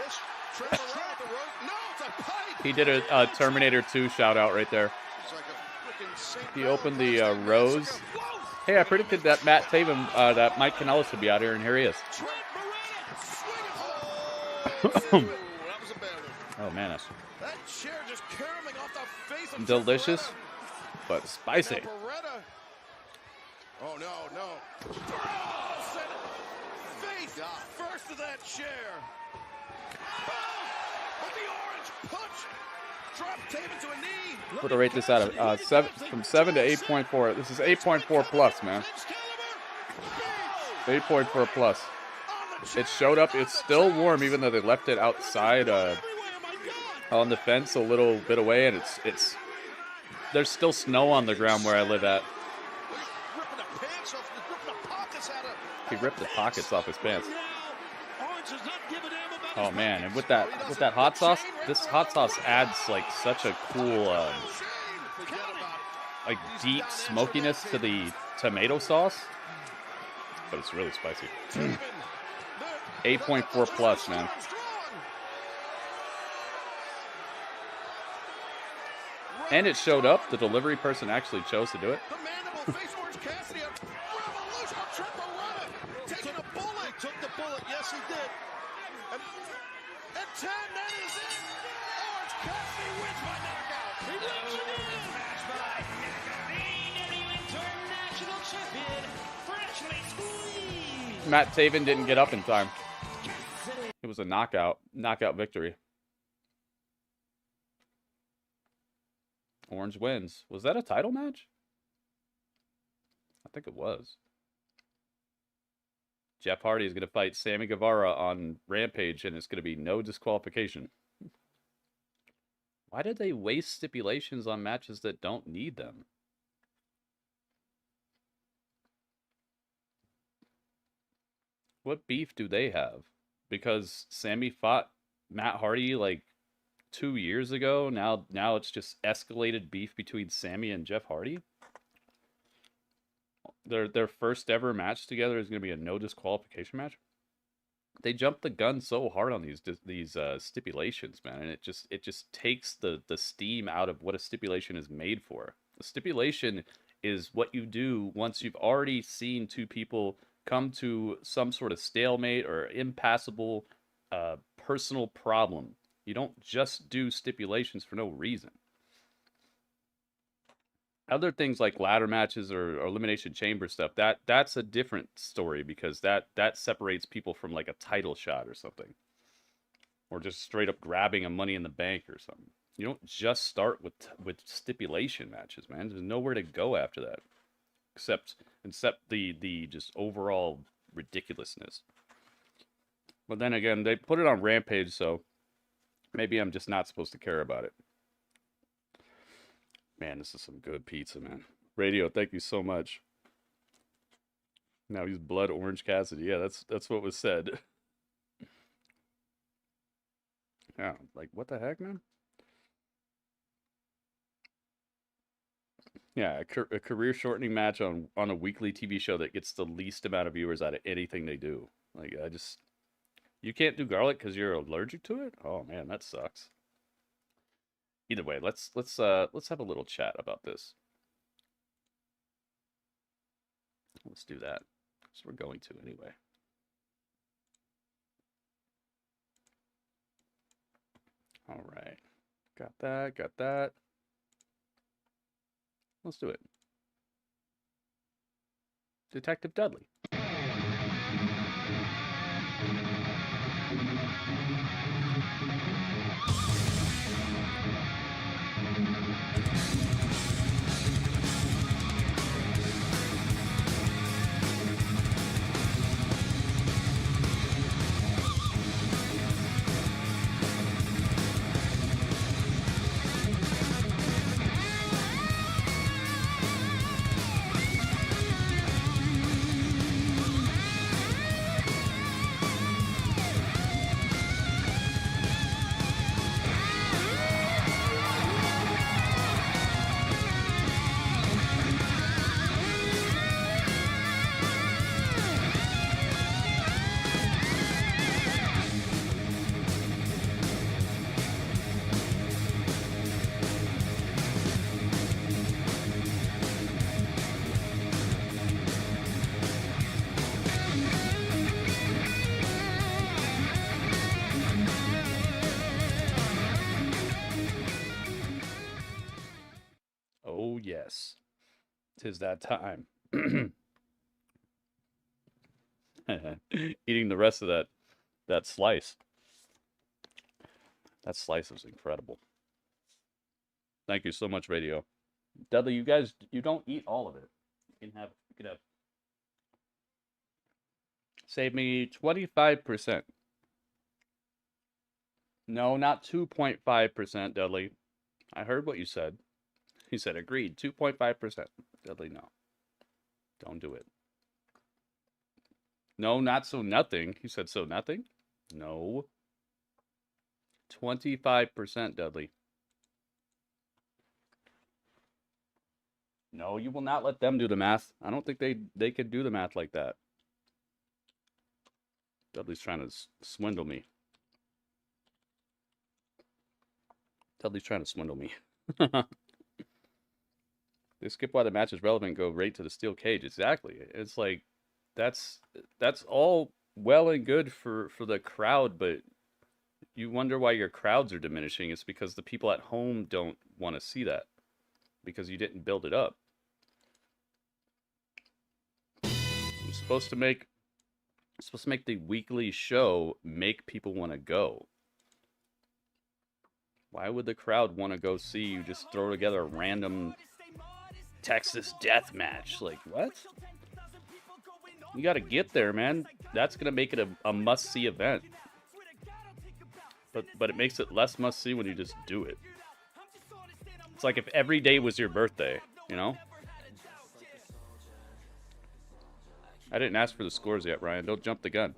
This trip around the rope. No, it's a pipe. He did a Terminator 2 shout out right there. It's like a freaking St. He opened the rose. Hey, I predicted that Matt Taven, that Mike Kanellis would be out here, and here he is. Oh, man. That chair just caroling off the face of Delicious, but spicy. Oh, no. Face first to that chair. But the orange punch dropped Taven to a knee. What to rate this out of? From 7 to 8.4. This is 8.4 plus, man. 8.4 plus. It showed up. It's still warm, even though they left it outside on the fence a little bit away, and it's. There's still snow on the ground where I live at. He ripped the pockets off his pants. Oh man, and with that hot sauce, this hot sauce adds like such a cool like deep smokiness to the tomato sauce. But it's really spicy. 8.4 plus, man. And it showed up. The delivery person actually chose to do it. The mandible face Orange Cassidy. Revolution triple run. Taking a bullet. Took the bullet. Yes, he did. And 10. That is it. Orange Cassidy wins by knockout. He wins it in. Match by AEW International Champion, freshly squeezed. Matt Taven didn't get up in time. It was a knockout victory. Orange wins. Was that a title match? I think it was. Jeff Hardy is going to fight Sammy Guevara on Rampage, and it's going to be no disqualification. Why did they waste stipulations on matches that don't need them? What beef do they have? Because Sammy fought Matt Hardy like 2 years ago. Now it's just escalated beef between Sammy and Jeff Hardy. Their first ever match together is going to be a no disqualification match. They jumped the gun so hard on these stipulations, man, and it just takes the steam out of what a stipulation is made for. A stipulation is what you do once you've already seen two people come to some sort of stalemate or impassable personal problem. You don't just do stipulations for no reason. Other things like ladder matches or elimination chamber stuff, that's a different story, because that separates people from like a title shot or something, or just straight up grabbing a Money in the Bank or something. You don't just start with stipulation matches, man. There's nowhere to go after that, except the just overall ridiculousness. But then again, they put it on Rampage, so maybe I'm just not supposed to care about it. Man, this is some good pizza, man. Radio, thank you so much. Now he's Blood Orange Cassidy. Yeah, that's what was said. Yeah, like, what the heck, man? Yeah, a career-shortening match on a weekly TV show that gets the least amount of viewers out of anything they do. Like, you can't do garlic because you're allergic to it? Oh man, that sucks. Either way, let's have a little chat about this. Let's do that. So we're going to anyway. All right. Got that. Let's do it. Detective Dudley. Yes, 'tis that time. Eating the rest of that slice. That slice was incredible. Thank you so much, Radio. Dudley, you don't eat all of it. You can have. Save me 25%. No, not 2.5%, Dudley. I heard what you said. He said, agreed, 2.5%. Dudley, no. Don't do it. No, not so nothing. He said, so nothing? No. 25%, Dudley. No, you will not let them do the math. I don't think they could do the math like that. Dudley's trying to swindle me. Dudley's trying to swindle me. They skip why the match is relevant, go right to the steel cage. Exactly. It's like that's all well and good for the crowd, but you wonder why your crowds are diminishing. It's because the people at home don't want to see that because you didn't build it up. I'm supposed to make the weekly show make people want to go. Why would the crowd want to go see you just throw together a random Texas death match? Like, what? You got to get there, man. That's going to make it a must-see event. But it makes it less must-see when you just do it. It's like if every day was your birthday, you know? I didn't ask for the scores yet, Ryan. Don't jump the gun.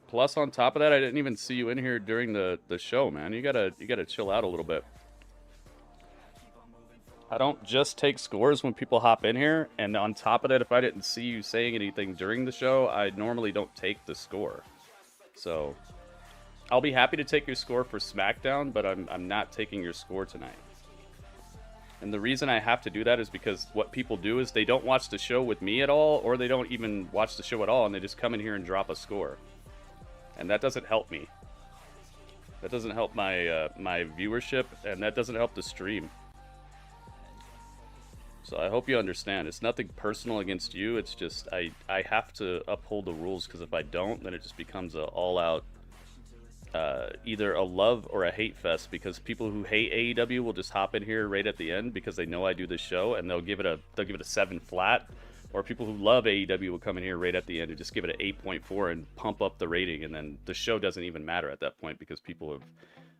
Plus, on top of that, I didn't even see you in here during the show, man. You gotta chill out a little bit. I don't just take scores when people hop in here, and on top of that, if I didn't see you saying anything during the show, I normally don't take the score. So, I'll be happy to take your score for SmackDown, but I'm not taking your score tonight. And the reason I have to do that is because what people do is they don't watch the show with me at all, or they don't even watch the show at all, and they just come in here and drop a score. And that doesn't help me. That doesn't help my my viewership, and that doesn't help the stream. So I hope you understand. It's nothing personal against you. It's just I have to uphold the rules, because if I don't, then it just becomes a all-out either a love or a hate fest, because people who hate AEW will just hop in here right at the end because they know I do this show, and they'll give it a 7 flat. Or people who love AEW will come in here right at the end and just give it an 8.4 and pump up the rating, and then the show doesn't even matter at that point because people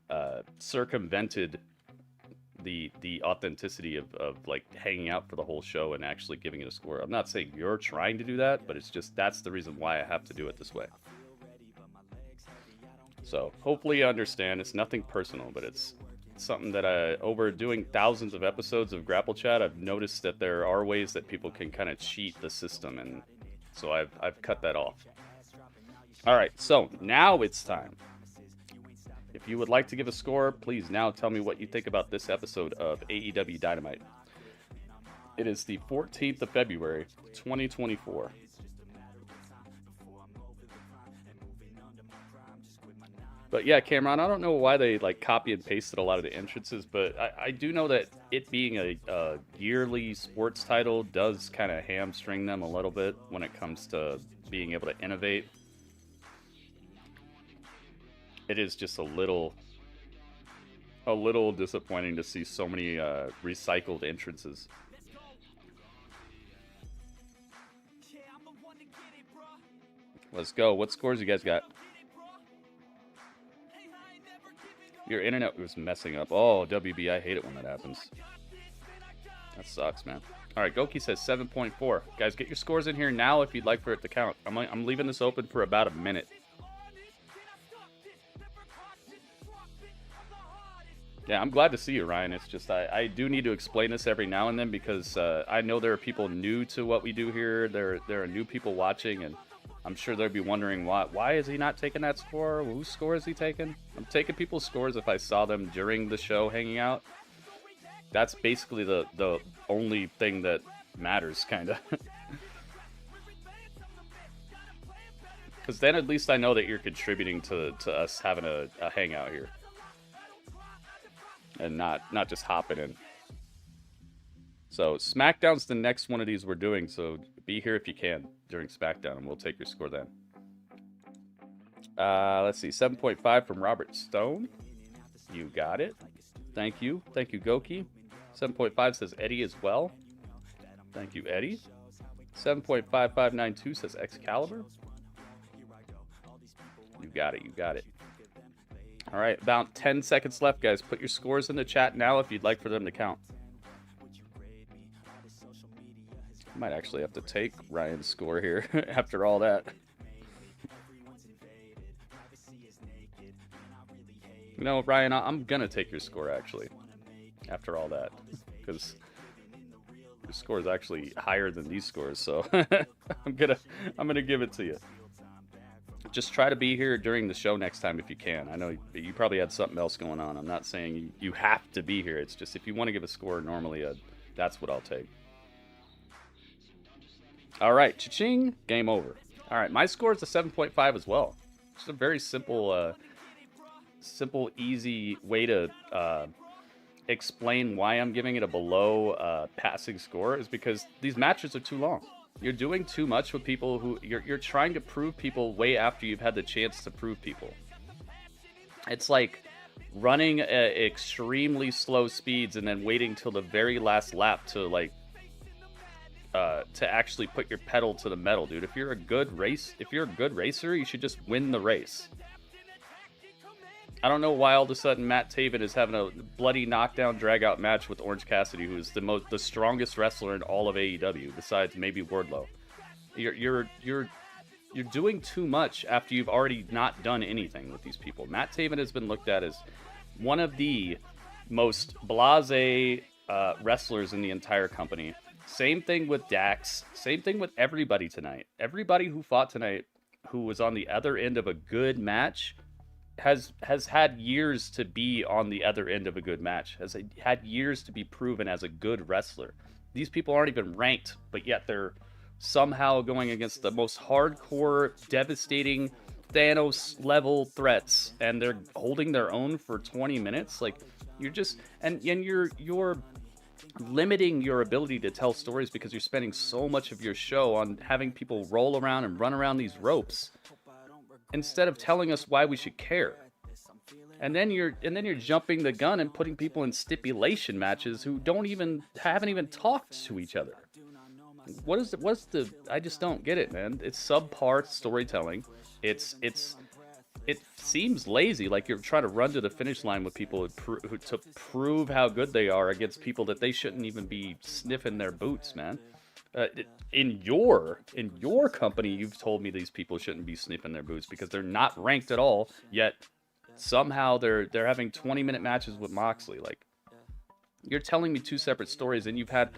have circumvented the authenticity of like hanging out for the whole show and actually giving it a score. I'm not saying you're trying to do that, but it's just that's the reason why I have to do it this way. So hopefully you understand. It's nothing personal, but it's something that over doing thousands of episodes of Grapple Chat, I've noticed that there are ways that people can kind of cheat the system, and so I've cut that off. All right, so now it's time. If you would like to give a score, please now tell me what you think about this episode of AEW Dynamite. It is the 14th of February, 2024. But yeah, Cameron, I don't know why they like copy and pasted a lot of the entrances, but I do know that it being a yearly sports title does kind of hamstring them a little bit when it comes to being able to innovate. It is just a little disappointing to see so many recycled entrances. Let's go. What scores you guys got? Your internet was messing up. Oh, WB, I hate it when that happens. That sucks, man. All right, Goki says 7.4. Guys, get your scores in here now if you'd like for it to count. I'm leaving this open for about a minute. Yeah, I'm glad to see you, Ryan. It's just I do need to explain this every now and then because I know there are people new to what we do here. There are new people watching, and I'm sure they'll be wondering why is he not taking that score? Whose score is he taking? I'm taking people's scores if I saw them during the show hanging out. That's basically the only thing that matters, kind of. Because then at least I know that you're contributing to us having a hangout here. And not just hopping in. So SmackDown's the next one of these we're doing, so be here if you can during SmackDown, and we'll take your score then. Let's see, 7.5 from Robert Stone. You got it. Thank you. Thank you, Goki. 7.5 says Eddie as well. Thank you, Eddie. 7.5592 says Excalibur. You got it. You got it. All right, about 10 seconds left, guys. Put your scores in the chat now if you'd like for them to count. I might actually have to take Ryan's score here after all that. You know, Ryan, I'm gonna take your score actually after all that because your score is actually higher than these scores, so I'm gonna give it to you. just try to be here during the show next time if you can. I know you probably had something else going on. I'm not saying you have to be here. It's just if you want to give a score normally, that's what I'll take. All right, cha-ching, game over. All right, my score is a 7.5 as well. It's a very simple, easy way to explain why I'm giving it a below passing score is because these matches are too long. You're doing too much with people who you're trying to prove people way after you've had the chance to prove people. It's like running at extremely slow speeds and then waiting till the very last lap to to actually put your pedal to the metal, dude. If you're a good racer, you should just win the race. I don't know why all of a sudden Matt Taven is having a bloody knockdown drag-out match with Orange Cassidy, who is the strongest wrestler in all of AEW, besides maybe Wardlow. You're doing too much after you've already not done anything with these people. Matt Taven has been looked at as one of the most blasé wrestlers in the entire company. Same thing with Dax. Same thing with everybody tonight. Everybody who fought tonight, who was on the other end of a good match, has had years to be on the other end of a good match, has had years to be proven as a good wrestler. These people aren't even ranked, but yet they're somehow going against the most hardcore, devastating Thanos-level threats, and they're holding their own for 20 minutes. Like, you're just... And you're limiting your ability to tell stories because you're spending so much of your show on having people roll around and run around these ropes, instead of telling us why we should care. And then you're jumping the gun and putting people in stipulation matches who haven't even talked to each other. What's the I just don't get it, man. It's subpar storytelling. It seems lazy, like you're trying to run to the finish line with people to prove how good they are against people that they shouldn't even be sniffing their boots, man. In your company, you've told me these people shouldn't be sniffing their boots because they're not ranked at all, yet somehow they're having 20-minute matches with Moxley. Like, you're telling me two separate stories, and you've had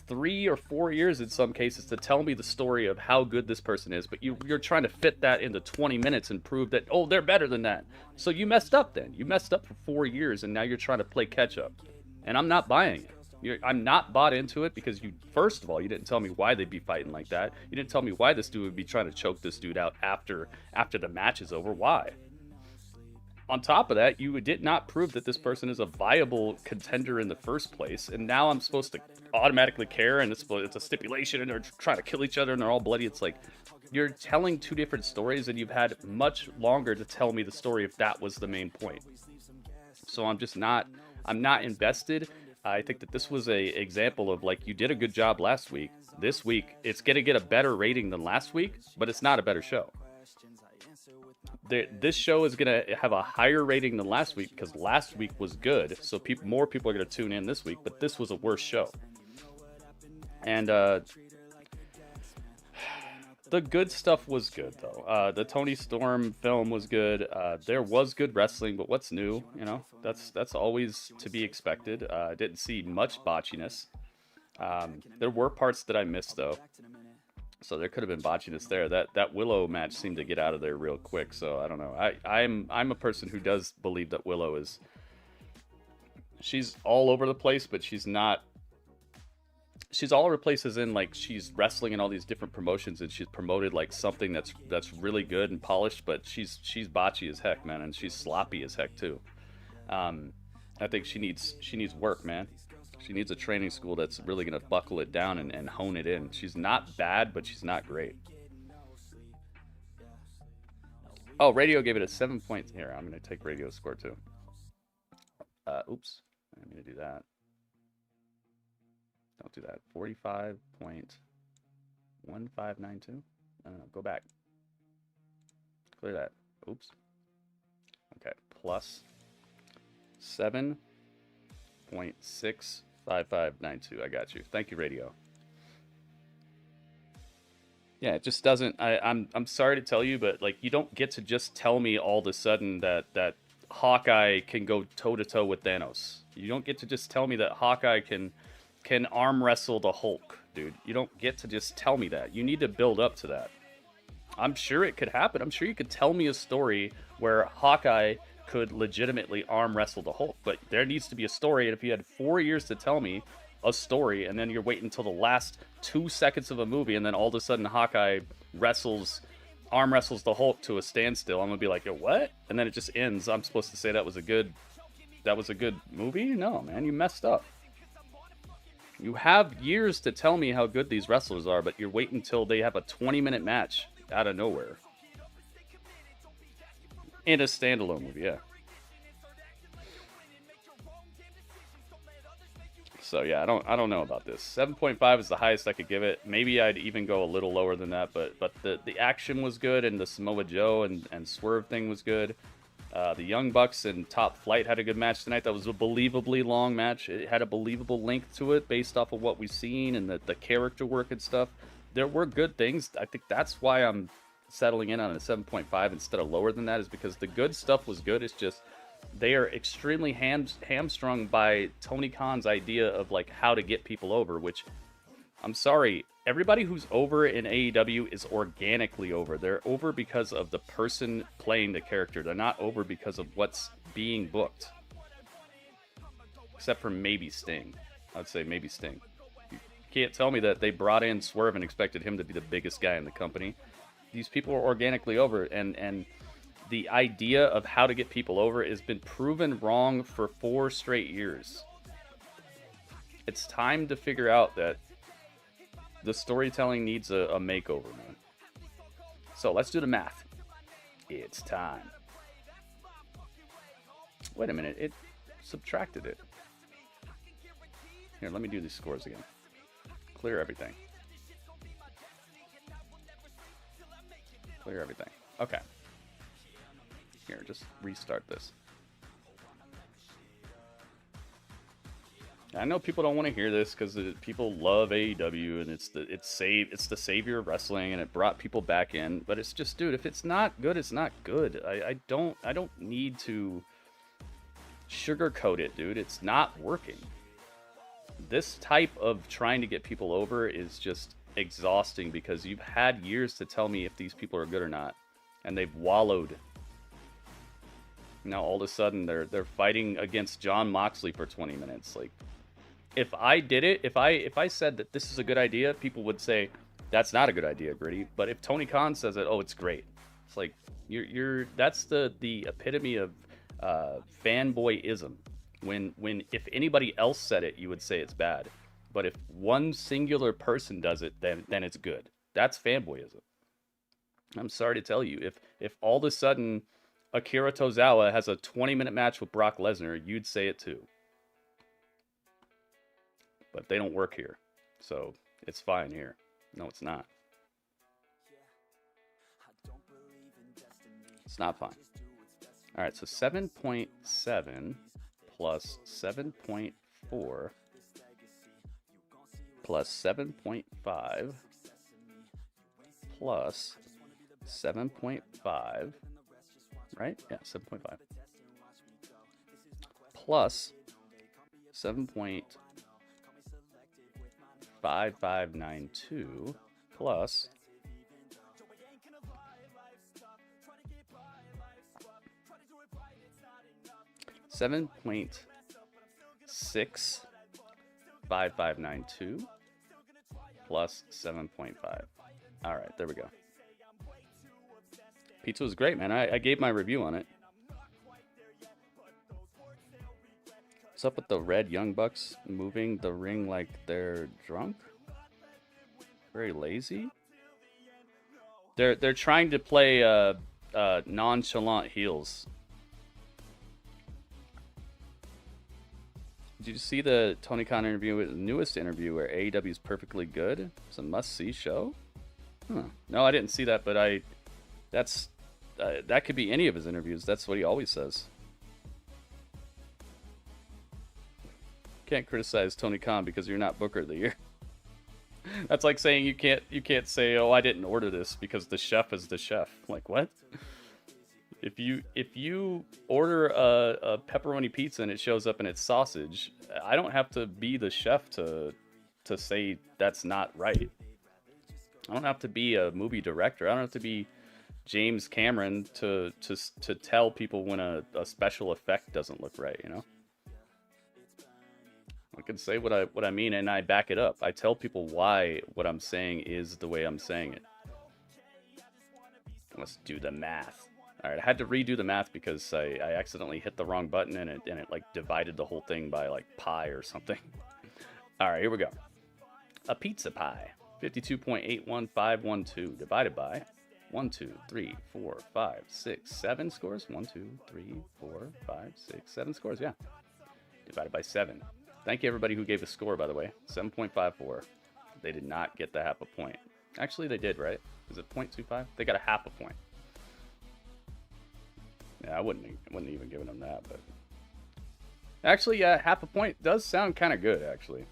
3 or 4 years in some cases to tell me the story of how good this person is, but you're trying to fit that into 20 minutes and prove that, oh, they're better than that. So you messed up then. You messed up for 4 years, and now you're trying to play catch up. And I'm not buying it. I'm not bought into it because first of all, you didn't tell me why they'd be fighting like that. You didn't tell me why this dude would be trying to choke this dude out after the match is over. Why? On top of that, you did not prove that this person is a viable contender in the first place, and now I'm supposed to automatically care, and it's a stipulation, and they're trying to kill each other, and they're all bloody. It's like, you're telling two different stories, and you've had much longer to tell me the story if that was the main point. So I'm not invested. I think that this was a example of, like, you did a good job last week. This week, it's going to get a better rating than last week, but it's not a better show. This show is going to have a higher rating than last week because last week was good, so more people are going to tune in this week, but this was a worse show. And the good stuff was good, though. The Toni Storm film was good. There was good wrestling, but what's new? You know, that's always to be expected. I didn't see much botchiness. There were parts that I missed, though. So there could have been botchiness there. That Willow match seemed to get out of there real quick. So I don't know. I'm a person who does believe that Willow she's all over the place, but she's not. She's all over the place as in, like, she's wrestling in all these different promotions and she's promoted like something that's really good and polished, but she's botchy as heck, man, and she's sloppy as heck too. I think she needs work, man. She needs a training school that's really going to buckle it down and hone it in. She's not bad, but she's not great. Oh, Radio gave it a 7 point. Here, I'm going to take Radio's score too. Oops. I'm going to do that. Don't do that. 45.1592. Go back. Clear that. Oops. Okay. Plus 7.65592. I got you. Thank you, Radio. Yeah, it just doesn't. I'm sorry to tell you, but like, you don't get to just tell me all of a sudden that Hawkeye can go toe to toe with Thanos. You don't get to just tell me that Hawkeye can arm wrestle the Hulk, dude. You don't get to just tell me that. You need to build up to that. I'm sure it could happen. I'm sure you could tell me a story where Hawkeye could legitimately arm wrestle the Hulk, but there needs to be a story. And if you had 4 years to tell me a story, and then you're waiting until the last 2 seconds of a movie, and then all of a sudden Hawkeye arm wrestles the Hulk to a standstill, I'm gonna be like, yo, what? And then it just ends. I'm supposed to say that was a good movie? No, man, you messed up. You have years to tell me how good these wrestlers are, but you're waiting until they have a 20-minute match out of nowhere. In a standalone movie, yeah. So yeah, I don't know about this. 7.5 is the highest I could give it. Maybe I'd even go a little lower than that, but the action was good, and the Samoa Joe and Swerve thing was good. The Young Bucks and Top Flight had a good match tonight. That was a believably long match. It had a believable length to it based off of what we've seen and the character work and stuff. There were good things. I think that's why I'm settling in on a 7.5 instead of lower than that, is because the good stuff was good. It's just they are extremely hamstrung by Tony Khan's idea of like how to get people over, which, I'm sorry, everybody who's over in AEW is organically over. They're over because of the person playing the character. They're not over because of what's being booked. Except for maybe Sting. I'd say maybe Sting. You can't tell me that they brought in Swerve and expected him to be the biggest guy in the company. These people are organically over, and the idea of how to get people over has been proven wrong for 4 straight years. It's time to figure out that the storytelling needs a makeover, man. So let's do the math. It's time. Wait a minute, it subtracted it. Here, let me do these scores again. Clear everything. Clear everything. Okay. Here, just restart this. I know people don't want to hear this because people love AEW and it's the savior of wrestling and it brought people back in. But it's just, dude, if it's not good, it's not good. I don't need to sugarcoat it, dude. It's not working. This type of trying to get people over is just exhausting because you've had years to tell me if these people are good or not, and they've wallowed. Now all of a sudden they're fighting against Jon Moxley for 20 minutes. Like, if I did it, if I said that this is a good idea, people would say that's not a good idea, Gritty. But if Tony Khan says it, oh, it's great. It's like that's the epitome of fanboyism. When if anybody else said it, you would say it's bad. But if one singular person does it, then it's good. That's fanboyism. I'm sorry to tell you, if all of a sudden Akira Tozawa has a 20-minute match with Brock Lesnar, you'd say it too. But they don't work here, so it's fine here. No, it's not. It's not fine. All right, so 7.7 plus 7.4 plus 7.5 plus 7.5, right? Yeah, 7.5 plus 7.5592 plus 7.65592 plus 7.5. All right, there we go. Pizza was great, man. I gave my review on it. What's up with the red Young Bucks moving the ring like they're drunk? Very lazy. They're trying to play nonchalant heels. Did you see the Tony Khan interview, the newest interview where AEW is perfectly good? It's a must-see show. Huh. No, I didn't see that, but that could be any of his interviews. That's what he always says. Can't criticize Tony Khan because you're not Booker of the Year. That's like saying you can't say, oh, I didn't order this because the chef is the chef. Like, what? If you order a pepperoni pizza and it shows up and it's sausage, I don't have to be the chef to say that's not right. I don't have to be a movie director. I don't have to be James Cameron to tell people when a special effect doesn't look right, you know? I can say what I mean, and I back it up. I tell people why what I'm saying is the way I'm saying it. Let's do the math. All right, I had to redo the math because I accidentally hit the wrong button and it like divided the whole thing by like pi or something. All right, here we go. A pizza pie, 52.81512 divided by 1, 2, 3, 4, 5, 6, 7 scores. 1, 2, 3, 4, 5, 6, 7 scores. Yeah, divided by 7. Thank you, everybody who gave a score, by the way. 7.54. They did not get the half a point. Actually, they did, right? Is it 0.25? They got a half a point. Yeah, I wouldn't even given them that, but... Actually, yeah, half a point does sound kind of good, actually.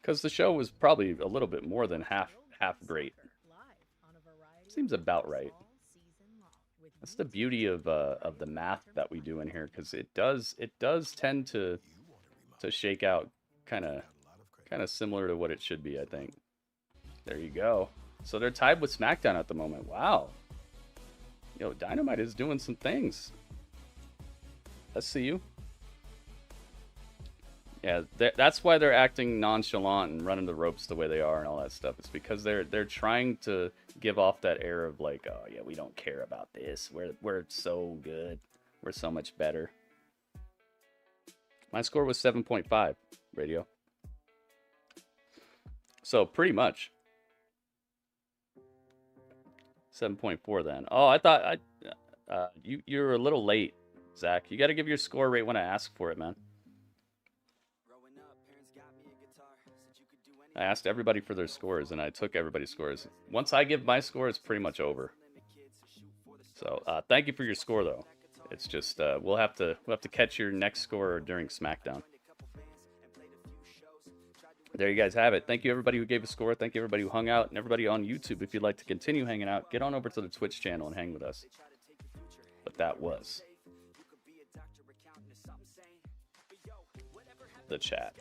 Because the show was probably a little bit more than half great. Seems about right. That's the beauty of the math that we do in here, because it does tend to shake out kind of similar to what it should be, I think. There you go. So they're tied with SmackDown at the moment. Wow. Yo, Dynamite is doing some things. Let's see you. Yeah, that's why they're acting nonchalant and running the ropes the way they are and all that stuff. It's because they're trying to give off that air of like, oh yeah, we don't care about this. We're so good. We're so much better. My score was 7.5, Radio. So pretty much 7.4 then. Oh, I thought you're a little late, Zach. You got to give your score right when I ask for it, man. I asked everybody for their scores, and I took everybody's scores. Once I give my score, it's pretty much over. So thank you for your score, though. It's just we'll have to catch your next score during SmackDown. There you guys have it. Thank you, everybody who gave a score. Thank you, everybody who hung out, and everybody on YouTube. If you'd like to continue hanging out, get on over to the Twitch channel and hang with us. But that was the chat.